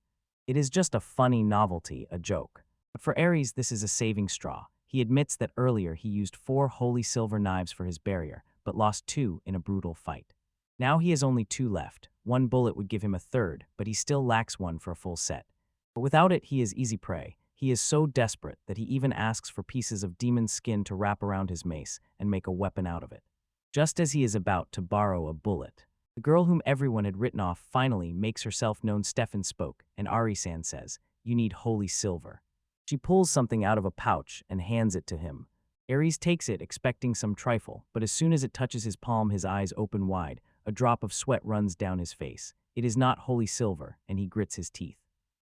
It is just a funny novelty, a joke. But for Ares, this is a saving straw. He admits that earlier he used 4 holy silver knives for his barrier, but lost 2 in a brutal fight. Now he has only 2 left. 1 bullet would give him a third, but he still lacks 1 for a full set. But without it, he is easy prey. He is so desperate that he even asks for pieces of demon skin to wrap around his mace and make a weapon out of it. Just as he is about to borrow a bullet, the girl whom everyone had written off finally makes herself known. Stefan spoke, and Ari-san says, "You need holy silver." She pulls something out of a pouch and hands it to him. Ares takes it, expecting some trifle, but as soon as it touches his palm, his eyes open wide. A drop of sweat runs down his face. It is not holy silver, and he grits his teeth.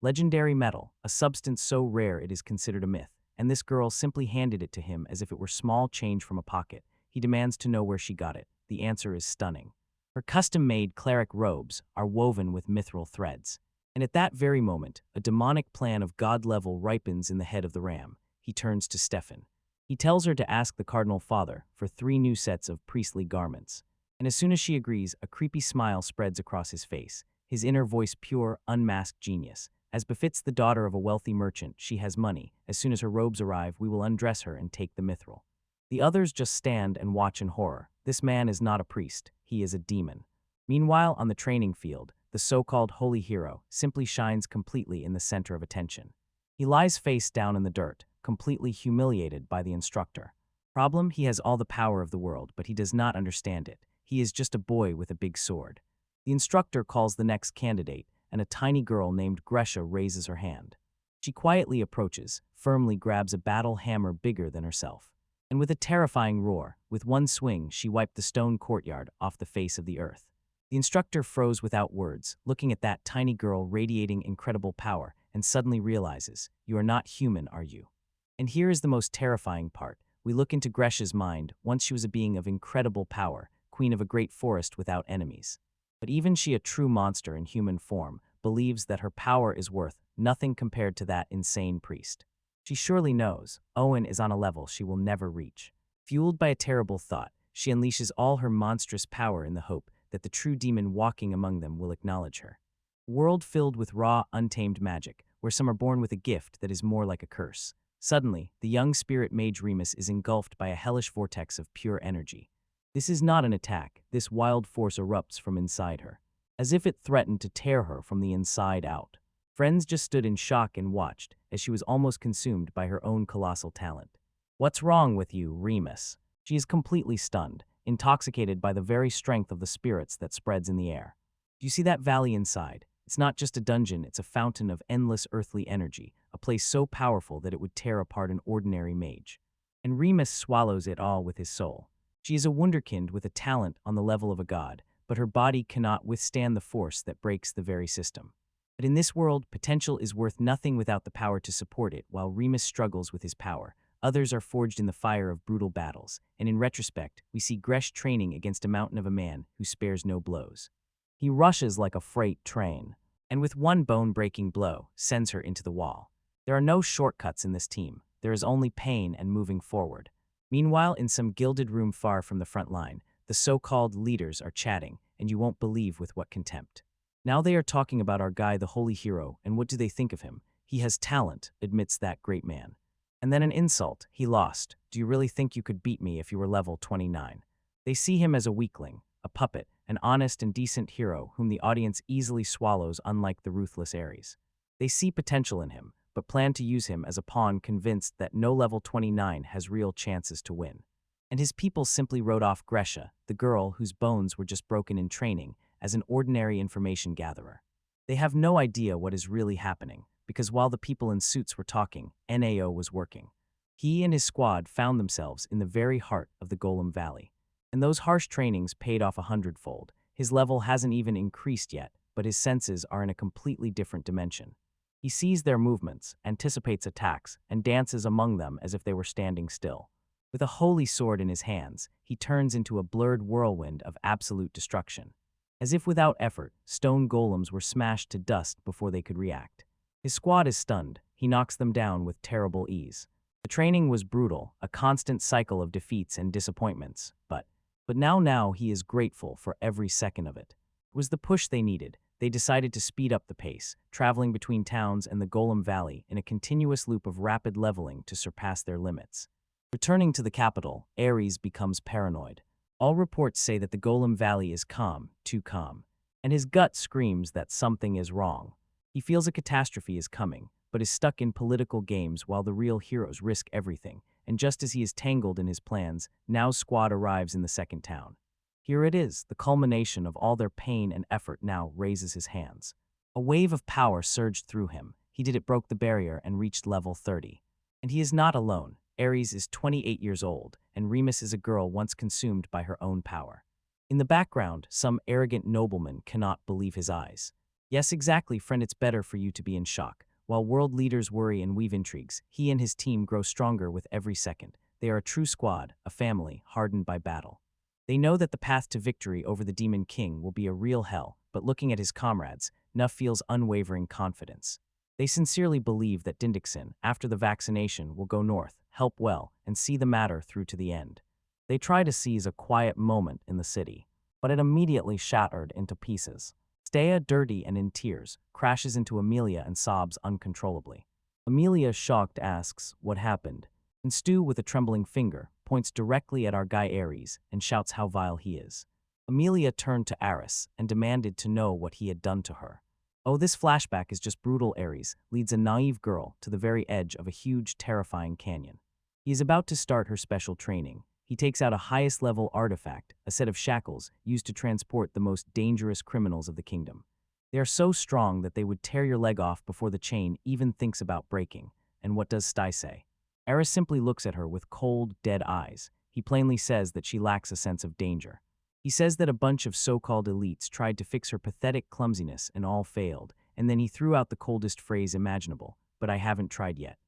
Legendary metal, a substance so rare it is considered a myth, and this girl simply handed it to him as if it were small change from a pocket. He demands to know where she got it. The answer is stunning. Her custom-made cleric robes are woven with mithril threads. And at that very moment, a demonic plan of god level ripens in the head of the ram. He turns to Stefan. He tells her to ask the Cardinal Father for 3 new sets of priestly garments. And as soon as she agrees, a creepy smile spreads across his face, his inner voice pure, unmasked genius. As befits the daughter of a wealthy merchant, she has money. As soon as her robes arrive, we will undress her and take the mithril. The others just stand and watch in horror. This man is not a priest, he is a demon. Meanwhile, on the training field, the so-called holy hero simply shines completely in the center of attention. He lies face down in the dirt, completely humiliated by the instructor. Problem, he has all the power of the world, but he does not understand it. He is just a boy with a big sword. The instructor calls the next candidate, and a tiny girl named Gresha raises her hand. She quietly approaches, firmly grabs a battle hammer bigger than herself. And with a terrifying roar, with one swing, she wiped the stone courtyard off the face of the earth. The instructor froze without words, looking at that tiny girl radiating incredible power, and suddenly realizes, "You are not human, are you?" And here is the most terrifying part. We look into Gresha's mind. Once she was a being of incredible power, queen of a great forest without enemies. But even she, a true monster in human form, believes that her power is worth nothing compared to that insane priest. She surely knows Owen is on a level she will never reach. Fueled by a terrible thought, she unleashes all her monstrous power in the hope that the true demon walking among them will acknowledge her. A world filled with raw, untamed magic, where some are born with a gift that is more like a curse. Suddenly, the young spirit mage Remus is engulfed by a hellish vortex of pure energy. This is not an attack. This wild force erupts from inside her, as if it threatened to tear her from the inside out. Friends just stood in shock and watched, as she was almost consumed by her own colossal talent. "What's wrong with you, Remus?" She is completely stunned, intoxicated by the very strength of the spirits that spreads in the air. Do you see that valley inside? It's not just a dungeon, it's a fountain of endless earthly energy, a place so powerful that it would tear apart an ordinary mage. And Remus swallows it all with his soul. She is a wunderkind with a talent on the level of a god, but her body cannot withstand the force that breaks the very system. But in this world, potential is worth nothing without the power to support it. While Remus struggles with his power, others are forged in the fire of brutal battles, and in retrospect, we see Gresh training against a mountain of a man who spares no blows. He rushes like a freight train, and with one bone-breaking blow, sends her into the wall. There are no shortcuts in this team. There is only pain and moving forward. Meanwhile, in some gilded room far from the front line, the so-called leaders are chatting, and you won't believe with what contempt. Now they are talking about our guy, the holy hero, and what do they think of him? He has talent, admits that great man. And then an insult. He lost. Do you really think you could beat me if you were level 29? They see him as a weakling, a puppet, an honest and decent hero whom the audience easily swallows, unlike the ruthless Ares. They see potential in him, but plan to use him as a pawn, convinced that no level 29 has real chances to win. And his people simply wrote off Gresha, the girl whose bones were just broken in training, as an ordinary information gatherer. They have no idea what is really happening, because while the people in suits were talking, NAO was working. He and his squad found themselves in the very heart of the Golem Valley. And those harsh trainings paid off 100-fold. His level hasn't even increased yet, but his senses are in a completely different dimension. He sees their movements, anticipates attacks, and dances among them as if they were standing still. With a holy sword in his hands, he turns into a blurred whirlwind of absolute destruction. As if without effort, stone golems were smashed to dust before they could react. His squad is stunned. He knocks them down with terrible ease. The training was brutal, a constant cycle of defeats and disappointments, but now he is grateful for every second of it. It was the push they needed. They decided to speed up the pace, traveling between towns and the Golem Valley in a continuous loop of rapid leveling to surpass their limits. Returning to the capital, Ares becomes paranoid. All reports say that the Golem Valley is calm, too calm, and his gut screams that something is wrong. He feels a catastrophe is coming, but is stuck in political games while the real heroes risk everything, and just as he is tangled in his plans, Nao's squad arrives in the second town. Here it is, the culmination of all their pain and effort. Now raises his hands. A wave of power surged through him. He broke the barrier and reached level 30. And he is not alone. Ares is 28 years old, and Remus is a girl once consumed by her own power. In the background, some arrogant nobleman cannot believe his eyes. Yes, exactly, friend, it's better for you to be in shock. While world leaders worry and weave intrigues, he and his team grow stronger with every second. They are a true squad, a family, hardened by battle. They know that the path to victory over the Demon King will be a real hell, but looking at his comrades, Nuff feels unwavering confidence. They sincerely believe that Dindixon, after the vaccination, will go north, help well, and see the matter through to the end. They try to seize a quiet moment in the city, but it immediately shattered into pieces. Spya, dirty and in tears, crashes into Amelia and sobs uncontrollably. Amelia, shocked, asks, "What happened?" And Stu, with a trembling finger, points directly at our guy Ares and shouts how vile he is. Amelia turned to Ares and demanded to know what he had done to her. Oh, this flashback is just brutal. Ares leads a naive girl to the very edge of a huge, terrifying canyon. He is about to start her special training. He takes out a highest-level artifact, a set of shackles used to transport the most dangerous criminals of the kingdom. They are so strong that they would tear your leg off before the chain even thinks about breaking. And what does Sty say? Ares simply looks at her with cold, dead eyes. He plainly says that she lacks a sense of danger. He says that a bunch of so-called elites tried to fix her pathetic clumsiness and all failed, and then he threw out the coldest phrase imaginable, "But I haven't tried yet."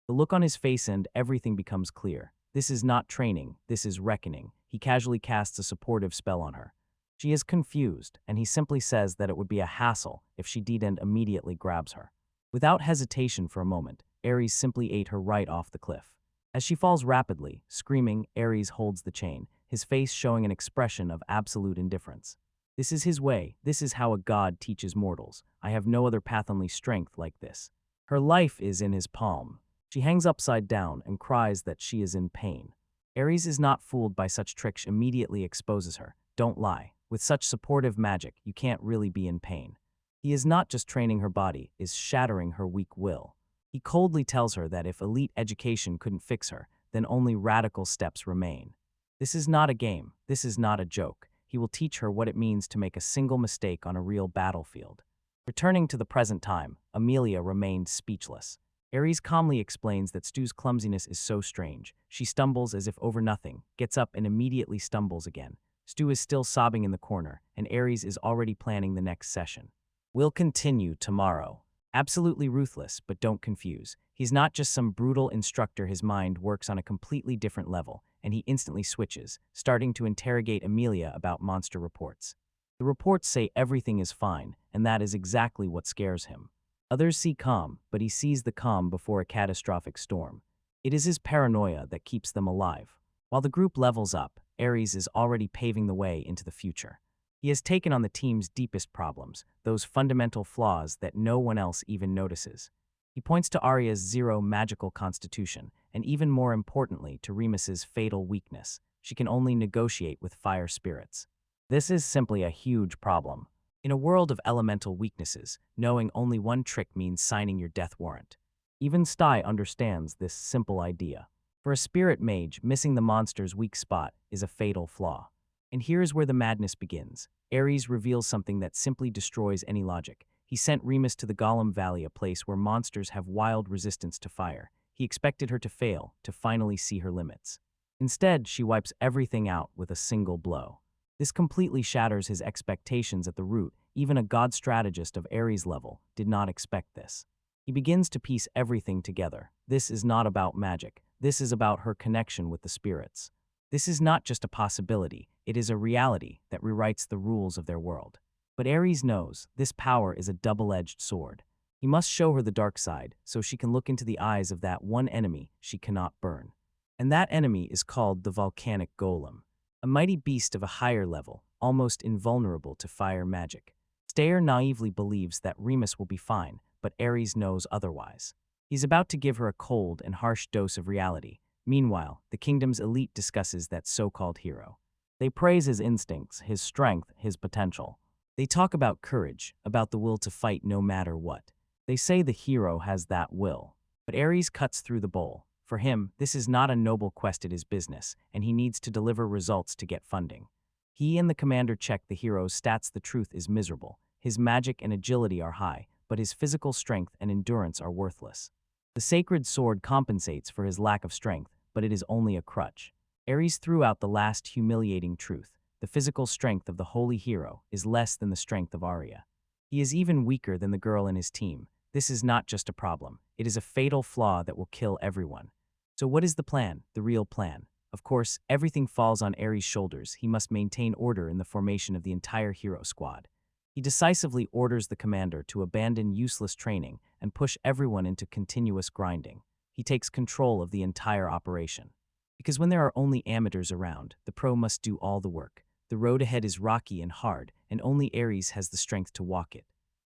The look on his face and everything becomes clear. This is not training, this is reckoning. He casually casts a supportive spell on her. She is confused, and he simply says that it would be a hassle if she did, and immediately grabs her. Without hesitation for a moment, Ares simply ate her right off the cliff. As she falls rapidly, screaming, Ares holds the chain, his face showing an expression of absolute indifference. This is his way. This is how a god teaches mortals. I have no other path, only strength like this. Her life is in his palm. She hangs upside down and cries that she is in pain. Ares is not fooled by such tricks, immediately exposes her. Don't lie. With such supportive magic, you can't really be in pain. He is not just training her body, is shattering her weak will. He coldly tells her that if elite education couldn't fix her, then only radical steps remain. This is not a game. This is not a joke. He will teach her what it means to make a single mistake on a real battlefield. Returning to the present time, Amelia remained speechless. Ares calmly explains that Stu's clumsiness is so strange. She stumbles as if over nothing, gets up and immediately stumbles again. Stu is still sobbing in the corner, and Ares is already planning the next session. We'll continue tomorrow. Absolutely ruthless, but don't confuse. He's not just some brutal instructor. His mind works on a completely different level, and he instantly switches, starting to interrogate Amelia about monster reports. The reports say everything is fine, and that is exactly what scares him. Others see calm, but he sees the calm before a catastrophic storm. It is his paranoia that keeps them alive. While the group levels up, Ares is already paving the way into the future. He has taken on the team's deepest problems, those fundamental flaws that no one else even notices. He points to Arya's zero magical constitution and even more importantly to Remus's fatal weakness. She can only negotiate with fire spirits. This is simply a huge problem. In a world of elemental weaknesses, knowing only one trick means signing your death warrant. Even Spya understands this simple idea. For a spirit mage, missing the monster's weak spot is a fatal flaw. And here's where the madness begins. Ares reveals something that simply destroys any logic. He sent Remus to the Golem Valley, a place where monsters have wild resistance to fire. He expected her to fail, to finally see her limits. Instead, she wipes everything out with a single blow. This completely shatters his expectations at the root. Even a god strategist of Ares' level did not expect this. He begins to piece everything together. This is not about magic. This is about her connection with the spirits. This is not just a possibility, it is a reality that rewrites the rules of their world. But Ares knows this power is a double-edged sword. He must show her the dark side so she can look into the eyes of that one enemy she cannot burn. And that enemy is called the volcanic golem, a mighty beast of a higher level, almost invulnerable to fire magic. Spya naively believes that Remus will be fine, but Ares knows otherwise. He's about to give her a cold and harsh dose of reality. Meanwhile, the kingdom's elite discusses that so-called hero. They praise his instincts, his strength, his potential. They talk about courage, about the will to fight no matter what. They say the hero has that will. But Ares cuts through the bowl. For him, this is not a noble quest, it is business, and he needs to deliver results to get funding. He and the commander check the hero's stats. The truth is miserable. His magic and agility are high, but his physical strength and endurance are worthless. The sacred sword compensates for his lack of strength, but it is only a crutch. Ares threw out the last humiliating truth. The physical strength of the holy hero is less than the strength of Arya. He is even weaker than the girl in his team. This is not just a problem. It is a fatal flaw that will kill everyone. So what is the plan, the real plan? Of course, everything falls on Ares' shoulders. He must maintain order in the formation of the entire hero squad. He decisively orders the commander to abandon useless training and push everyone into continuous grinding. He takes control of the entire operation. Because when there are only amateurs around, the pro must do all the work. The road ahead is rocky and hard, and only Ares has the strength to walk it.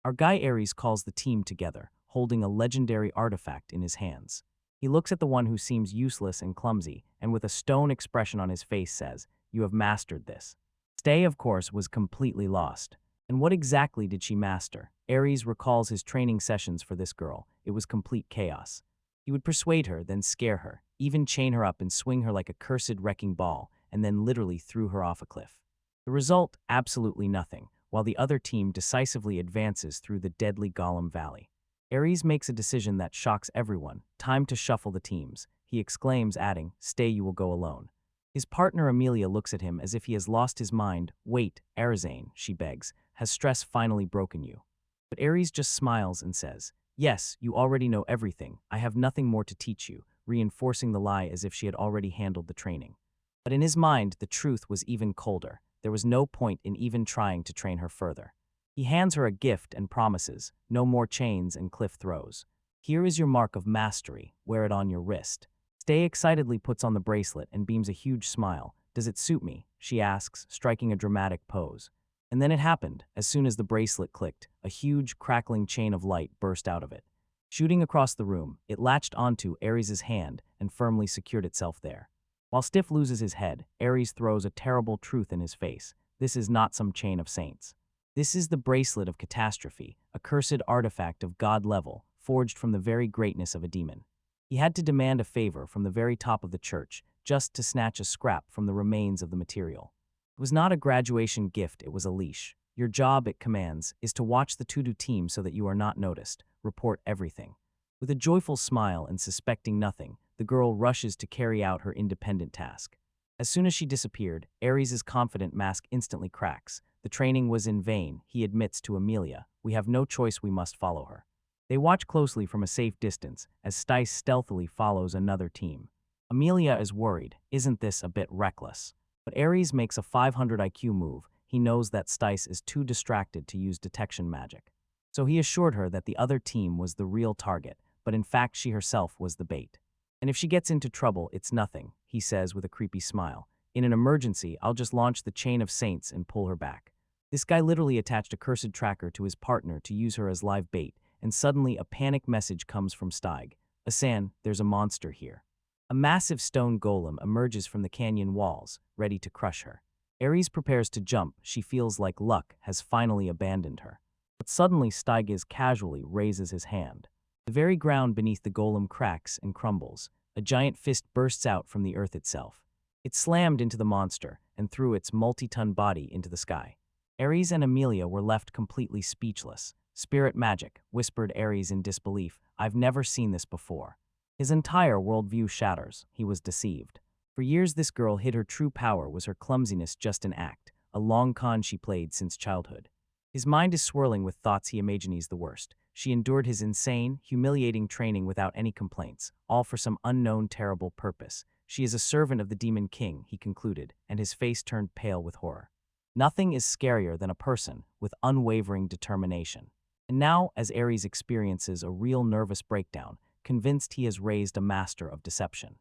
Our guy Ares calls the team together, holding a legendary artifact in his hands. He looks at the one who seems useless and clumsy, and with a stone expression on his face says, "You have mastered this." Spya, of course, was completely lost. And what exactly did she master? Ares recalls his training sessions for this girl. It was complete chaos. He would persuade her, then scare her, even chain her up and swing her like a cursed wrecking ball, and then literally threw her off a cliff. The result? Absolutely nothing, while the other team decisively advances through the deadly Golem Valley. Ares makes a decision that shocks everyone. Time to shuffle the teams. He exclaims, adding, "Stay, you will go alone." His partner Amelia looks at him as if he has lost his mind. "Wait, Arazane," she begs. "Has stress finally broken you?" But Ares just smiles and says, "Yes, you already know everything. I have nothing more to teach you," reinforcing the lie as if she had already handled the training. But in his mind, the truth was even colder. There was no point in even trying to train her further. He hands her a gift and promises, no more chains and cliff throws. "Here is your mark of mastery. Wear it on your wrist." Spya excitedly puts on the bracelet and beams a huge smile. "Does it suit me?" she asks, striking a dramatic pose. And then it happened. As soon as the bracelet clicked, a huge, crackling chain of light burst out of it. Shooting across the room, it latched onto Ares' hand and firmly secured itself there. While Stiff loses his head, Ares throws a terrible truth in his face. This is not some chain of saints. This is the bracelet of catastrophe, a cursed artifact of god level, forged from the very greatness of a demon. He had to demand a favor from the very top of the church, just to snatch a scrap from the remains of the material. It was not a graduation gift, it was a leash. Your job, it commands, is to watch the to-do team so that you are not noticed. Report everything. With a joyful smile and suspecting nothing, the girl rushes to carry out her independent task. As soon as she disappeared, Ares' confident mask instantly cracks. The training was in vain, he admits to Amelia. "We have no choice, we must follow her." They watch closely from a safe distance as Spya stealthily follows another team. Amelia is worried. Isn't this a bit reckless? But Ares makes a 500 IQ move. He knows that Spya is too distracted to use detection magic. So he assured her that the other team was the real target, but in fact she herself was the bait. "And if she gets into trouble, it's nothing," he says with a creepy smile. "In an emergency, I'll just launch the chain of saints and pull her back." This guy literally attached a cursed tracker to his partner to use her as live bait, and suddenly a panic message comes from Spya. "Asan, there's a monster here." A massive stone golem emerges from the canyon walls, ready to crush her. Ares prepares to jump. She feels like luck has finally abandoned her. But suddenly Stygiz casually raises his hand. The very ground beneath the golem cracks and crumbles. A giant fist bursts out from the earth itself. It slammed into the monster and threw its multi-ton body into the sky. Ares and Amelia were left completely speechless. Spirit magic, whispered Ares in disbelief. I've never seen this before. His entire worldview shatters. He was deceived. For years this girl hid her true power. Was her clumsiness just an act, a long con she played since childhood? His mind is swirling with thoughts. He imagines the worst. She endured his insane, humiliating training without any complaints, all for some unknown terrible purpose. She is a servant of the Demon King, he concluded, and his face turned pale with horror. Nothing is scarier than a person with unwavering determination. And now, as Ares experiences a real nervous breakdown, convinced he has raised a master of deception.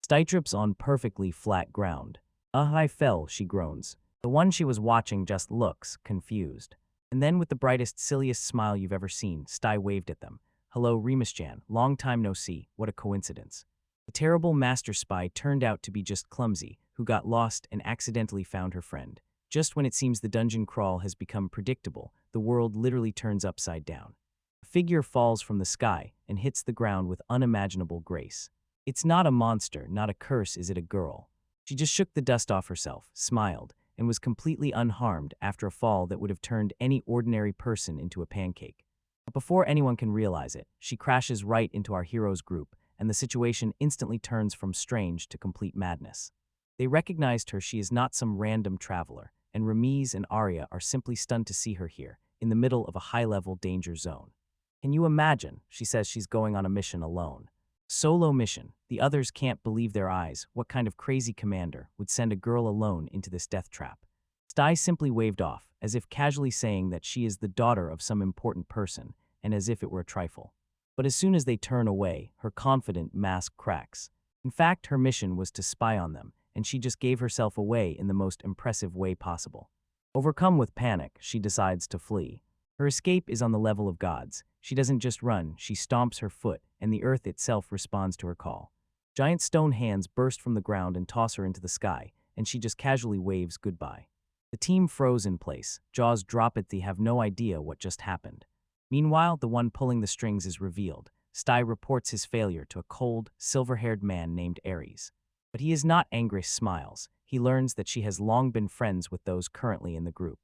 Sty trips on perfectly flat ground. I fell, she groans. The one she was watching just looks confused. And then with the brightest, silliest smile you've ever seen, Sty waved at them. Hello, Remus-Jan, long time no see, what a coincidence. The terrible master spy turned out to be just clumsy, who got lost and accidentally found her friend. Just when it seems the dungeon crawl has become predictable, the world literally turns upside down. A figure falls from the sky and hits the ground with unimaginable grace. It's not a monster, not a curse, is it a girl? She just shook the dust off herself, smiled, and was completely unharmed after a fall that would have turned any ordinary person into a pancake. But before anyone can realize it, she crashes right into our hero's group, and the situation instantly turns from strange to complete madness. They recognized her. She is not some random traveler, and Ramiz and Arya are simply stunned to see her here, in the middle of a high-level danger zone. Can you imagine? She says she's going on a mission alone. Solo mission. The others can't believe their eyes. What kind of crazy commander would send a girl alone into this death trap? Sty simply waved off, as if casually saying that she is the daughter of some important person, and as if it were a trifle. But as soon as they turn away, her confident mask cracks. In fact, her mission was to spy on them, and she just gave herself away in the most impressive way possible. Overcome with panic, she decides to flee. Her escape is on the level of gods. She doesn't just run, she stomps her foot, and the earth itself responds to her call. Giant stone hands burst from the ground and toss her into the sky, and she just casually waves goodbye. The team froze in place, jaws drop. They have no idea what just happened. Meanwhile, the one pulling the strings is revealed. Sty reports his failure to a cold, silver-haired man named Ares. But he is not angry. Smiles. He learns that she has long been friends with those currently in the group.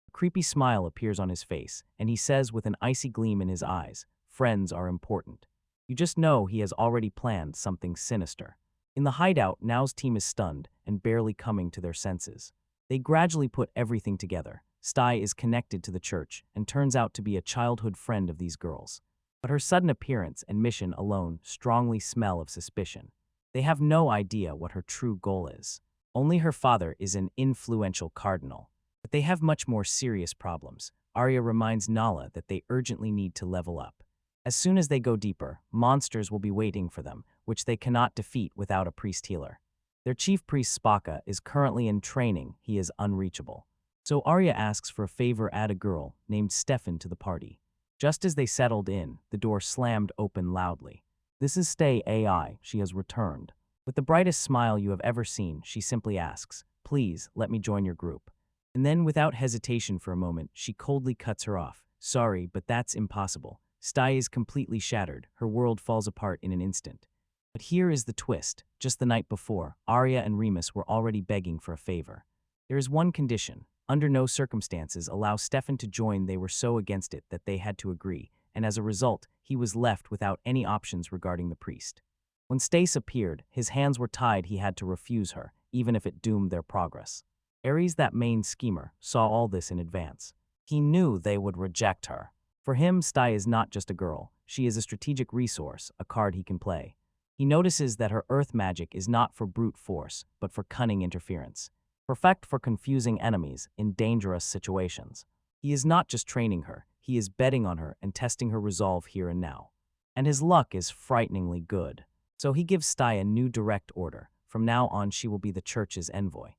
A creepy smile appears on his face, and he says with an icy gleam in his eyes, friends are important. You just know he has already planned something sinister. In the hideout, Now's team is stunned and barely coming to their senses. They gradually put everything together. Sty is connected to the church and turns out to be a childhood friend of these girls. But her sudden appearance and mission alone strongly smell of suspicion. They have no idea what her true goal is. Only her father is an influential cardinal. But they have much more serious problems. Arya reminds Nala that they urgently need to level up. As soon as they go deeper, monsters will be waiting for them, which they cannot defeat without a priest healer. Their chief priest Spya is currently in training. He is unreachable. So Arya asks for a favor: add a girl named Stefan to the party. Just as they settled in, the door slammed open loudly. This is Stay AI, she has returned. With the brightest smile you have ever seen, she simply asks, please, let me join your group. And then, without hesitation for a moment, she coldly cuts her off. Sorry, but that's impossible. Sty is completely shattered. Her world falls apart in an instant. But here is the twist. Just the night before, Arya and Remus were already begging for a favor. There is one condition. Under no circumstances allow Stefan to join. They were so against it that they had to agree, and as a result, he was left without any options regarding the priest. When Stace appeared, his hands were tied. He had to refuse her, even if it doomed their progress. Ares, that main schemer, saw all this in advance. He knew they would reject her. For him, Sty is not just a girl. She is a strategic resource, a card he can play. He notices that her earth magic is not for brute force, but for cunning interference. Perfect for confusing enemies in dangerous situations. He is not just training her, he is betting on her and testing her resolve here and now. And his luck is frighteningly good. So he gives Sty a new direct order. From now on, she will be the church's envoy.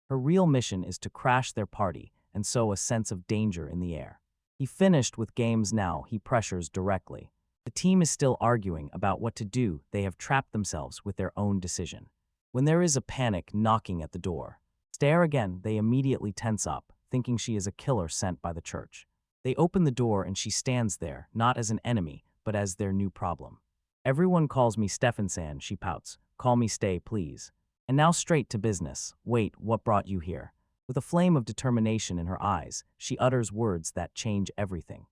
Her real mission is to crash their party and sow a sense of danger in the air. He finished with games now. He pressures directly. The team is still arguing about what to do. They have trapped themselves with their own decision. When there is a panic knocking at the door, stare again, they immediately tense up, thinking she is a killer sent by the church. They open the door and she stands there, not as an enemy, but as their new problem. Everyone calls me Stephenson, she pouts. Call me Stay, please. And now straight to business. Wait, what brought you here? With a flame of determination in her eyes, she utters words that change everything.